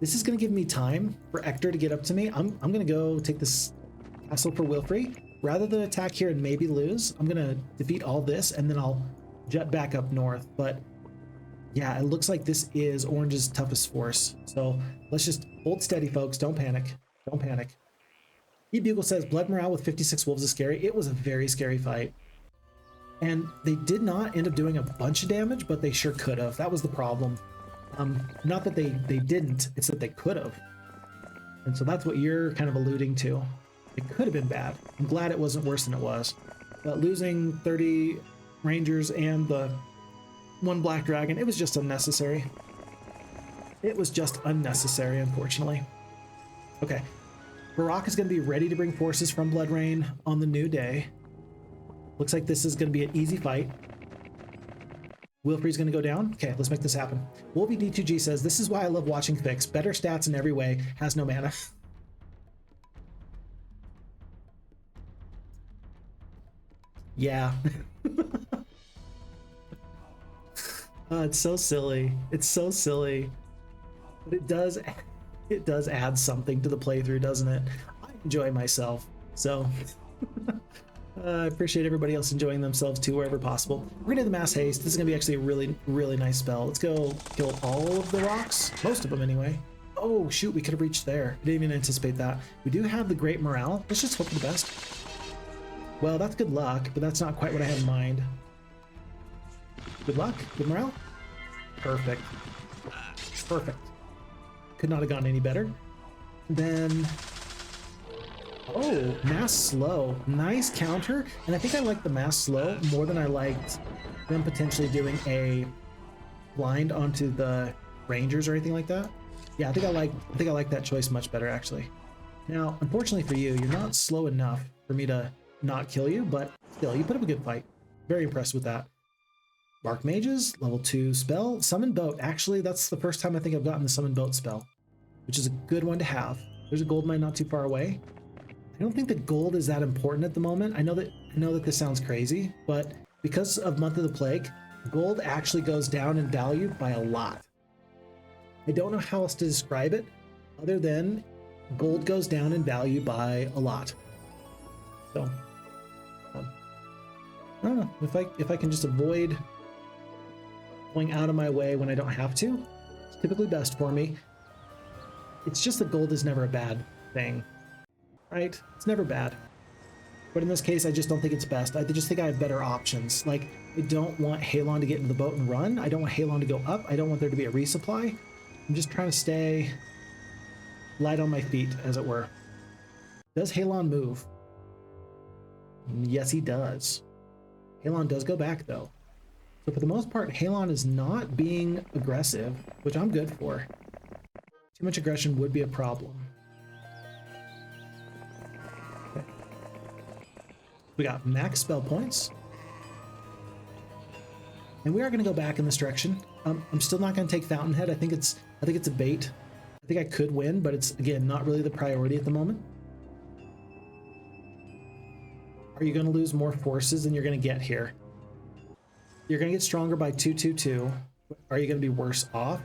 Speaker 1: This is going to give me time for Hector to get up to me. I'm going to go take this castle for Wilfrey. Rather than attack here and maybe lose, I'm going to defeat all this and then I'll jet back up north. But yeah, it looks like this is Orange's toughest force. So let's just hold steady, folks. Don't panic. Don't panic. E-Bugle says, blood morale with 56 wolves is scary. It was a very scary fight. And they did not end up doing a bunch of damage, but they sure could have. That was the problem. Not that they didn't, it's that they could have. And so that's what you're kind of alluding to. It could have been bad. I'm glad it wasn't worse than it was. But losing 30 rangers and the 1 black dragon, it was just unnecessary. It was just unnecessary, unfortunately. Okay. Barak is going to be ready to bring forces from Blood Rain on the new day. Looks like this is going to be an easy fight. Wilfrey's going to go down. Okay, let's make this happen. Wolfie D2G says, this is why I love watching Fix. Better stats in every way. Has no mana. Yeah. It's so silly. It's so silly. But it does add something to the playthrough, doesn't it? I enjoy myself. So I appreciate everybody else enjoying themselves too, wherever possible. We're gonna do the mass haste. This is gonna be actually a really, really nice spell. Let's go kill all of the rocks. Most of them anyway. Oh shoot, we could have reached there. I didn't even anticipate that. We do have the great morale. Let's just hope for the best. Well, that's good luck, but that's not quite what I had in mind. Good luck, good morale. Perfect. Perfect. Could not have gone any better. Then, oh, mass slow. Nice counter. And I think I like the mass slow more than I liked them potentially doing a blind onto the rangers or anything like that. Yeah, I think I like that choice much better actually. Now, unfortunately for you, you're not slow enough for me to not kill you, but still, you put up a good fight. Very impressed with that. Mark Mages, level 2 spell. Summon Boat. Actually, that's the first time I think I've gotten the Summon Boat spell, which is a good one to have. There's a gold mine not too far away. I don't think that gold is that important at the moment. I know that this sounds crazy, but because of Month of the Plague, gold actually goes down in value by a lot. I don't know how else to describe it other than gold goes down in value by a lot. So I don't know if I can just avoid going out of my way when I don't have to. It's typically best for me. It's just that gold is never a bad thing, right? It's never bad. But in this case, I just don't think it's best. I just think I have better options. Like, I don't want Halon to get into the boat and run. I don't want Halon to go up. I don't want there to be a resupply. I'm just trying to stay light on my feet, as it were. Does Halon move? Yes, he does. Halon does go back, though. So for the most part, Halon is not being aggressive, which I'm good for. Too much aggression would be a problem. Okay. We got max spell points. And we are going to go back in this direction. I'm still not going to take Fountainhead. I think it's a bait. I think I could win, but it's, again, not really the priority at the moment. Are you going to lose more forces than you're going to get here? You're going to get stronger by 222. Are you going to be worse off?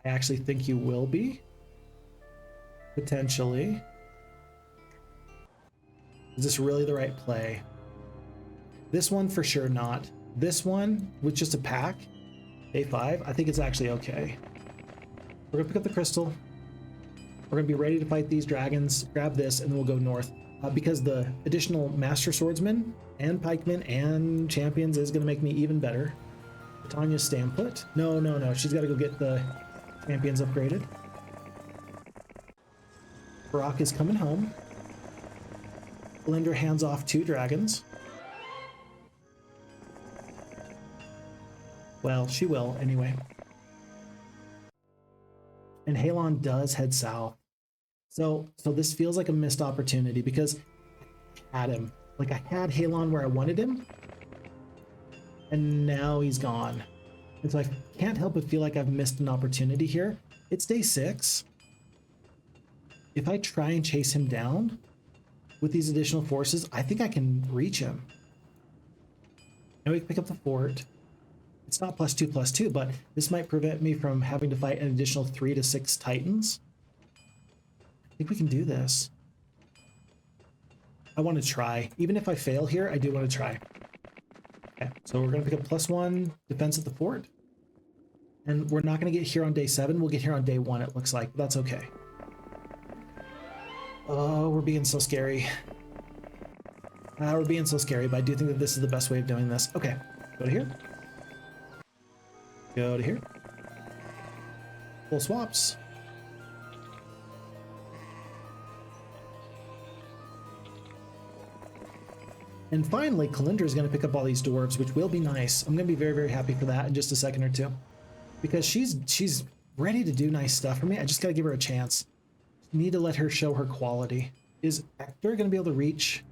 Speaker 1: I actually think you will be. Potentially. Is this really the right play? This one for sure not. This one with just a pack, A5, I think it's actually okay. We're gonna pick up the crystal. We're gonna be ready to fight these dragons, grab this, and then we'll go north. Because the additional Master Swordsman and Pikemen and Champions is gonna make me even better. Tanya's stand put. No, she's gotta go get the Champions upgraded. Brock is coming home. Belinda hands off 2 dragons. Well, she will anyway. And Halon does head south. So this feels like a missed opportunity because I had him. Like, I had Halon where I wanted him. And now he's gone. And so I can't help but feel like I've missed an opportunity here. It's day 6. If I try and chase him down with these additional forces, I think I can reach him. Now we can pick up the fort. It's not +2/+2, but this might prevent me from having to fight an additional 3 to 6 Titans. I think we can do this. I want to try. Even if I fail here, I do want to try. Okay, so we're going to pick up +1 defense at the fort. And we're not going to get here on day 7. We'll get here on day 1, it looks like. That's okay. Oh, we're being so scary. We're being so scary, but I do think that this is the best way of doing this. Okay, go to here. Go to here. Full swaps. And finally, Kalindra is going to pick up all these dwarves, which will be nice. I'm going to be very, very happy for that in just a second or two. Because she's ready to do nice stuff for me. I just got to give her a chance. Need to let her show her quality. Is Hector going to be able to reach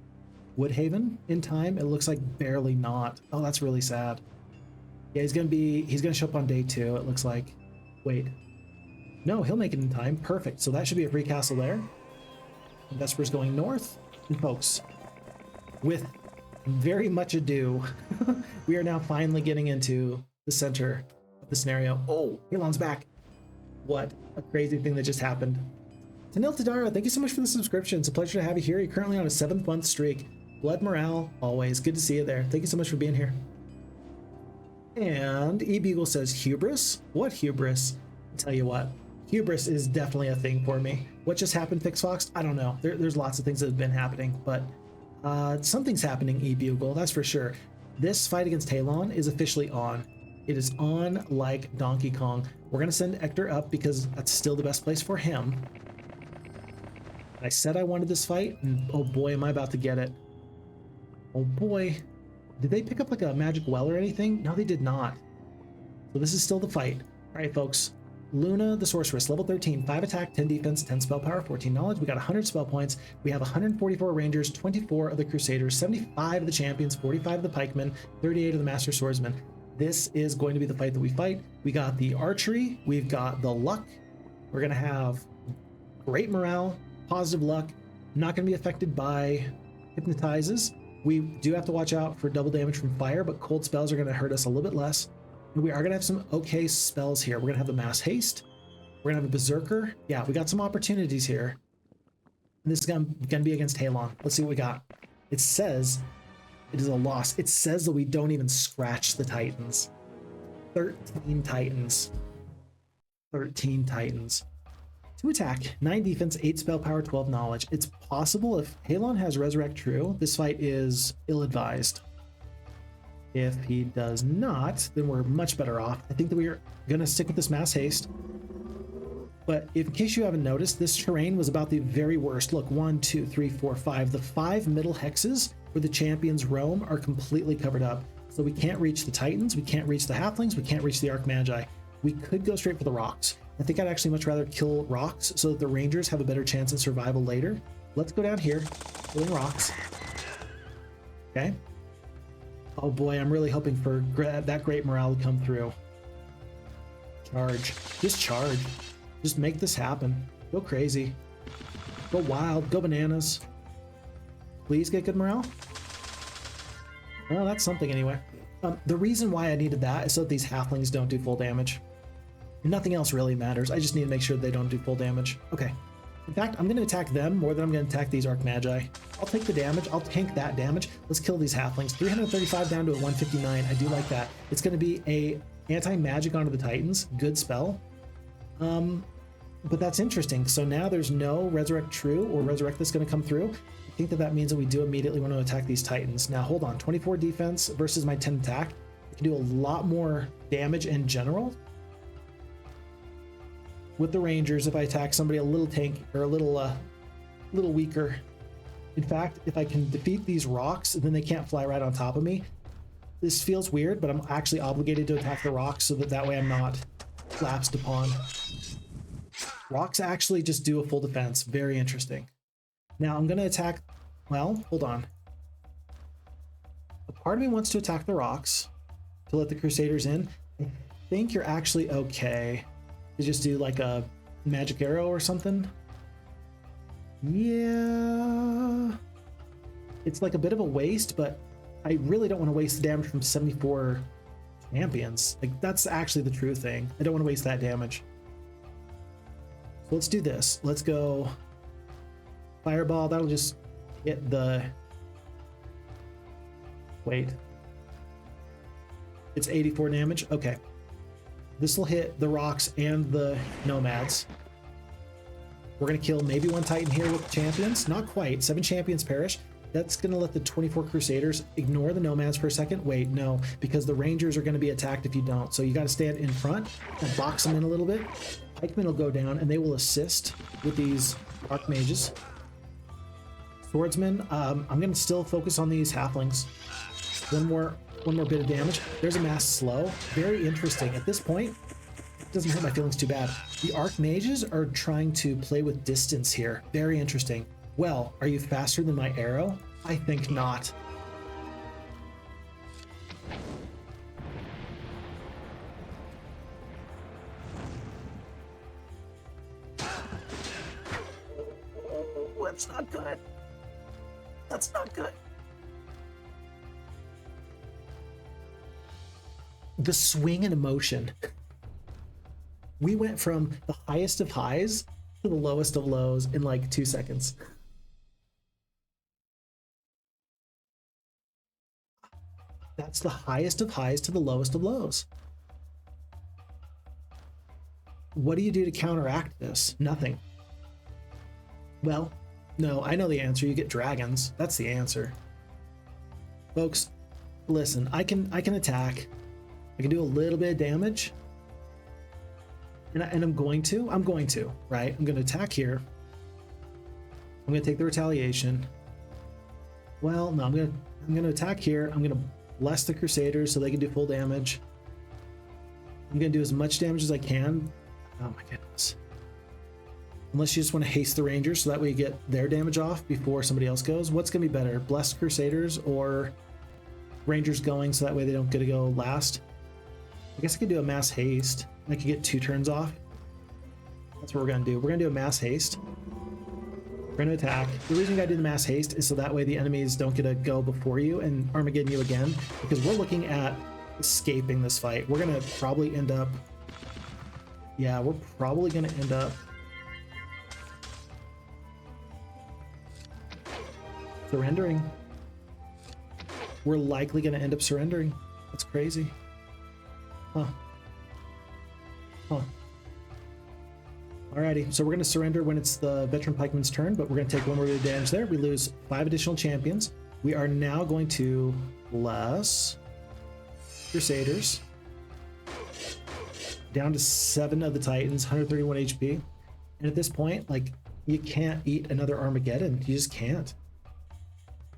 Speaker 1: Woodhaven in time? It looks like barely not. Oh, that's really sad. Yeah, he's gonna show up on day 2, it looks like. Wait. No, he'll make it in time. Perfect. So that should be a free castle there. And Vesper's going north. And folks, with very much ado, we are now finally getting into the center of the scenario. Oh, Halon's back. What a crazy thing that just happened. Tanil Tadara, thank you so much for the subscription. It's a pleasure to have you here. You're currently on a 7th-month streak. Blood morale, always. Good to see you there. Thank you so much for being here. And E-Bugle says, hubris? What hubris? I'll tell you what, hubris is definitely a thing for me. What just happened, FixFox? I don't know. There's lots of things that have been happening, but something's happening, E-Bugle, that's for sure. This fight against Halon is officially on. It is on like Donkey Kong. We're going to send Hector up because that's still the best place for him. I said I wanted this fight, and oh boy, am I about to get it. Oh boy. Did they pick up like a magic well or anything? No, they did not. So this is still the fight. All right, folks. Luna, the sorceress, level 13, 5 attack, 10 defense, 10 spell power, 14 knowledge. We got 100 spell points. We have 144 rangers, 24 of the crusaders, 75 of the champions, 45 of the pikemen, 38 of the master swordsmen. This is going to be the fight that we fight. We got the archery. We've got the luck. We're going to have great morale, positive luck, not going to be affected by hypnotizes. We do have to watch out for double damage from fire, but cold spells are going to hurt us a little bit less. And we are going to have some okay spells here. We're going to have the mass haste. We're going to have a berserker. Yeah, we got some opportunities here. And this is going to be against Halon. Let's see what we got. It says it is a loss. It says that we don't even scratch the Titans. 13 Titans. 13 Titans. 2 attack, 9 defense, 8 spell power, 12 knowledge. It's possible if Halon has Resurrect True, this fight is ill-advised. If he does not, then we're much better off. I think that we are going to stick with this Mass Haste. But in case you haven't noticed, this terrain was about the very worst. Look, 1, 2, 3, 4, 5. The 5 middle hexes where the champions roam are completely covered up. So we can't reach the Titans, we can't reach the Halflings, we can't reach the Archmagi. We could go straight for the rocks. I think I'd actually much rather kill rocks so that the Rangers have a better chance at survival later. Let's go down here, killing rocks. Okay. Oh boy, I'm really hoping for that great morale to come through. Charge. Just charge. Just make this happen. Go crazy. Go wild. Go bananas. Please get good morale. Well, that's something anyway. The reason why I needed that is so that these halflings don't do full damage. Nothing else really matters. I just need to make sure they don't do full damage. Okay. In fact, I'm going to attack them more than I'm going to attack these Archmagi. I'll take the damage. I'll tank that damage. Let's kill these halflings. 335 down to a 159. I do like that. It's going to be a anti-magic onto the Titans. Good spell. But that's interesting. So now there's no Resurrect True or Resurrect that's going to come through. I think that means that we do immediately want to attack these Titans. Now, hold on. 24 defense versus my 10 attack. I can do a lot more damage in general with the Rangers if I attack somebody a little tank or a little weaker. In fact, if I can defeat these rocks, then they can't fly right on top of me. This feels weird, but I'm actually obligated to attack the rocks so that way I'm not lapsed upon. Rocks actually just do a full defense. Very interesting. Now I'm going to attack... Well, hold on. A part of me wants to attack the rocks to let the Crusaders in. I think you're actually okay to just do like a magic arrow or something. Yeah. It's like a bit of a waste, but I really don't want to waste the damage from 74 champions. Like, that's actually the true thing. I don't want to waste that damage. So let's do this. Let's go Fireball. That'll just hit the... Wait. It's 84 damage? Okay. This will hit the rocks and the nomads. We're going to kill maybe one Titan here with the champions. Not quite. 7 champions perish. That's going to let the 24 Crusaders ignore the nomads for a second. Wait, no, because the Rangers are going to be attacked if you don't. So you got to stand in front and box them in a little bit. Pikemen will go down and they will assist with these Archmages. Swordsmen, I'm going to still focus on these Halflings. One more bit of damage. There's a mass slow. Very interesting. At this point, it doesn't hurt my feelings too bad. The Archmages are trying to play with distance here. Very interesting. Well, are you faster than my arrow? I think not. Oh, that's not good. That's not good. The swing in emotion. We went from the highest of highs to the lowest of lows in like 2 seconds. That's the highest of highs to the lowest of lows. What do you do to counteract this? Nothing. Well, no, I know the answer. You get dragons. That's the answer. Folks, listen, I can attack. I can do a little bit of damage. And I'm going to, right? I'm going to attack here. I'm going to take the retaliation. Well, no, I'm going to attack here. I'm going to bless the Crusaders so they can do full damage. I'm going to do as much damage as I can. Oh my goodness. Unless you just want to haste the Rangers so that way you get their damage off before somebody else goes. What's going to be better? Blessed Crusaders or Rangers going so that way they don't get to go last? I guess I could do a mass haste. I could get 2 turns off. That's what we're going to do. We're going to do a mass haste. We're going to attack. The reason you got to do the mass haste is so that way the enemies don't get to go before you and Armageddon you again, because we're looking at escaping this fight. We're going to probably end up... Yeah, we're probably going to end up... surrendering. We're likely going to end up surrendering. That's crazy. Huh. Huh. Alrighty, so we're going to surrender when it's the veteran pikeman's turn, but we're going to take 1 more bit of damage there. We lose 5 additional champions. We are now going to bless Crusaders down to 7 of the Titans, 131 HP. And at this point, like, you can't eat another Armageddon. You just can't.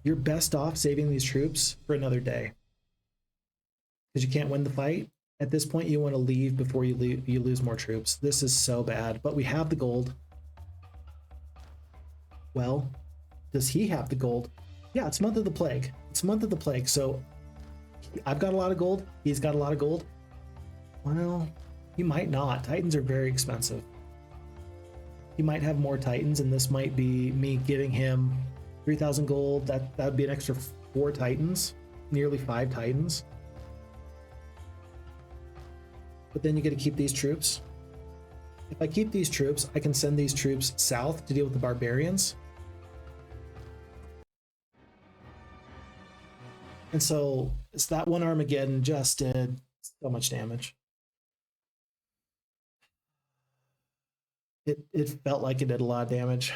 Speaker 1: You're best off saving these troops for another day, because you can't win the fight. At this point, you want to leave before you lose more troops. This is so bad, but we have the gold. Well, does he have the gold? Yeah, it's Month of the Plague. It's Month of the Plague, so I've got a lot of gold. He's got a lot of gold. Well, he might not. Titans are very expensive. He might have more Titans, and this might be me giving him 3,000 gold. That would be an extra 4 Titans, nearly 5 Titans. But then you get to keep these troops. If I keep these troops, I can send these troops south to deal with the barbarians. And so it's that one Armageddon just did so much damage. It felt like it did a lot of damage.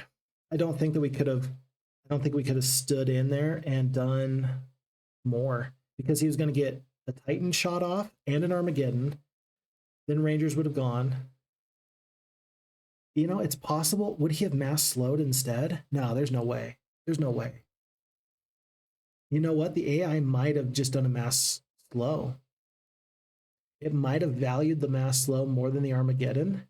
Speaker 1: I don't think we could have stood in there and done more, because he was going to get a Titan shot off and an Armageddon. Then Rangers would have gone. You know, it's possible. Would he have mass slowed instead? No, there's no way. There's no way. You know what? The AI might have just done a mass slow. It might have valued the mass slow more than the Armageddon.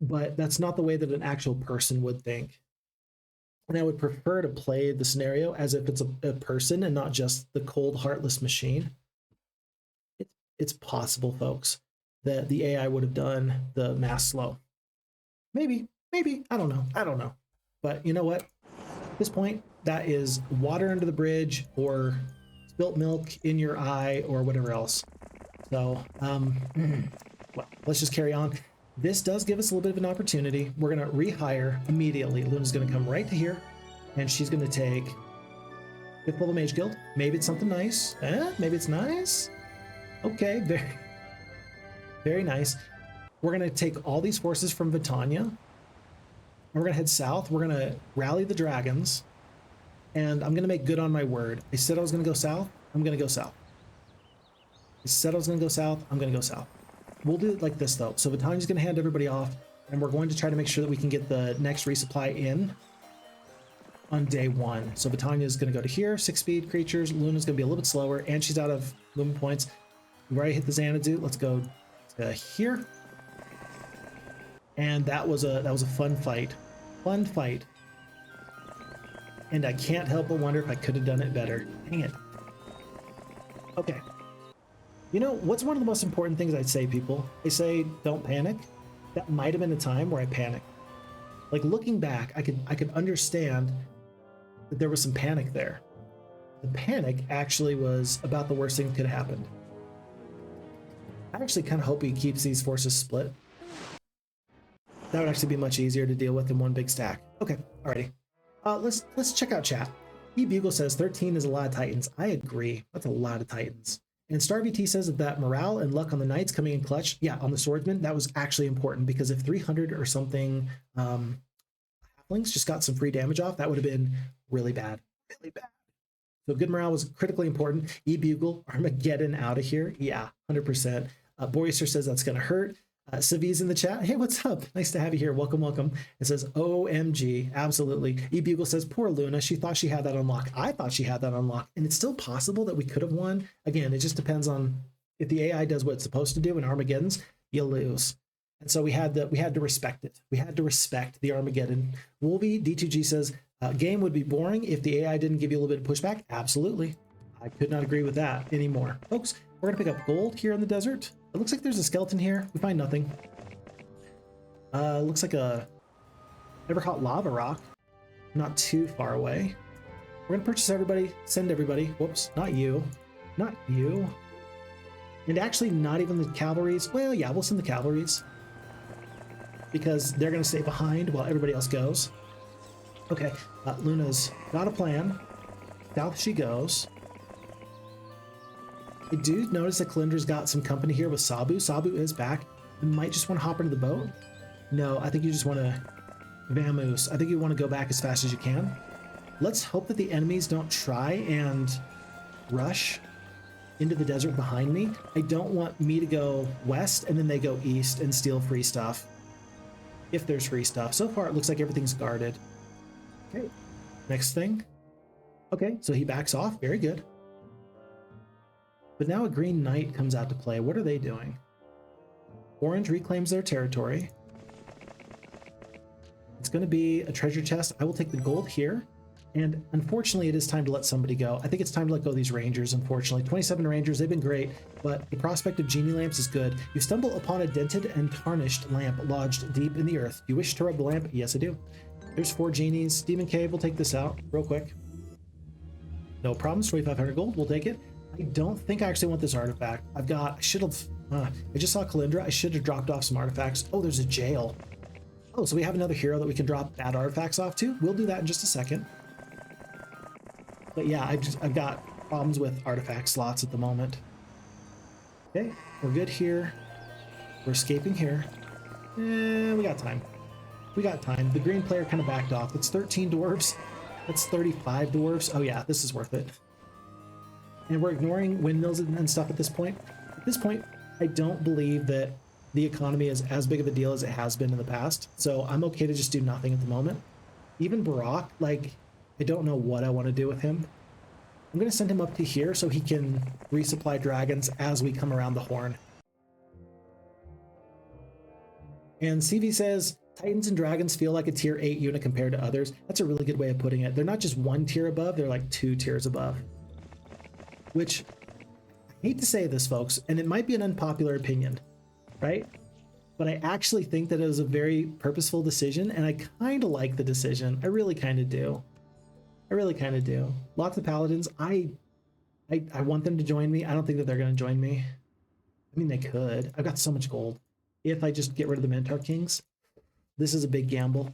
Speaker 1: But that's not the way that an actual person would think. And I would prefer to play the scenario as if it's a person and not just the cold, heartless machine. It's possible, folks, that the AI would have done the mass slow. Maybe, I don't know. But you know what? At this point, that is water under the bridge, or spilt milk in your eye, or whatever else. So, well, let's just carry on. This does give us a little bit of an opportunity. We're going to rehire immediately. Luna's going to come right to here, and she's going to take 5th level Mage Guild. Maybe it's something nice. Maybe it's nice. Okay, very, very nice. We're going to take all these forces from Vitania. We're going to head south. We're going to rally the dragons. And I'm going to make good on my word. I said I was going to go south. I'm going to go south. I said I was going to go south. I'm going to go south. We'll do it like this, though. So Vitania's going to hand everybody off. And we're going to try to make sure that we can get the next resupply in on day 1. So Vitania's going to go to here. 6-speed creatures. Luna's going to be a little bit slower. And she's out of movement points. We've already hit the Xanadu. Let's go to here. And that was a fun fight. Fun fight. And I can't help but wonder if I could have done it better. Dang it. Okay. You know, what's one of the most important things I'd say, people? I say, don't panic. That might have been a time where I panicked. Like, looking back, I could understand that there was some panic there. The panic actually was about the worst thing that could have happened. I actually kind of hope he keeps these forces split. That would actually be much easier to deal with in one big stack. Okay, alrighty. Let's check out chat. E-Bugle says 13 is a lot of Titans. I agree. That's a lot of Titans. And StarVT says that morale and luck on the Knights coming in clutch. Yeah, on the Swordsman, that was actually important, because if 300 or something halflings just got some free damage off, that would have been really bad. Really bad. So good morale was critically important. E-Bugle, Armageddon out of here. Yeah, 100%. Boyster says that's going to hurt. Savi's in the chat. Hey, what's up? Nice to have you here. Welcome, welcome. It says, OMG. Absolutely. E-Bugle says, poor Luna. She thought she had that unlocked. I thought she had that unlocked. And it's still possible that we could have won. Again, it just depends on if the AI does what it's supposed to do in Armageddon's, you lose. And so we had to respect it. We had to respect the Armageddon. Wolby D2G says, game would be boring if the AI didn't give you a little bit of pushback. Absolutely. I could not agree with that anymore. Folks, we're going to pick up gold here in the desert. It looks like there's a skeleton here. We find nothing. Looks like a never caught lava rock. Not too far away. We're gonna purchase everybody, send everybody. Whoops, not you. Not you. And actually not even the cavalries. Well, yeah, we'll send the cavalries, because they're gonna stay behind while everybody else goes. Okay, Luna's got a plan. South she goes. I do notice that Kalindra's got some company here with Tsabu. Tsabu is back. You might just want to hop into the boat. No, I think you just want to vamoose. I think you want to go back as fast as you can. Let's hope that the enemies don't try and rush into the desert behind me. I don't want me to go west and then they go east and steal free stuff. If there's free stuff. So far, it looks like everything's guarded. Okay, next thing. Okay, so he backs off. Very good. But now a green knight comes out to play. What are they doing? Orange reclaims their territory. It's going to be a treasure chest. I will take the gold here. And unfortunately, it is time to let somebody go. I think it's time to let go of these rangers, unfortunately. 27 rangers, they've been great, but the prospect of genie lamps is good. You stumble upon a dented and tarnished lamp lodged deep in the earth. Do you wish to rub the lamp? Yes, I do. There's 4 genies. Demon Cave, we'll take this out real quick. No problems, 2,500 gold, we'll take it. I don't think I actually want this artifact. I just saw Kalindra. I should have dropped off some artifacts. Oh, there's a jail. Oh, so we have another hero that we can drop bad artifacts off to. We'll do that in just a second. But yeah, I've got problems with artifact slots at the moment. Okay, we're good here. We're escaping here. We got time. We got time. The green player kind of backed off. That's 13 dwarves. That's 35 dwarves. Oh yeah, this is worth it. And we're ignoring windmills and stuff at this point. At this point, I don't believe that the economy is as big of a deal as it has been in the past. So I'm okay to just do nothing at the moment. Even Barak, like, I don't know what I want to do with him. I'm going to send him up to here so he can resupply dragons as we come around the horn. And CV says, Titans and Dragons feel like a tier 8 unit compared to others. That's a really good way of putting it. They're not just 1 tier above, they're like 2 tiers above. Which, I hate to say this, folks, and it might be an unpopular opinion, right? But I actually think that it was a very purposeful decision, and I kind of like the decision. I really kind of do. I really kind of do. Lots of paladins. I want them to join me. I don't think that they're going to join me. I mean, they could. I've got so much gold. If I just get rid of the Minotaur Kings. This is a big gamble.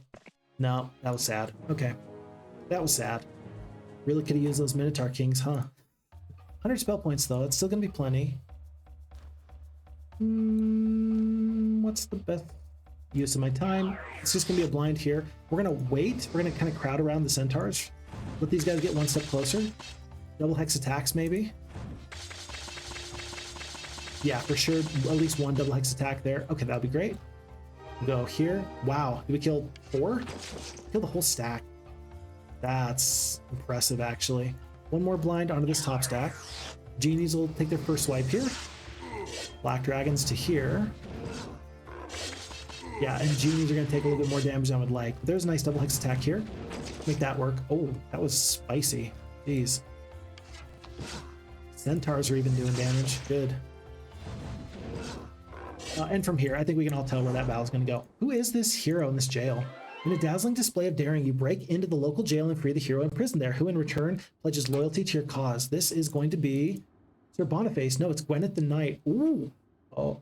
Speaker 1: No, that was sad. Okay. That was sad. Really could have used those Minotaur Kings, huh? 100 spell points, though. It's still going to be plenty. What's the best use of my time? It's just going to be a blind here. We're going to wait. We're going to kind of crowd around the centaurs. Let these guys get one step closer. Double hex attacks, maybe. Yeah, for sure. At least one double hex attack there. Okay, that'll be great. We'll go here. Wow. Did we kill 4? Kill the whole stack. That's impressive, actually. One more blind onto this top stack. Genies will take their first swipe here. Black dragons to here. Yeah, and genies are going to take a little bit more damage than I would like. But there's a nice double hex attack here. Make that work. Oh, that was spicy. Jeez. Centaurs are even doing damage. Good. And from here, I think we can all tell where that battle's going to go. Who is this hero in this jail? In a dazzling display of daring, you break into the local jail and free the hero imprisoned there, who in return pledges loyalty to your cause. This is going to be Sir Boniface. No, it's Gwyneth the Knight. Ooh. Oh.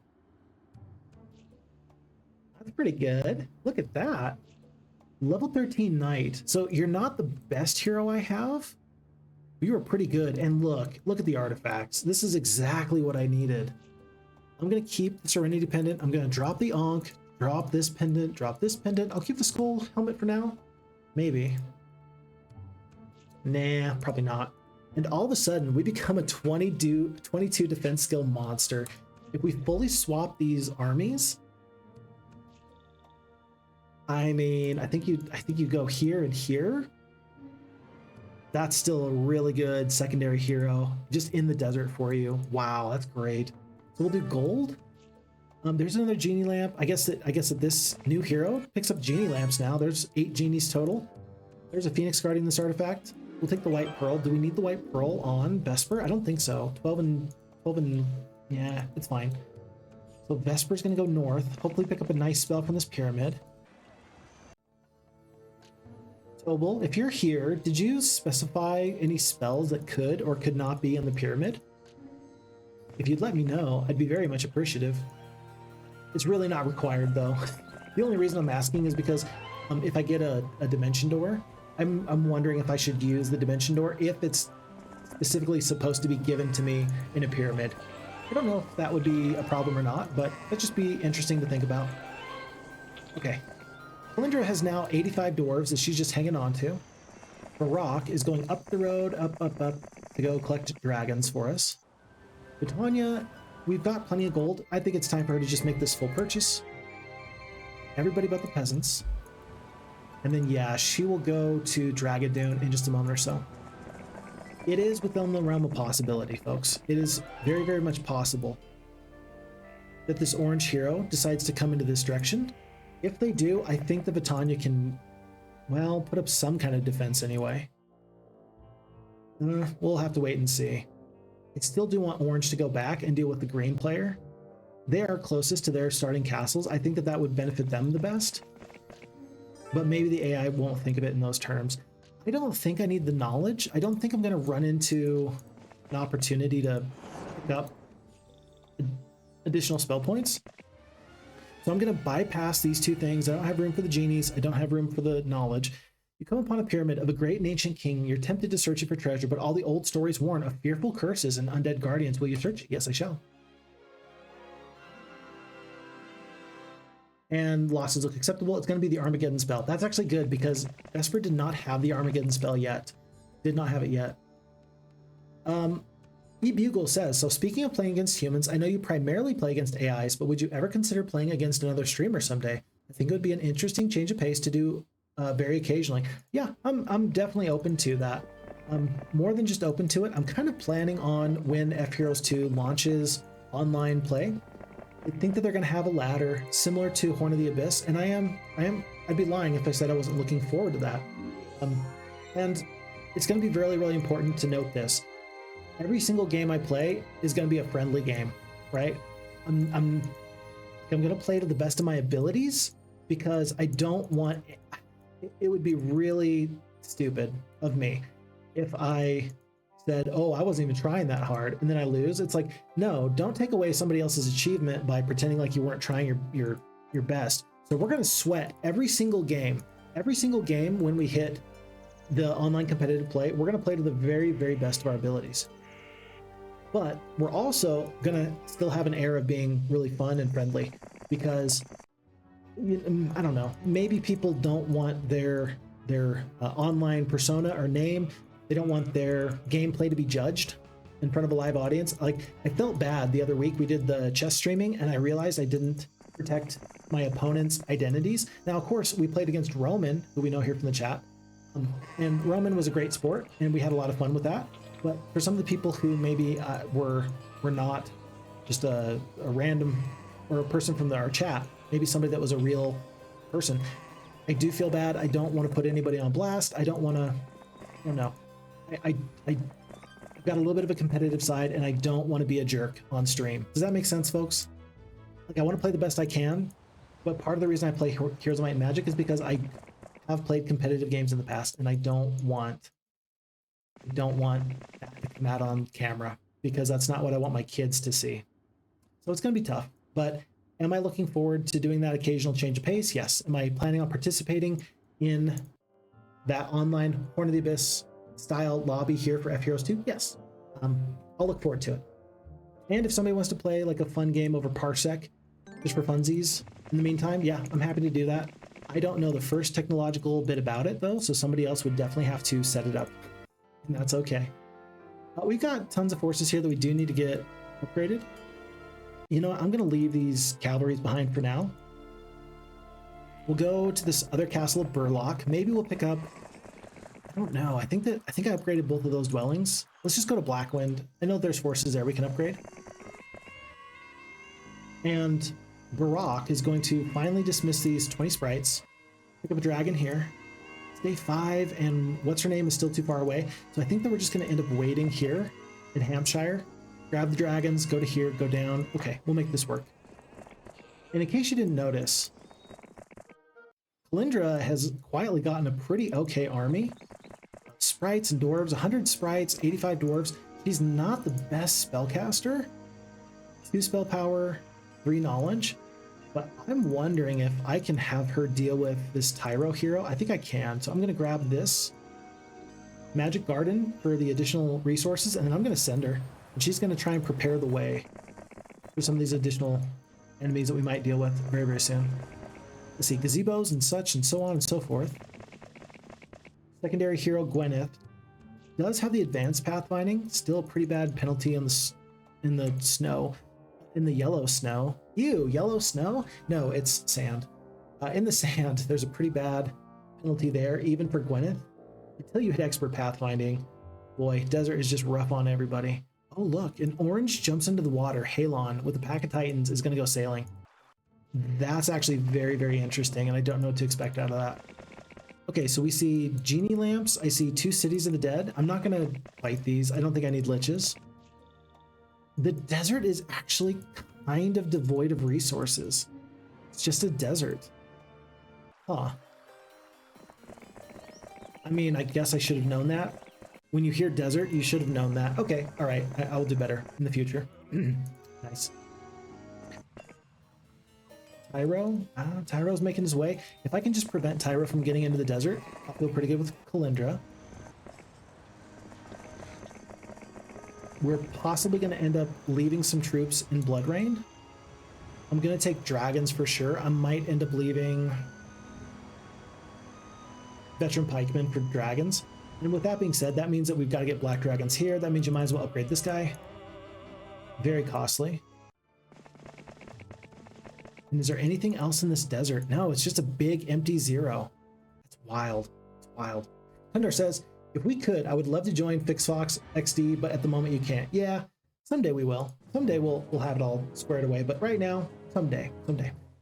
Speaker 1: That's pretty good. Look at that. Level 13 Knight. So you're not the best hero I have. You were pretty good. And look at the artifacts. This is exactly what I needed. I'm going to keep the Serenity Pendant. I'm going to drop the Ankh, drop this pendant, drop this pendant. I'll keep the Skull Helmet for now. Maybe. Nah, probably not. And all of a sudden, we become a 22 defense skill monster. If we fully swap these armies, I mean, I think you go here and here. That's still a really good secondary hero just in the desert for you. Wow, that's great. So we'll do gold. There's another genie lamp. I guess that this new hero picks up genie lamps now. There's 8 genies total. There's a Phoenix guarding this artifact. We'll take the white pearl. Do we need the white pearl on Vesper? I don't think so. 12 and yeah, it's fine. So Vesper's gonna go north. Hopefully pick up a nice spell from this pyramid. Tobal, if you're here, did you specify any spells that could or could not be in the pyramid? If you'd let me know, I'd be very much appreciative. It's really not required, though. The only reason I'm asking is because if I get a dimension door, I'm wondering if I should use the dimension door if it's specifically supposed to be given to me in a pyramid. I don't know if that would be a problem or not, but that'd just be interesting to think about. Okay. Kalindra has now 85 dwarves that she's just hanging on to. Barak is going up the road, up, to go collect dragons for us. Britannia, we've got plenty of gold. I think it's time for her to just make this full purchase. Everybody but the peasants. And then, yeah, she will go to Dragadoon in just a moment or so. It is within the realm of possibility, folks. It is very, very much possible that this orange hero decides to come into this direction. If they do, I think the Britannia can, well, put up some kind of defense anyway. We'll have to wait and see. I still do want orange to go back and deal with the green player. They are closest to their starting castles. I think that that would benefit them the best. But maybe the AI won't think of it in those terms. I don't think I need the knowledge. I don't think I'm going to run into an opportunity to pick up additional spell points. So I'm going to bypass these two things. I don't have room for the genies. I don't have room for the knowledge. You come upon a pyramid of a great and ancient king. You're tempted to search it for treasure, but all the old stories warn of fearful curses and undead guardians. Will you search it? Yes, I shall. And losses look acceptable. It's going to be the Armageddon spell. That's actually good because Esper did not have the Armageddon spell yet. Did not have it yet. E-Bugle says, so speaking of playing against humans, I know you primarily play against AIs, but would you ever consider playing against another streamer someday? I think it would be an interesting change of pace to do very occasionally. Yeah, I'm definitely open to that. More than just open to it, I'm kind of planning on when FHeroes2 launches online play. I think that they're going to have a ladder similar to Horn of the Abyss, and I'd be lying if I said I wasn't looking forward to that. And it's going to be really, really important to note this. Every single game I play is going to be a friendly game, right? I'm going to play to the best of my abilities because I don't want... It would be really stupid of me if I said, oh, I wasn't even trying that hard, and then I lose. It's like, no, don't take away somebody else's achievement by pretending like you weren't trying your best. So we're going to sweat every single game. Every single game when we hit the online competitive play, we're going to play to the very, very best of our abilities. But we're also going to still have an air of being really fun and friendly because, I don't know, maybe people don't want their online persona or name. They don't want their gameplay to be judged in front of a live audience. Like, I felt bad the other week. We did the chess streaming and I realized I didn't protect my opponent's identities. Now, of course, we played against Roman, who we know here from the chat. And Roman was a great sport and we had a lot of fun with that. But for some of the people who maybe were not just a random or a person from our chat, maybe somebody that was a real person, I do feel bad. I don't want to put anybody on blast. I don't want to, I don't know. I've got a little bit of a competitive side and I don't want to be a jerk on stream. Does that make sense, folks? Like, I want to play the best I can, but part of the reason I play Heroes of Might and Magic is because I have played competitive games in the past and I don't want that to come out on camera because that's not what I want my kids to see. So it's going to be tough, but am I looking forward to doing that occasional change of pace? Yes. Am I planning on participating in that online Horn of the Abyss style lobby here for FHeroes2? Yes. I'll look forward to it. And if somebody wants to play like a fun game over Parsec, just for funsies in the meantime, yeah, I'm happy to do that. I don't know the first technological bit about it though, so somebody else would definitely have to set it up. And that's okay. We've got tons of forces here that we do need to get upgraded. You know what? I'm going to leave these cavalries behind for now. We'll go to this other castle of Burlock. Maybe we'll pick up... I don't know. I think I upgraded both of those dwellings. Let's just go to Blackwind. I know there's forces there we can upgrade. And Barak is going to finally dismiss these 20 sprites. Pick up a dragon here. Day 5, and what's her name is still too far away. So I think that we're just going to end up waiting here in Hampshire. Grab the dragons, go to here, go down. Okay, we'll make this work. And in case you didn't notice, Kalindra has quietly gotten a pretty okay army. Sprites and dwarves, 100 sprites, 85 dwarves. She's not the best spellcaster. 2 spell power, 3 knowledge. But I'm wondering if I can have her deal with this Tyro hero. I think I can. So I'm going to grab this Magic Garden for the additional resources, and then I'm going to send her. And she's going to try and prepare the way for some of these additional enemies that we might deal with very, very soon. Let's see, gazebos and such and so on and so forth. Secondary hero Gwyneth does have the advanced pathfinding. Still a pretty bad penalty in the snow. In the yellow snow. Ew, yellow snow? No, it's sand. In the sand, there's a pretty bad penalty there, even for Gwyneth. Until you hit expert pathfinding, boy, desert is just rough on everybody. Oh look, an orange jumps into the water. Halon with a pack of titans is going to go sailing. That's actually very, very interesting, and I don't know what to expect out of that. Okay, so we see genie lamps. I see 2 cities of the dead. I'm not going to fight these. I don't think I need liches. The desert is actually kind of devoid of resources. It's just a desert. Huh. I mean, I guess I should have known that. When you hear desert, you should have known that. Okay, all right. I will do better in the future. Nice. Tyro? Tyro's making his way. If I can just prevent Tyro from getting into the desert, I'll feel pretty good with Kalindra. We're possibly going to end up leaving some troops in Blood Rain. I'm going to take dragons for sure. I might end up leaving veteran pikemen for dragons. And with that being said, that means that we've got to get black dragons here. That means you might as well upgrade this guy. Very costly. And is there anything else in this desert? No, it's just a big empty zero. It's wild. It's wild. Thunder says, if we could, I would love to join FixFox XD, but at the moment you can't. Yeah, someday we will. Someday we'll have it all squared away, but right now, someday.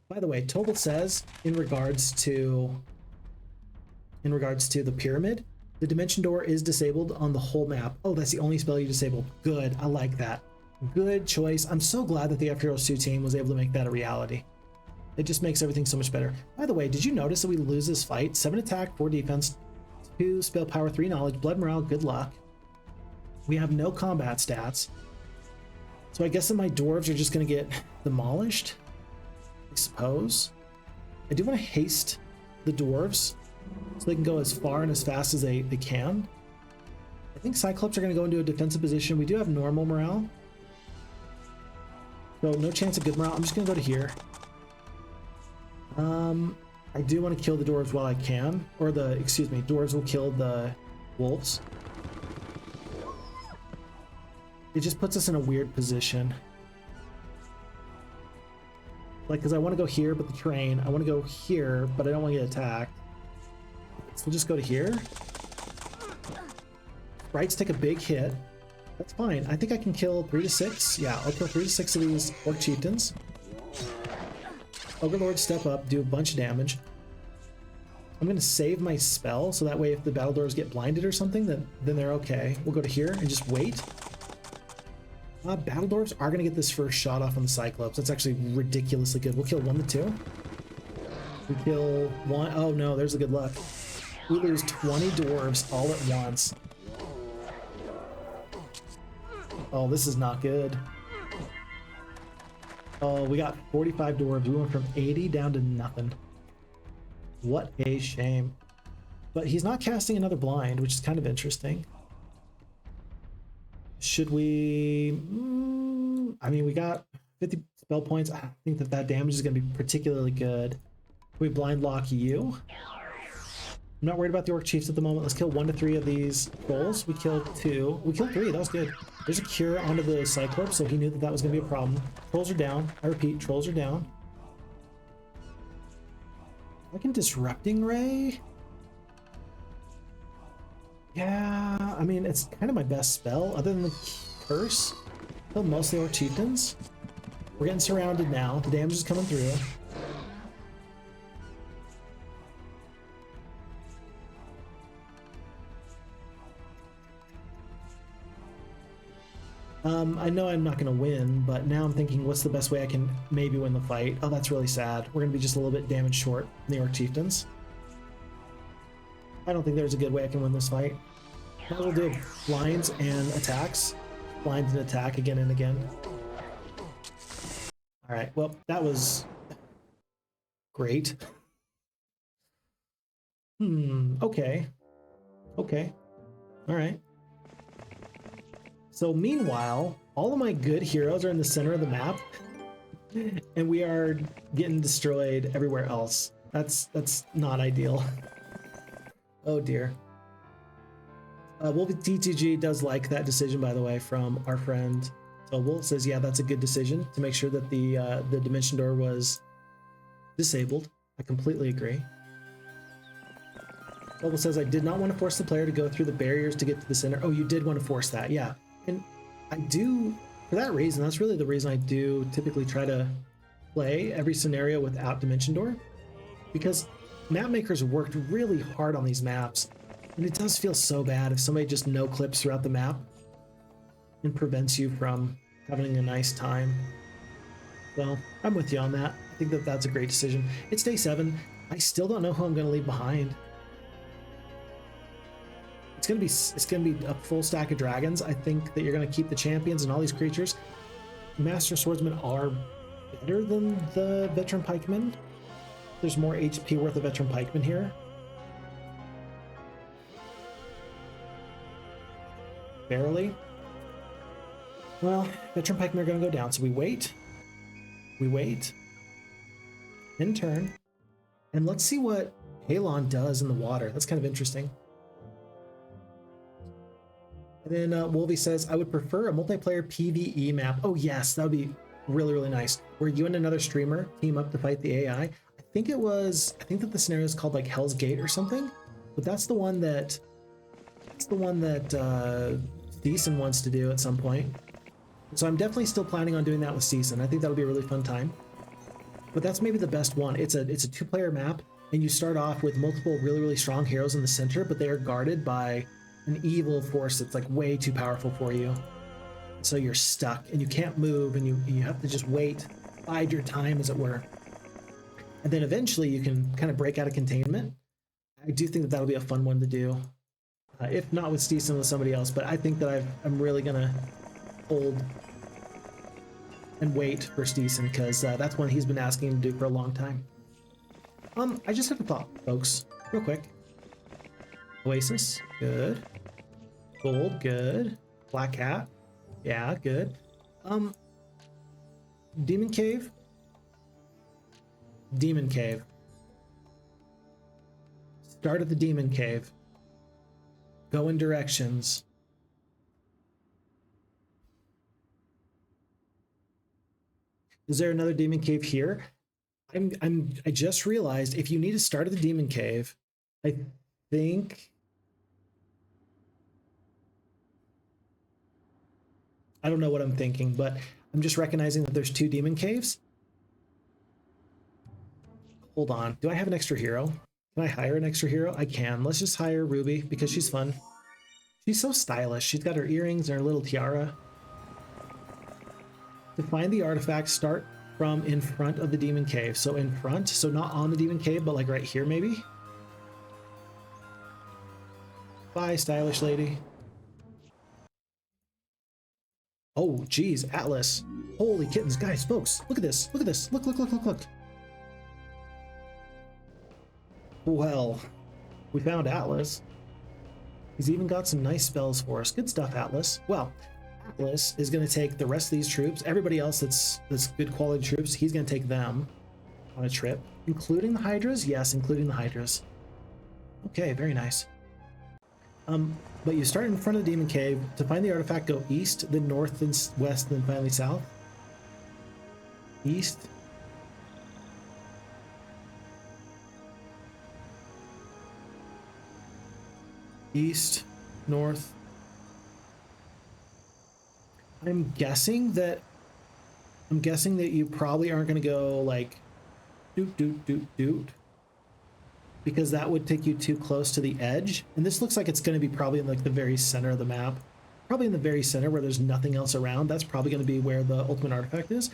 Speaker 1: By the way, Tobal says in regards to the pyramid, the dimension door is disabled on the whole map. Oh, that's the only spell you disabled. Good, I like that. Good choice. I'm so glad that the FHeroes2 team was able to make that a reality. It just makes everything so much better. By the way, did you notice that we lose this fight? 7 attack, 4 defense, 2 spell power, 3 knowledge, blood morale, good luck. We have no combat stats. So I guess that my dwarves are just going to get demolished, I suppose. I do want to haste the dwarves so they can go as far and as fast as they can. I think Cyclops are going to go into a defensive position. We do have normal morale. So no chance of good morale. I'm just going to go to here. I do want to kill the dwarves while I can. Or dwarves will kill the wolves. It just puts us in a weird position. Like, because I want to go here, but the terrain. I want to go here, but I don't want to get attacked. So we'll just go to here. Sprites take a big hit. That's fine. I think I can kill 3 to 6. Yeah, I'll kill 3 to 6 of these Orc Chieftains. Ogre Lords step up, do a bunch of damage. I'm going to save my spell, so that way if the battle doors get blinded or something, then they're okay. We'll go to here and just wait. Battle dwarves are going to get this first shot off on the Cyclops. That's actually ridiculously good. We'll kill 1 to 2. We kill 1. Oh no, there's a good luck. We lose 20 dwarves all at once. Oh, this is not good. Oh, we got 45 dwarves. We went from 80 down to nothing. What a shame. But he's not casting another blind, which is kind of interesting. Should we... I mean, we got 50 spell points. I think that damage is going to be particularly good. Can we blind lock you? I'm not worried about the Orc Chiefs at the moment. Let's kill 1 to 3 of these trolls. We killed 2. We killed 3. That was good. There's a cure onto the Cyclops, so he knew that was going to be a problem. Trolls are down. I repeat, trolls are down. I can Disrupting Ray? Yeah, I mean, it's kind of my best spell, other than the Curse. Killed mostly Orc Chieftains. We're getting surrounded now. The damage is coming through. I know I'm not going to win, but now I'm thinking, what's the best way I can maybe win the fight? Oh, that's really sad. We're going to be just a little bit damage short in the Orc Chieftains. I don't think there's a good way I can win this fight. Might as well do blinds and attacks. Blinds and attack again and again. Alright, well, that was great. Okay. Okay. Alright. So meanwhile, all of my good heroes are in the center of the map. and we are getting destroyed everywhere else. That's not ideal. Oh dear. Wolf DTG does like that decision, by the way, from our friend Tobal. Says, yeah, that's a good decision to make sure that the dimension door was disabled. I completely agree. Tobal says, I did not want to force the player to go through the barriers to get to the center. Oh, you did want to force that, yeah. And I do, for that reason, that's really the reason I do typically try to play every scenario without dimension door, because map makers worked really hard on these maps, and it does feel so bad if somebody just no clips throughout the map and prevents you from having a nice time. So I'm with you on that. I think that that's a great decision. It's day 7. I still don't know who I'm going to leave behind. It's gonna be a full stack of dragons. I think that you're gonna keep the champions and all these creatures. Master swordsmen are better than the veteran pikemen. There's more HP worth of veteran pikemen here. Barely. Well, veteran pikemen are gonna go down, so we wait. We wait. In turn. And let's see what Halon does in the water. That's kind of interesting. And then Wolvie says, I would prefer a multiplayer PvE map. Oh yes, that would be really, really nice. Where you and another streamer team up to fight the AI. I think that the scenario is called like Hell's Gate or something. But that's the one that Steeson wants to do at some point. So I'm definitely still planning on doing that with Steeson. I think that'll be a really fun time. But that's maybe the best one. It's a 2-player map, and you start off with multiple really, really strong heroes in the center, but they are guarded by an evil force that's like way too powerful for you. So you're stuck and you can't move, and you have to just wait, bide your time, as it were. And then eventually you can kind of break out of containment. I do think that that'll be a fun one to do. If not with Steeson, with somebody else, but I think that I'm really gonna hold and wait for Steeson, because that's one he's been asking to do for a long time. I just had a thought, folks, real quick. Oasis, good. Gold, good. Black Hat, yeah, good. Demon Cave. Demon Cave. Start at the Demon Cave. Go in directions. Is there another Demon Cave here? I just realized if you need to start at the Demon Cave, I think I don't know what I'm thinking, but I'm just recognizing that there's 2 demon caves. Hold on. Do I have an extra hero? Can I hire an extra hero? I can. Let's just hire Ruby because she's fun. She's so stylish. She's got her earrings and her little tiara. To find the artifact, start from in front of the demon cave. So in front, so not on the demon cave, but like right here maybe. Bye, stylish lady. Oh, geez, Atlas. Holy kittens, guys, folks, look at this. Look at this. Look, look, look, look, look. Well, we found Atlas. He's even got some nice spells for us. Good stuff, Atlas. Well, Atlas is going to take the rest of these troops, everybody else that's good quality troops, he's going to take them on a trip, including the Hydras. Yes, including the Hydras. Okay, very nice. But you start in front of the Demon Cave. To find the artifact, go east, then north, then west, then finally south. East. East, north. I'm guessing that you probably aren't going to go like doot, because that would take you too close to the edge. And this looks like it's going to be probably in like the very center of the map, probably in the very center where there's nothing else around. That's probably going to be where the ultimate artifact is.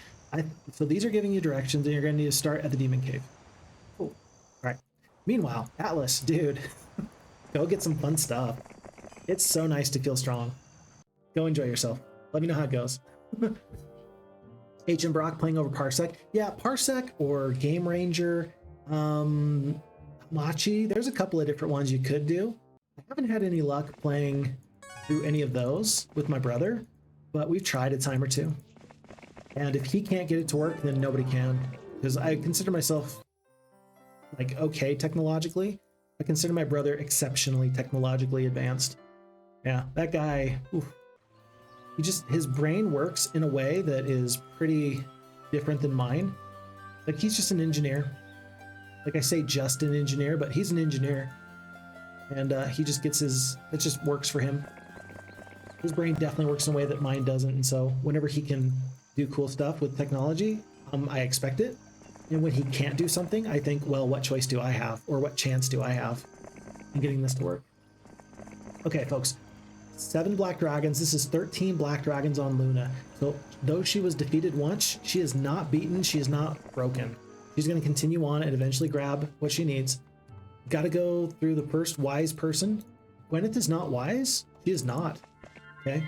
Speaker 1: So these are giving you directions, and you're going to need to start at the Demon Cave. Cool. All right. Meanwhile, Atlas, dude, go get some fun stuff. It's so nice to feel strong. Go enjoy yourself. Let me know how it goes. H and Brock playing over Parsec. Yeah, Parsec or Game Ranger, Machi. There's a couple of different ones you could do. I haven't had any luck playing through any of those with my brother, but we've tried a time or two. And if he can't get it to work, then nobody can. Because I consider myself like okay technologically. I consider my brother exceptionally technologically advanced. Yeah, that guy, oof. His brain works in a way that is pretty different than mine. Like he's just an engineer. Like I say just an engineer, but he's an engineer. And he just gets it just works for him. His brain definitely works in a way that mine doesn't. And so whenever he can do cool stuff with technology, I expect it. And when he can't do something, I think, well, what choice do I have? Or what chance do I have in getting this to work? Okay, folks. 7 black dragons. This is 13 black dragons on Luna. So though she was defeated once, she is not beaten. She is not broken. She's going to continue on and eventually grab what she needs. Got to go through the first wise person. Gwyneth is not wise. She is not. Okay.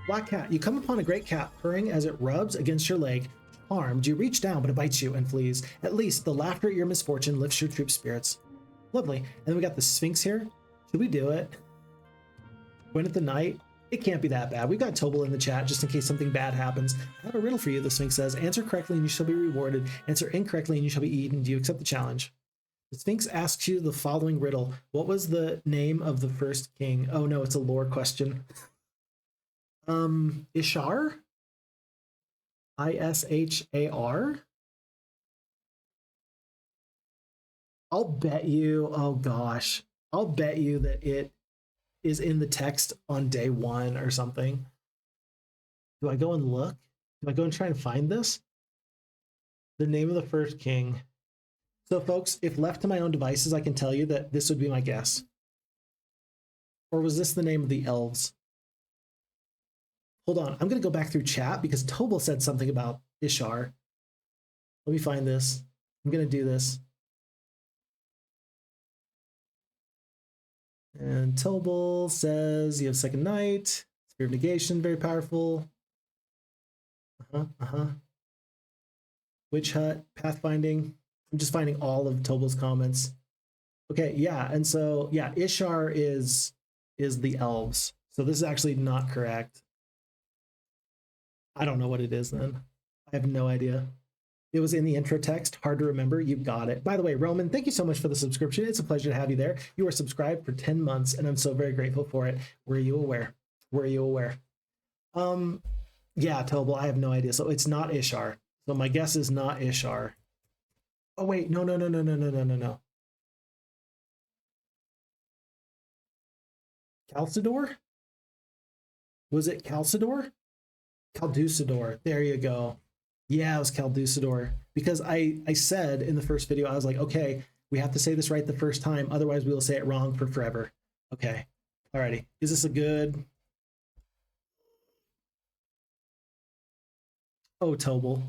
Speaker 1: Black cat. You come upon a great cat purring as it rubs against your leg. Armed, you reach down, but it bites you and flees. At least the laughter at your misfortune lifts your troop spirits. Lovely. And then we got the Sphinx here. Should we do it? Gwyneth the Knight. It can't be that bad. We've got Tobal in the chat just in case something bad happens. I have a riddle for you, the Sphinx says. Answer correctly and you shall be rewarded. Answer incorrectly and you shall be eaten. Do you accept the challenge? The Sphinx asks you the following riddle. What was the name of the first king? Oh no, it's a lore question. Ishar? Ishar? I'll bet you, oh gosh, I'll bet you that it is in the text on day 1 or something. Do I go and look? Do I go and try and find this? The name of the first king. So folks, if left to my own devices, I can tell you that this would be my guess. Or was this the name of the elves? Hold on, I'm going to go back through chat because Tobal said something about Ishar. Let me find this. I'm going to do this. And Tobal says you have second night. Spear of negation, very powerful. Witch hut, pathfinding. I'm just finding all of Tobal's comments. Okay, yeah, and so yeah, Ishar is the elves. So this is actually not correct. I don't know what it is then. I have no idea. It was in the intro text. Hard to remember. You got it. By the way, Roman, thank you so much for the subscription. It's a pleasure to have you there. You are subscribed for 10 months, and I'm so very grateful for it. Were you aware? Were you aware? Yeah, Tobal, I have no idea. So it's not Ishar. So my guess is not Ishar. Oh, wait. No. Calcidor? Was it Calcidor? Calducidor. There you go. Yeah, it was Calducidor. Because I said in the first video, I was like, okay, we have to say this right the first time. Otherwise, we will say it wrong for forever. Okay. Alrighty. Is this a good... Oh, Tobal.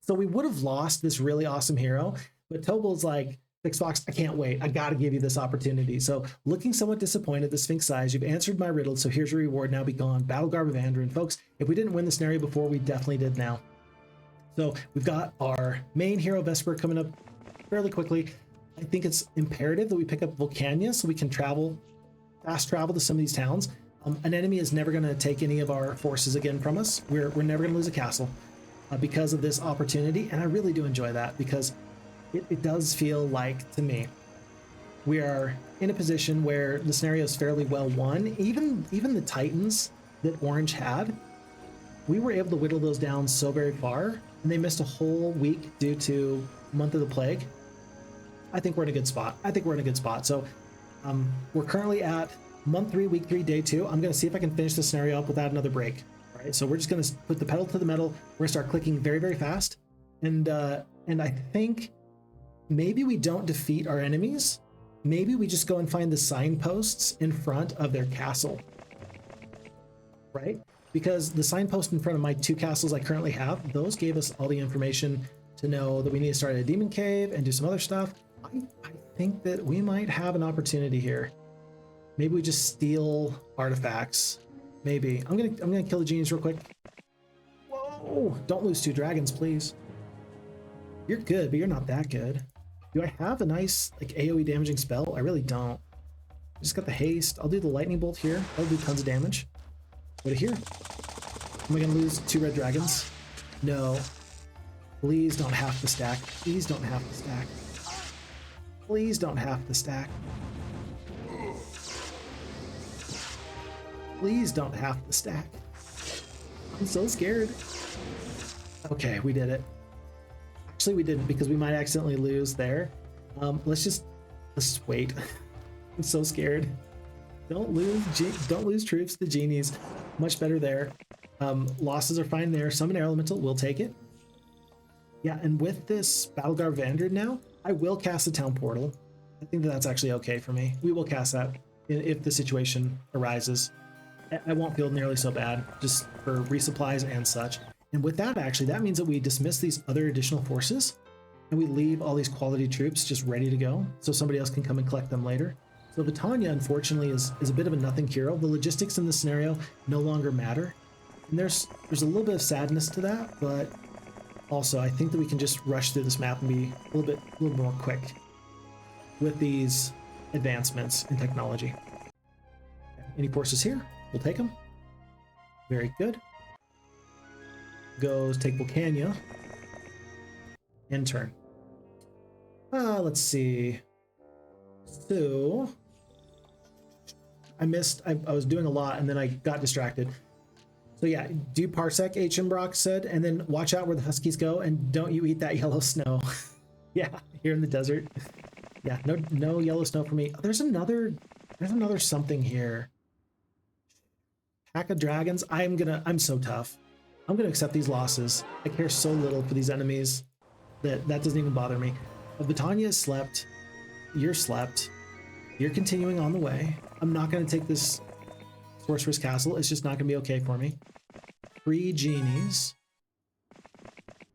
Speaker 1: So we would have lost this really awesome hero, but Tobal's like, Fox, I can't wait. I got to give you this opportunity. So looking somewhat disappointed, the Sphinx sighs, you've answered my riddle, so here's your reward. Now be gone. Battle Garb of Andrin. Folks, if we didn't win the scenario before, we definitely did now. So we've got our main hero, Vesper, coming up fairly quickly. I think it's imperative that we pick up Vulcania so we can fast travel to some of these towns. An enemy is never going to take any of our forces again from us. We're never going to lose a castle because of this opportunity, and I really do enjoy that because it does feel like, to me, we are in a position where the scenario is fairly well won. Even the Titans that Orange had, we were able to whittle those down so very far, and they missed a whole week due to Month of the Plague. I think we're in a good spot. So we're currently at month 3, week 3, day 2. I'm going to see if I can finish the scenario up without another break. All right, so we're just going to put the pedal to the metal. We're going to start clicking very, very fast. And I think maybe we don't defeat our enemies. Maybe we just go and find the signposts in front of their castle. Right? Because the signpost in front of my 2 castles I currently have, those gave us all the information to know that we need to start at a demon cave and do some other stuff. I think that we might have an opportunity here. Maybe we just steal artifacts. Maybe. I'm gonna kill the genius real quick. Whoa! Don't lose 2 dragons, please. You're good, but you're not that good. Do I have a nice like AoE damaging spell? I really don't. I just got the haste. I'll do the lightning bolt here. That'll do tons of damage. Go to here. Am I gonna lose 2 red dragons? No. Please don't have to stack. Please don't have to stack. Please don't have to stack. Please don't have to stack. I'm so scared. Okay, we did it. Actually, we didn't because we might accidentally lose there. Let's just wait. I'm so scared. Don't lose troops to genies. Much better there. Losses are fine there. Summon Air Elemental, we'll take it. Yeah, and with this Battleguard Vanguard now, I will cast a Town Portal. I think that that's actually okay for me. We will cast that if the situation arises. I won't feel nearly so bad, just for resupplies and such. And with that, actually, that means that we dismiss these other additional forces, and we leave all these quality troops just ready to go, so somebody else can come and collect them later. So Vitania, unfortunately, is a bit of a nothing hero. The logistics in this scenario no longer matter. And there's a little bit of sadness to that, but also I think that we can just rush through this map and be a little bit more quick with these advancements in technology. Any forces here? We'll take them. Very good. Goes take Volcania. End turn. Let's see. So I was doing a lot and then I got distracted. So yeah, do Parsec, H. Brock said, and then watch out where the Huskies go and don't you eat that yellow snow. Yeah, here in the desert. Yeah, no yellow snow for me. There's another something here. Pack of dragons. I'm so tough. I'm gonna accept these losses. I care so little for these enemies that doesn't even bother me. But Vitania has slept. You're slept. You're continuing on the way. I'm not gonna take this Sorcerer's Castle. It's just not gonna be okay for me. 3 genies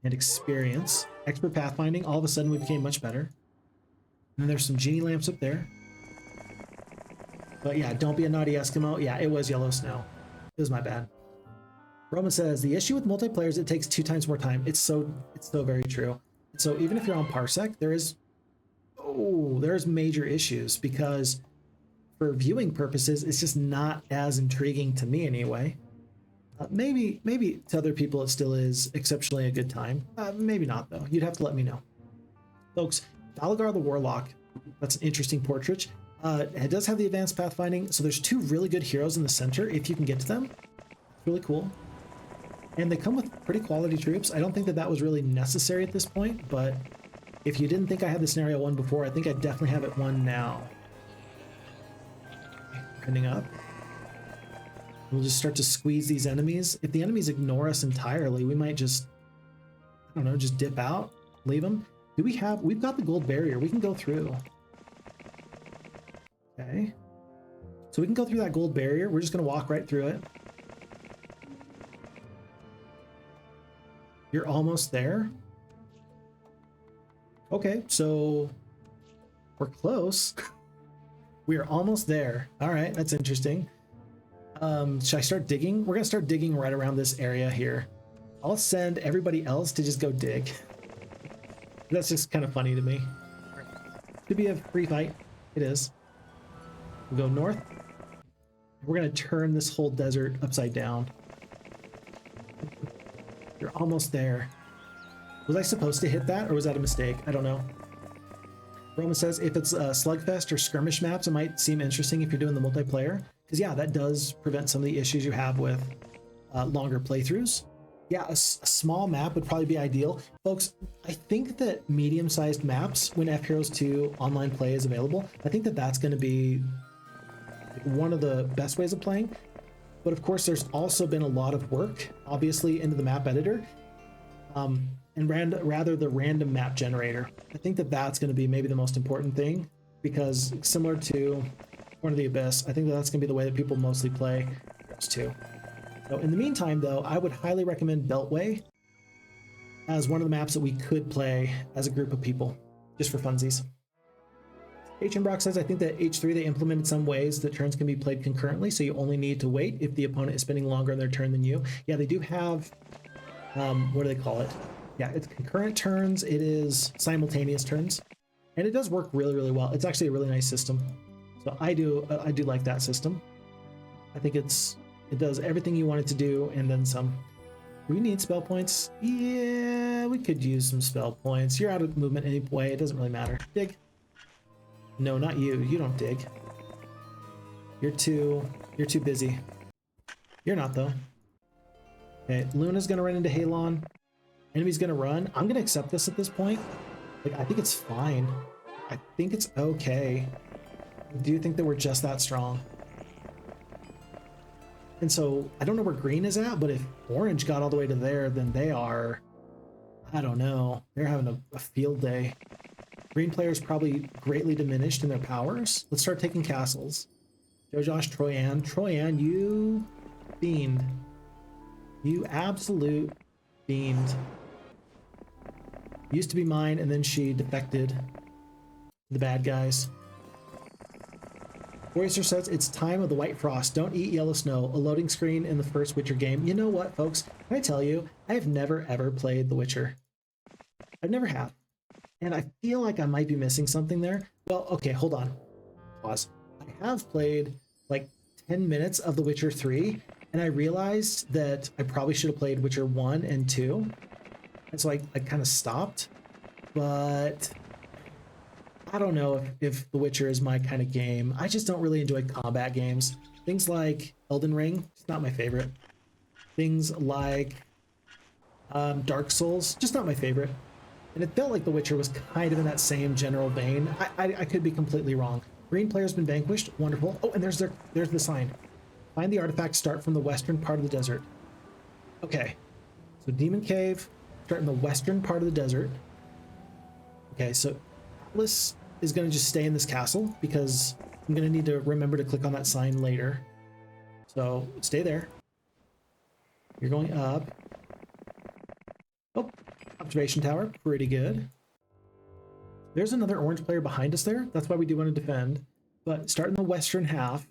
Speaker 1: and experience. Expert pathfinding. All of a sudden we became much better. And then there's some genie lamps up there. But yeah, don't be a naughty Eskimo. Yeah, it was yellow snow. It was my bad. Roman says, the issue with multiplayer is it takes 2 times more time. It's so very true. So even if you're on Parsec, there's major issues because for viewing purposes, it's just not as intriguing to me anyway. Maybe to other people it still is exceptionally a good time. Maybe not though. You'd have to let me know. Folks, Dalagar the Warlock, that's an interesting portrait. It does have the advanced pathfinding, so there's 2 really good heroes in the center if you can get to them. It's really cool. And they come with pretty quality troops. I don't think that was really necessary at this point, but if you didn't think I had the scenario 1 before, I think I definitely have it 1 now. Ending up. We'll just start to squeeze these enemies. If the enemies ignore us entirely, we might just, I don't know, just dip out, leave them. We've got the gold barrier. We can go through. Okay. So we can go through that gold barrier. We're just going to walk right through it. You're almost there. Okay, so we're close. We are almost there. All right, that's interesting. Should I start digging? We're going to start digging right around this area here. I'll send everybody else to just go dig. That's just kind of funny to me. Could be a free fight. It is. We'll go north. We're going to turn this whole desert upside down. You're almost there. Was I supposed to hit that or was that a mistake? I don't know. Roman says if it's slugfest or skirmish maps, it might seem interesting if you're doing the multiplayer. Because yeah, that does prevent some of the issues you have with longer playthroughs. Yeah, a small map would probably be ideal. Folks, I think that medium-sized maps, when FHeroes2 online play is available, I think that that's going to be one of the best ways of playing. But of course, there's also been a lot of work, obviously, into the map editor, and rather the random map generator. I think that that's going to be maybe the most important thing, because similar to Horn of the Abyss, I think that that's going to be the way that people mostly play FHeroes2. So in the meantime, though, I would highly recommend Beltway as one of the maps that we could play as a group of people, just for funsies. H. Brock says, I think that H3, they implemented some ways that turns can be played concurrently, so you only need to wait if the opponent is spending longer on their turn than you. Yeah, they do have, what do they call it? Yeah, it's concurrent turns, it is simultaneous turns, and it does work really, really well. It's actually a really nice system. So I do like that system. I think it does everything you want it to do, and then some. Do we need spell points? Yeah, we could use some spell points. You're out of movement anyway. It doesn't really matter. Dig. No, not you. You don't dig. You're too busy. You're not, though. Okay, Luna's gonna run into Halon. Enemy's gonna run. I'm gonna accept this at this point. Like, I think it's fine. I think it's okay. I do think that we're just that strong. And so, I don't know where green is at, but if orange got all the way to there, then they are... I don't know. They're having a field day. Green players probably greatly diminished in their powers. Let's start taking castles. Joe Josh, Troyan. Troyan, you fiend. You absolute fiend. Used to be mine, and then she defected to the bad guys. Oyster says, it's time of the white frost. Don't eat yellow snow. A loading screen in the first Witcher game. You know what, folks? Can I tell you, I have never, ever played The Witcher. I've never have. And I feel like I might be missing something there. Well, okay, hold on. Pause. I have played like 10 minutes of The Witcher 3, and I realized that I probably should have played Witcher 1 and 2. And so I kind of stopped. But I don't know if The Witcher is my kind of game. I just don't really enjoy combat games. Things like Elden Ring, it's not my favorite. Things like Dark Souls, just not my favorite. And it felt like The Witcher was kind of in that same general vein. I could be completely wrong. Green player's been vanquished. Wonderful. Oh, and there's the sign. Find the artifact, start from the western part of the desert. Okay. So Demon Cave, start in the western part of the desert. Okay, so Atlas is going to just stay in this castle because I'm going to need to remember to click on that sign later. So stay there. You're going up. Oh, observation tower, pretty good. There's another orange player behind us there. That's why we do want to defend. But start in the western half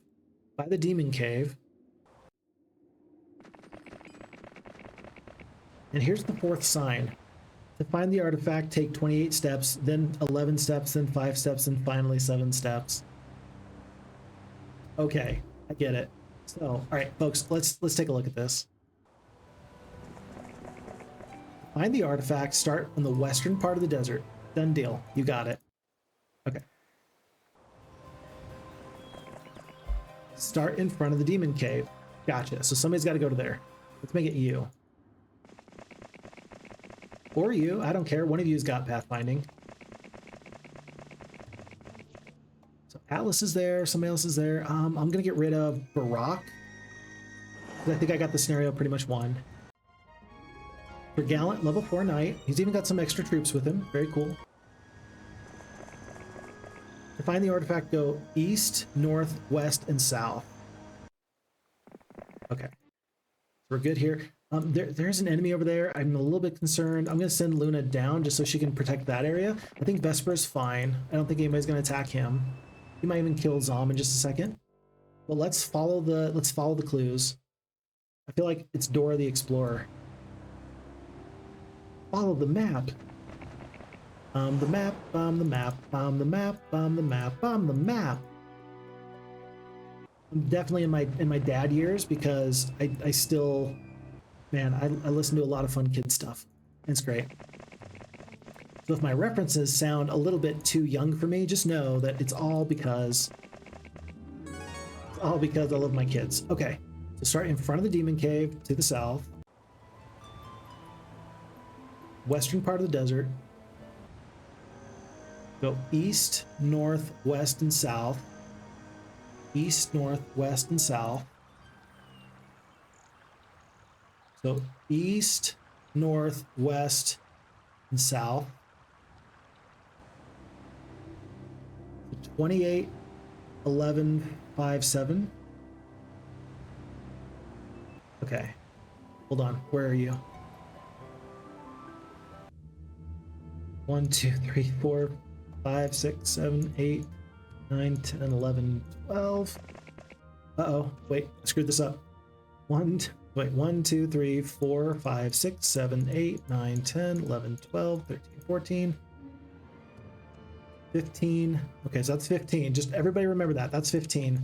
Speaker 1: by the Demon Cave. And here's the fourth sign. To find the artifact, take 28 steps, then 11 steps, then 5 steps, and finally 7 steps. Okay, I get it. So, all right, folks, let's take a look at this. Find the artifact, start on the western part of the desert. Done deal. You got it. Okay. Start in front of the Demon Cave. Gotcha. So somebody's got to go to there. Let's make it you. Or you. I don't care. One of you's got pathfinding. So Atlas is there. Somebody else is there. I'm going to get rid of Barak. I think I got the scenario pretty much won. For Gallant, level 4 knight. He's even got some extra troops with him. Very cool. To find the artifact, go east, north, west, and south. Okay. We're good here. There's an enemy over there. I'm a little bit concerned. I'm going to send Luna down just so she can protect that area. I think Vesper's fine. I don't think anybody's going to attack him. He might even kill Zom in just a second. But let's follow the clues. I feel like it's Dora the Explorer. Follow the map. The map, the map, the map, the map, the map. I'm definitely in my dad years because I still, man, I listen to a lot of fun kid stuff. It's great. So if my references sound a little bit too young for me, just know that it's all because I love my kids. Okay, so start in front of the Demon Cave to the south. Western part of the desert. Go east, north, west, and south. East, north, west, and south. So east, north, west, and south. 28, 11, 5, 7. Okay. Hold on. Where are you? 1, 2, 3, 4, 5, 6, 7, 8, 9, 10, 11, 12. Uh-oh. Wait, I screwed this up. 1, 2, 3, 4, 5, 6, 7, 8, 9, 10, 11, 12, 13, 14, 15. Okay, so that's 15. Just everybody remember that. That's 15.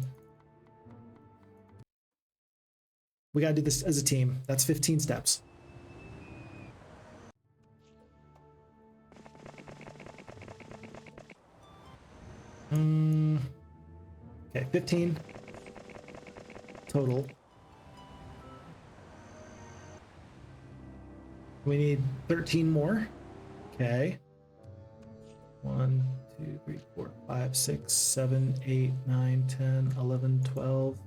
Speaker 1: We got to do this as a team. That's 15 steps. Okay, 15 total. We need 13 more. Okay. 1, 2, 3, 4, 5, 6, 7, 8, 9, 10, 11, 12,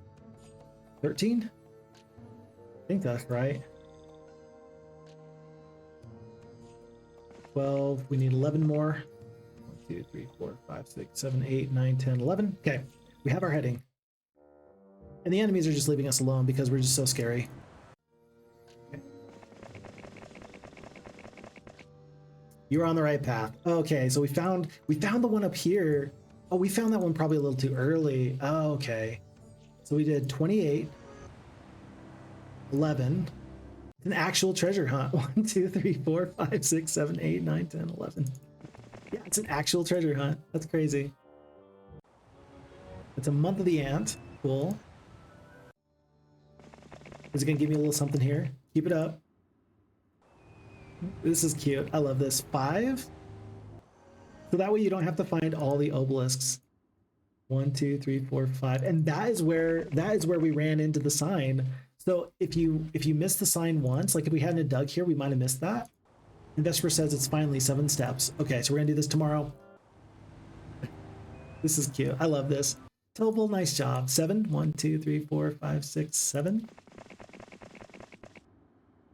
Speaker 1: 13? I think that's right. 12. We need 11 more. 1, 2, 3, 4, 5, 6, 7, 8, 9, 10, 11. Okay. We have our heading. And the enemies are just leaving us alone because we're just so scary. Okay. You were on the right path. Okay, so we found the one up here. Oh, we found that one probably a little too early. Oh, okay. So we did 28, 11. It's an actual treasure hunt. 1, 2, 3, 4, 5, 6, 7, 8, 9, 10, 11. Yeah, it's an actual treasure hunt. That's crazy. It's a month of the ant. Cool. Is it gonna give me a little something here? Keep it up. This is cute. I love this. 5. So that way you don't have to find all the obelisks. 1, 2, 3, 4, 5. And that is where we ran into the sign. So if you missed the sign once, like if we hadn't dug here, we might have missed that. And Vesper says it's finally 7 steps. Okay, so we're gonna do this tomorrow. This is cute. I love this. Tobal, nice job. 7. 1, 2, 3, 4, 5, 6, 7.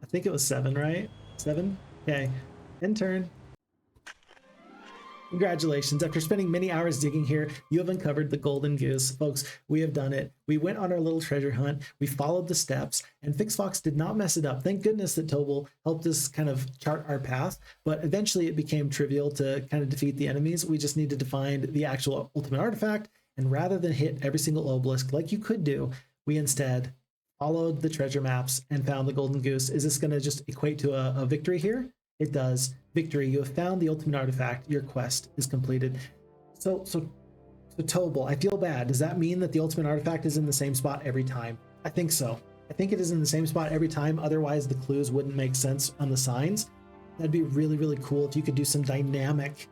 Speaker 1: I think it was 7, right? 7? Okay. End turn. Congratulations. After spending many hours digging here, you have uncovered the golden goose. Folks, we have done it. We went on our little treasure hunt. We followed the steps, and FixFox did not mess it up. Thank goodness that Tobal helped us kind of chart our path, but eventually it became trivial to kind of defeat the enemies. We just needed to find the actual ultimate artifact, and rather than hit every single obelisk like you could do, we instead followed the treasure maps and found the golden goose. Is this going to just equate to a victory here? It does. Victory. You have found the ultimate artifact. Your quest is completed. So Tobal, I feel bad. Does that mean that the ultimate artifact is in the same spot every time? I think so. I think it is in the same spot every time. Otherwise, the clues wouldn't make sense on the signs. That'd be really, really cool if you could do some dynamic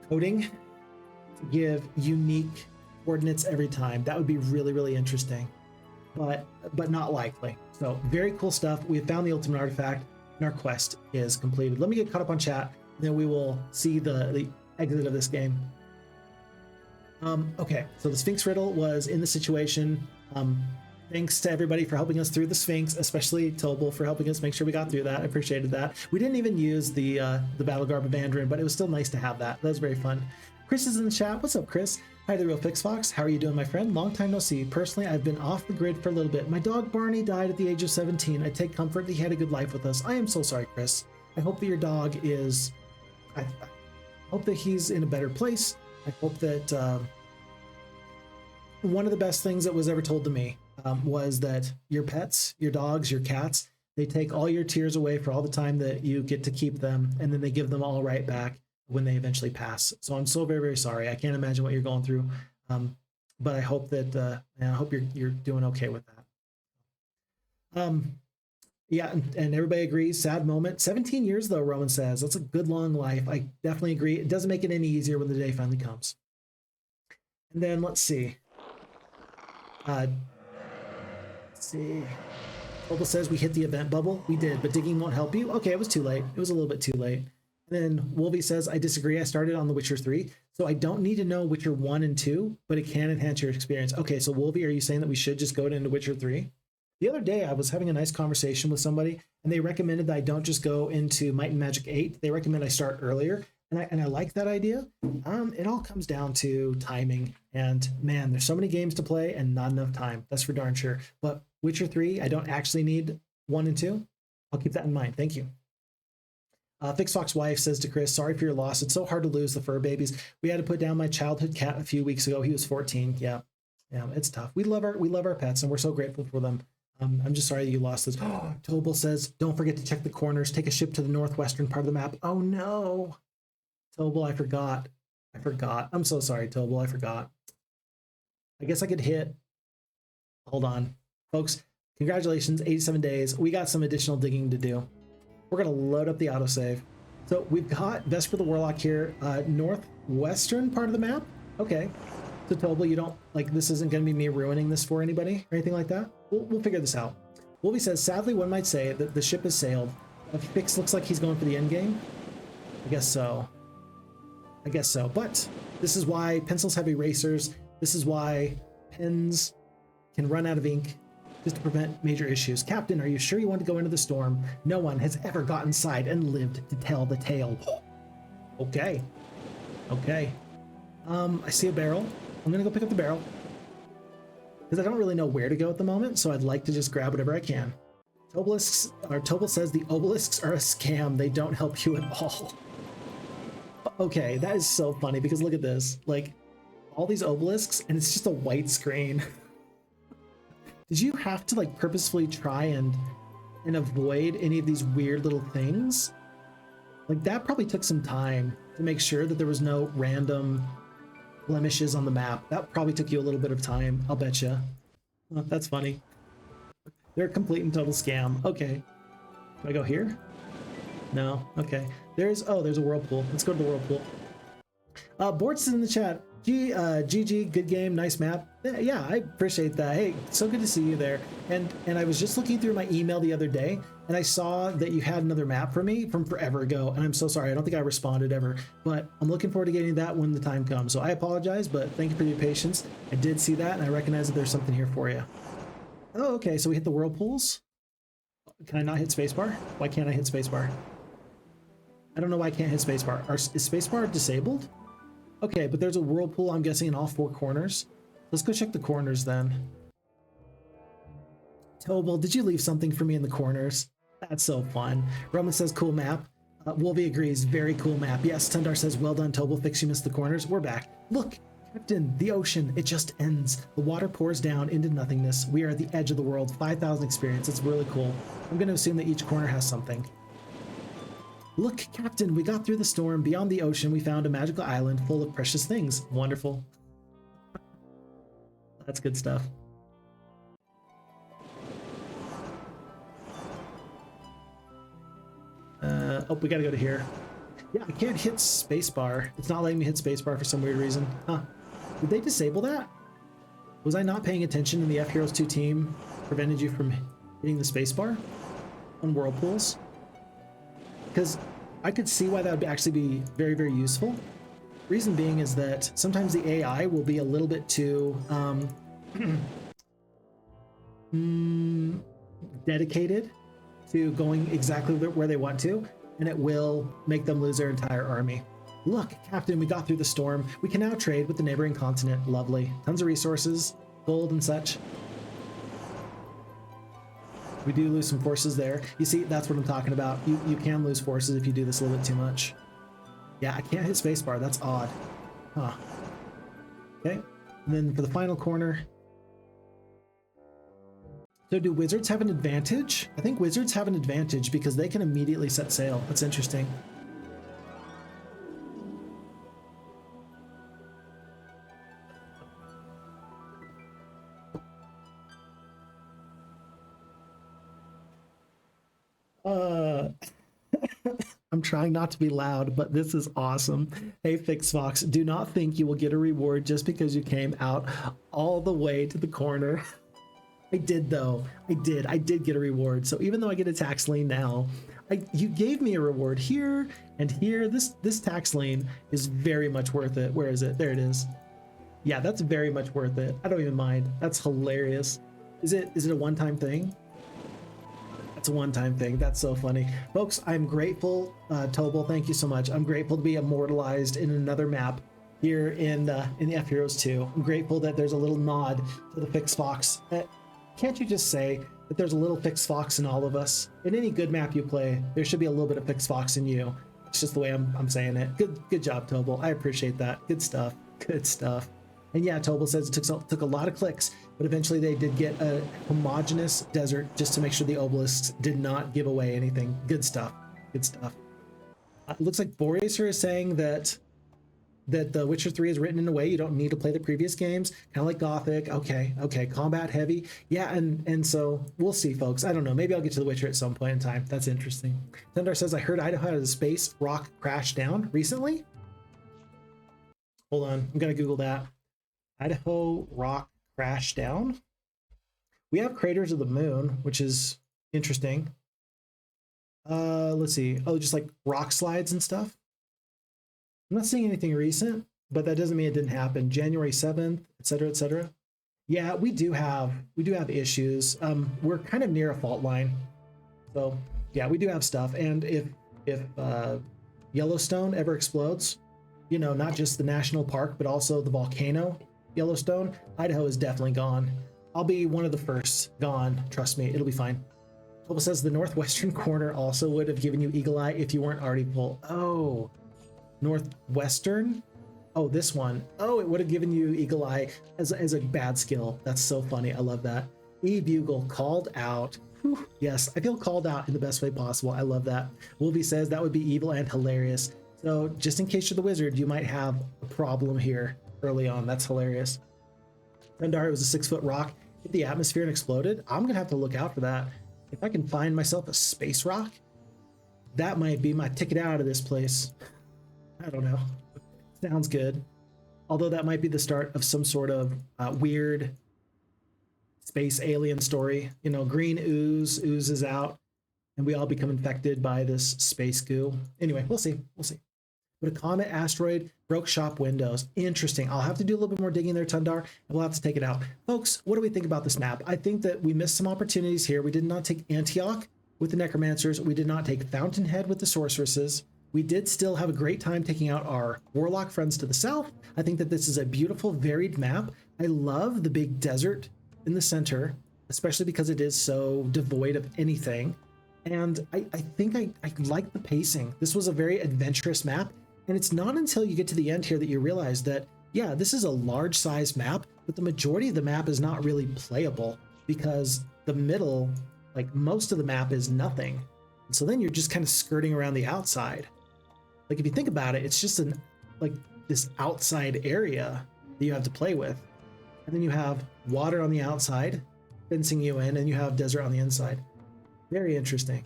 Speaker 1: coding to give unique coordinates every time. That would be really, really interesting, but not likely. So very cool stuff. We have found the ultimate artifact. And our quest is completed. Let me get caught up on chat, and then we will see the exit of this game. Okay, so the Sphinx riddle was in the situation. Thanks to everybody for helping us through the Sphinx, especially Tobal for helping us make sure we got through that. I appreciated that. We didn't even use the Battle Garb of Andrin, but it was still nice to have that. That was very fun. Chris is in the chat. What's up, Chris? Hi, the real FixFox. How are you doing, my friend? Long time no see. Personally, I've been off the grid for a little bit. My dog Barney died at the age of 17. I take comfort that he had a good life with us. I am so sorry, Chris. I hope that your dog is... I hope that he's in a better place. I hope that... one of the best things that was ever told to me was that your pets, your dogs, your cats, they take all your tears away for all the time that you get to keep them, and then they give them all right back when they eventually pass. So I'm so very, very sorry. I can't imagine what you're going through. But I hope that I hope you're doing okay with that. Yeah, and everybody agrees. Sad moment. 17 years though, Roman says. That's a good long life. I definitely agree. It doesn't make it any easier when the day finally comes. And then let's see. Let's see. Tobal says we hit the event bubble. We did, but digging won't help you. Okay, it was too late. It was a little bit too late. And then Wolvie says, I disagree. I started on The Witcher 3, so I don't need to know Witcher 1 and 2, but it can enhance your experience. Okay, so Wolvie, are you saying that we should just go into Witcher 3? The other day, I was having a nice conversation with somebody, and they recommended that I don't just go into Might and Magic 8. They recommend I start earlier, and I like that idea. It all comes down to timing, and man, there's so many games to play and not enough time. That's for darn sure. But Witcher 3, I don't actually need 1 and 2. I'll keep that in mind. Thank you. FixFox wife says to Chris, sorry for your loss. It's so hard to lose the fur babies. We had to put down my childhood cat a few weeks ago. He was 14. Yeah, it's tough. We love our pets, and we're so grateful for them. I'm just sorry that you lost this. Tobal says, don't forget to check the corners. Take a ship to the northwestern part of the map. Oh no, Tobal, I forgot. I'm so sorry, Tobal. I forgot. I guess I could hit. Hold on, folks. Congratulations, 87 days. We got some additional digging to do. We're going to load up the autosave. So we've got Vesper the Warlock here, western part of the map. Okay. So Tobal, you don't, like, this isn't going to be me ruining this for anybody or anything like that? We'll figure this out. Wolby says, sadly, one might say that the ship has sailed. Fix looks like he's going for the end game. I guess so. I guess so. But this is why pencils have erasers. This is why pens can run out of ink just to prevent major issues. Captain, are you sure you want to go into the storm? No one has ever got inside and lived to tell the tale. Okay. Okay. I see a barrel. I'm gonna go pick up the barrel because I don't really know where to go at the moment, so I'd like to just grab whatever I can. Tobal says the obelisks are a scam. They don't help you at all. Okay, that is so funny because look at this. Like, all these obelisks, and it's just a white screen. Did you have to, like, purposefully try and avoid any of these weird little things? Like, that probably took some time to make sure that there was no random blemishes on the map. That probably took you a little bit of time, I'll bet you. Well, that's funny. They're a complete and total scam. Okay. Do I go here? No. Okay. There's a whirlpool. Let's go to the whirlpool. Bort's in the chat. GG, good game, nice map. Yeah, I appreciate that. Hey, so good to see you there. And I was just looking through my email the other day, and I saw that you had another map for me from forever ago, and I'm so sorry. I don't think I responded ever, but I'm looking forward to getting that when the time comes. So I apologize, but thank you for your patience. I did see that, and I recognize that there's something here for you. Oh, okay, so we hit the whirlpools. Can I not hit spacebar? Why can't I hit spacebar? I don't know why I can't hit spacebar. Is spacebar disabled? Okay, but there's a whirlpool, I'm guessing, in all four corners. Let's go check the corners then. Tobal, did you leave something for me in the corners? That's so fun. Roman says, cool map. Wolvie agrees, very cool map. Yes, Tundar says, well done, Tobal. Fix you missed the corners. We're back. Look, Captain, the ocean, it just ends. The water pours down into nothingness. We are at the edge of the world. 5,000 experience. It's really cool. I'm going to assume that each corner has something. Look, Captain, we got through the storm. Beyond the ocean, we found a magical island full of precious things. Wonderful. That's good stuff. Oh, we gotta go to here. Yeah, I can't hit spacebar. It's not letting me hit spacebar for some weird reason. Huh. Did they disable that? Was I not paying attention and the FHeroes2 team prevented you from hitting the spacebar on whirlpools? Because I could see why that would actually be very, very useful. Reason being is that sometimes the AI will be a little bit too dedicated to going exactly where they want to, and it will make them lose their entire army. Look, Captain, we got through the storm. We can now trade with the neighboring continent. Lovely. Tons of resources, gold and such. We do lose some forces there. You see, that's what I'm talking about. You can lose forces if you do this a little bit too much. Yeah, I can't hit spacebar. That's odd. Huh. Okay. And then for the final corner. So do wizards have an advantage? I think wizards have an advantage because they can immediately set sail. That's interesting. I'm trying not to be loud, but this is awesome. Hey, Fix Fox, do not think you will get a reward just because you came out all the way to the corner. I did, though. I did get a reward. So even though I get a tax lien now, you gave me a reward here and here. This tax lien is very much worth it. Where is it? There it is. Yeah, that's very much worth it. I don't even mind. That's hilarious. Is it a one-time thing? It's a one-time thing. That's so funny. Folks, I'm grateful. Tobal, thank you so much. I'm grateful to be immortalized in another map here in the FHeroes2. I'm grateful that there's a little nod to the Fix Fox. Can't you just say that there's a little Fix Fox in all of us? In any good map you play, there should be a little bit of Fix Fox in you. It's just the way I'm saying it. Good job, Tobal. I appreciate that. Good stuff. Good stuff. And yeah, Tobal says it took a lot of clicks, but eventually they did get a homogeneous desert just to make sure the obelisks did not give away anything. Good stuff. Good stuff. It looks like Boracer is saying that The Witcher 3 is written in a way you don't need to play the previous games, kind of like Gothic. Okay, combat heavy. Yeah, and so we'll see, folks. I don't know. Maybe I'll get to The Witcher at some point in time. That's interesting. Thundar says, I heard Idaho had a space rock crash down recently. Hold on, I'm gonna Google that. Idaho rock crash down. We have craters of the moon, which is interesting. Let's see. Oh, just like rock slides and stuff. I'm not seeing anything recent, but that doesn't mean it didn't happen. January 7th, et cetera, et cetera. Yeah, we do have issues. We're kind of near a fault line. So yeah, we do have stuff. And if Yellowstone ever explodes, you know, not just the national park, but also the volcano Yellowstone, Idaho is definitely gone. I'll be one of the first gone. Trust me, it'll be fine. Tobal says the northwestern corner also would have given you eagle eye if you weren't already full. Oh, northwestern? Oh, this one. Oh, it would have given you eagle eye as a bad skill. That's so funny. I love that. E-Bugle called out. Whew. Yes, I feel called out in the best way possible. I love that. Wolvie says that would be evil and hilarious. So just in case you're the wizard, you might have a problem here early on. That's hilarious. Tundar, it was a 6-foot rock, hit the atmosphere and exploded. I'm gonna have to look out for that. If I can find myself a space rock, that might be my ticket out of this place. I don't know. Sounds good. Although that might be the start of some sort of weird space alien story. You know, green oozes out, and we all become infected by this space goo. Anyway, we'll see. We'll see. But a comet asteroid broke shop windows. Interesting. I'll have to do a little bit more digging there, Tundar, and we'll have to take it out. Folks, what do we think about this map? I think that we missed some opportunities here. We did not take Antioch with the Necromancers. We did not take Fountainhead with the Sorceresses. We did still have a great time taking out our Warlock friends to the south. I think that this is a beautiful, varied map. I love the big desert in the center, especially because it is so devoid of anything. And I think I like the pacing. This was a very adventurous map. And it's not until you get to the end here that you realize that, yeah, this is a large size map, but the majority of the map is not really playable because the middle, like most of the map is nothing. And so then you're just kind of skirting around the outside. Like if you think about it, it's just like this outside area that you have to play with. And then you have water on the outside, fencing you in, and you have desert on the inside. Very interesting.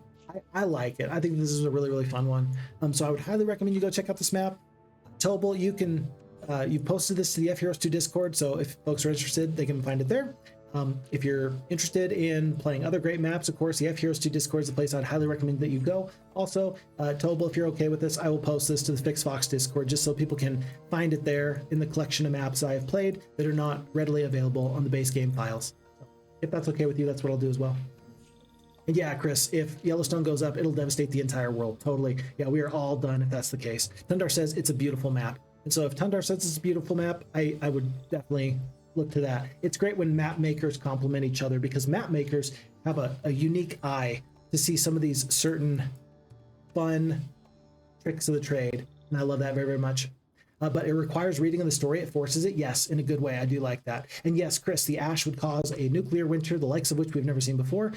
Speaker 1: I like it. I think this is a really, really fun one. So I would highly recommend you go check out this map. Tobal, you posted this to the FHeroes2 Discord, so if folks are interested, they can find it there. If you're interested in playing other great maps, of course, the FHeroes2 Discord is the place I'd highly recommend that you go. Also, Tobal, if you're okay with this, I will post this to the FixFox Discord just so people can find it there in the collection of maps I have played that are not readily available on the base game files. So if that's okay with you, that's what I'll do as well. And yeah, Chris, if Yellowstone goes up, it'll devastate the entire world. Totally. Yeah, we are all done if that's the case. Tundar says it's a beautiful map. And so if Tundar says it's a beautiful map, I would definitely look to that. It's great when map makers complement each other because map makers have a unique eye to see some of these certain fun tricks of the trade. And I love that very, very much. But it requires reading of the story. It forces it. Yes, in a good way. I do like that. And yes, Chris, the ash would cause a nuclear winter, the likes of which we've never seen before.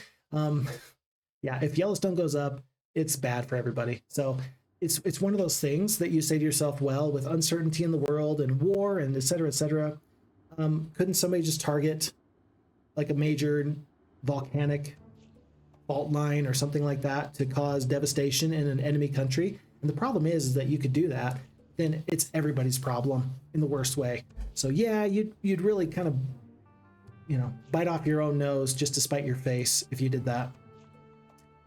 Speaker 1: Yeah, if Yellowstone goes up, it's bad for everybody. So it's one of those things that you say to yourself, well, with uncertainty in the world and war and et cetera, couldn't somebody just target like a major volcanic fault line or something like that to cause devastation in an enemy country? And the problem is that you could do that, then it's everybody's problem in the worst way. So yeah, you'd really kind of, you know, bite off your own nose just to spite your face if you did that.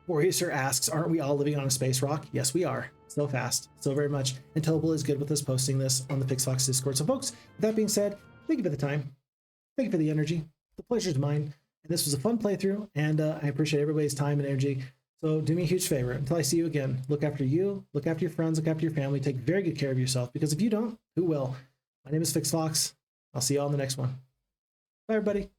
Speaker 1: Warrior asks, aren't we all living on a space rock? Yes, we are. So fast, so very much. And Tobal is good with us posting this on the FixFox Discord. So folks, with that being said, thank you for the time. Thank you for the energy. The pleasure's mine. And this was a fun playthrough, and I appreciate everybody's time and energy. So do me a huge favor. Until I see you again, look after you, look after your friends, look after your family. Take very good care of yourself, because if you don't, who will? My name is FixFox. I'll see you all in the next one. Bye, everybody.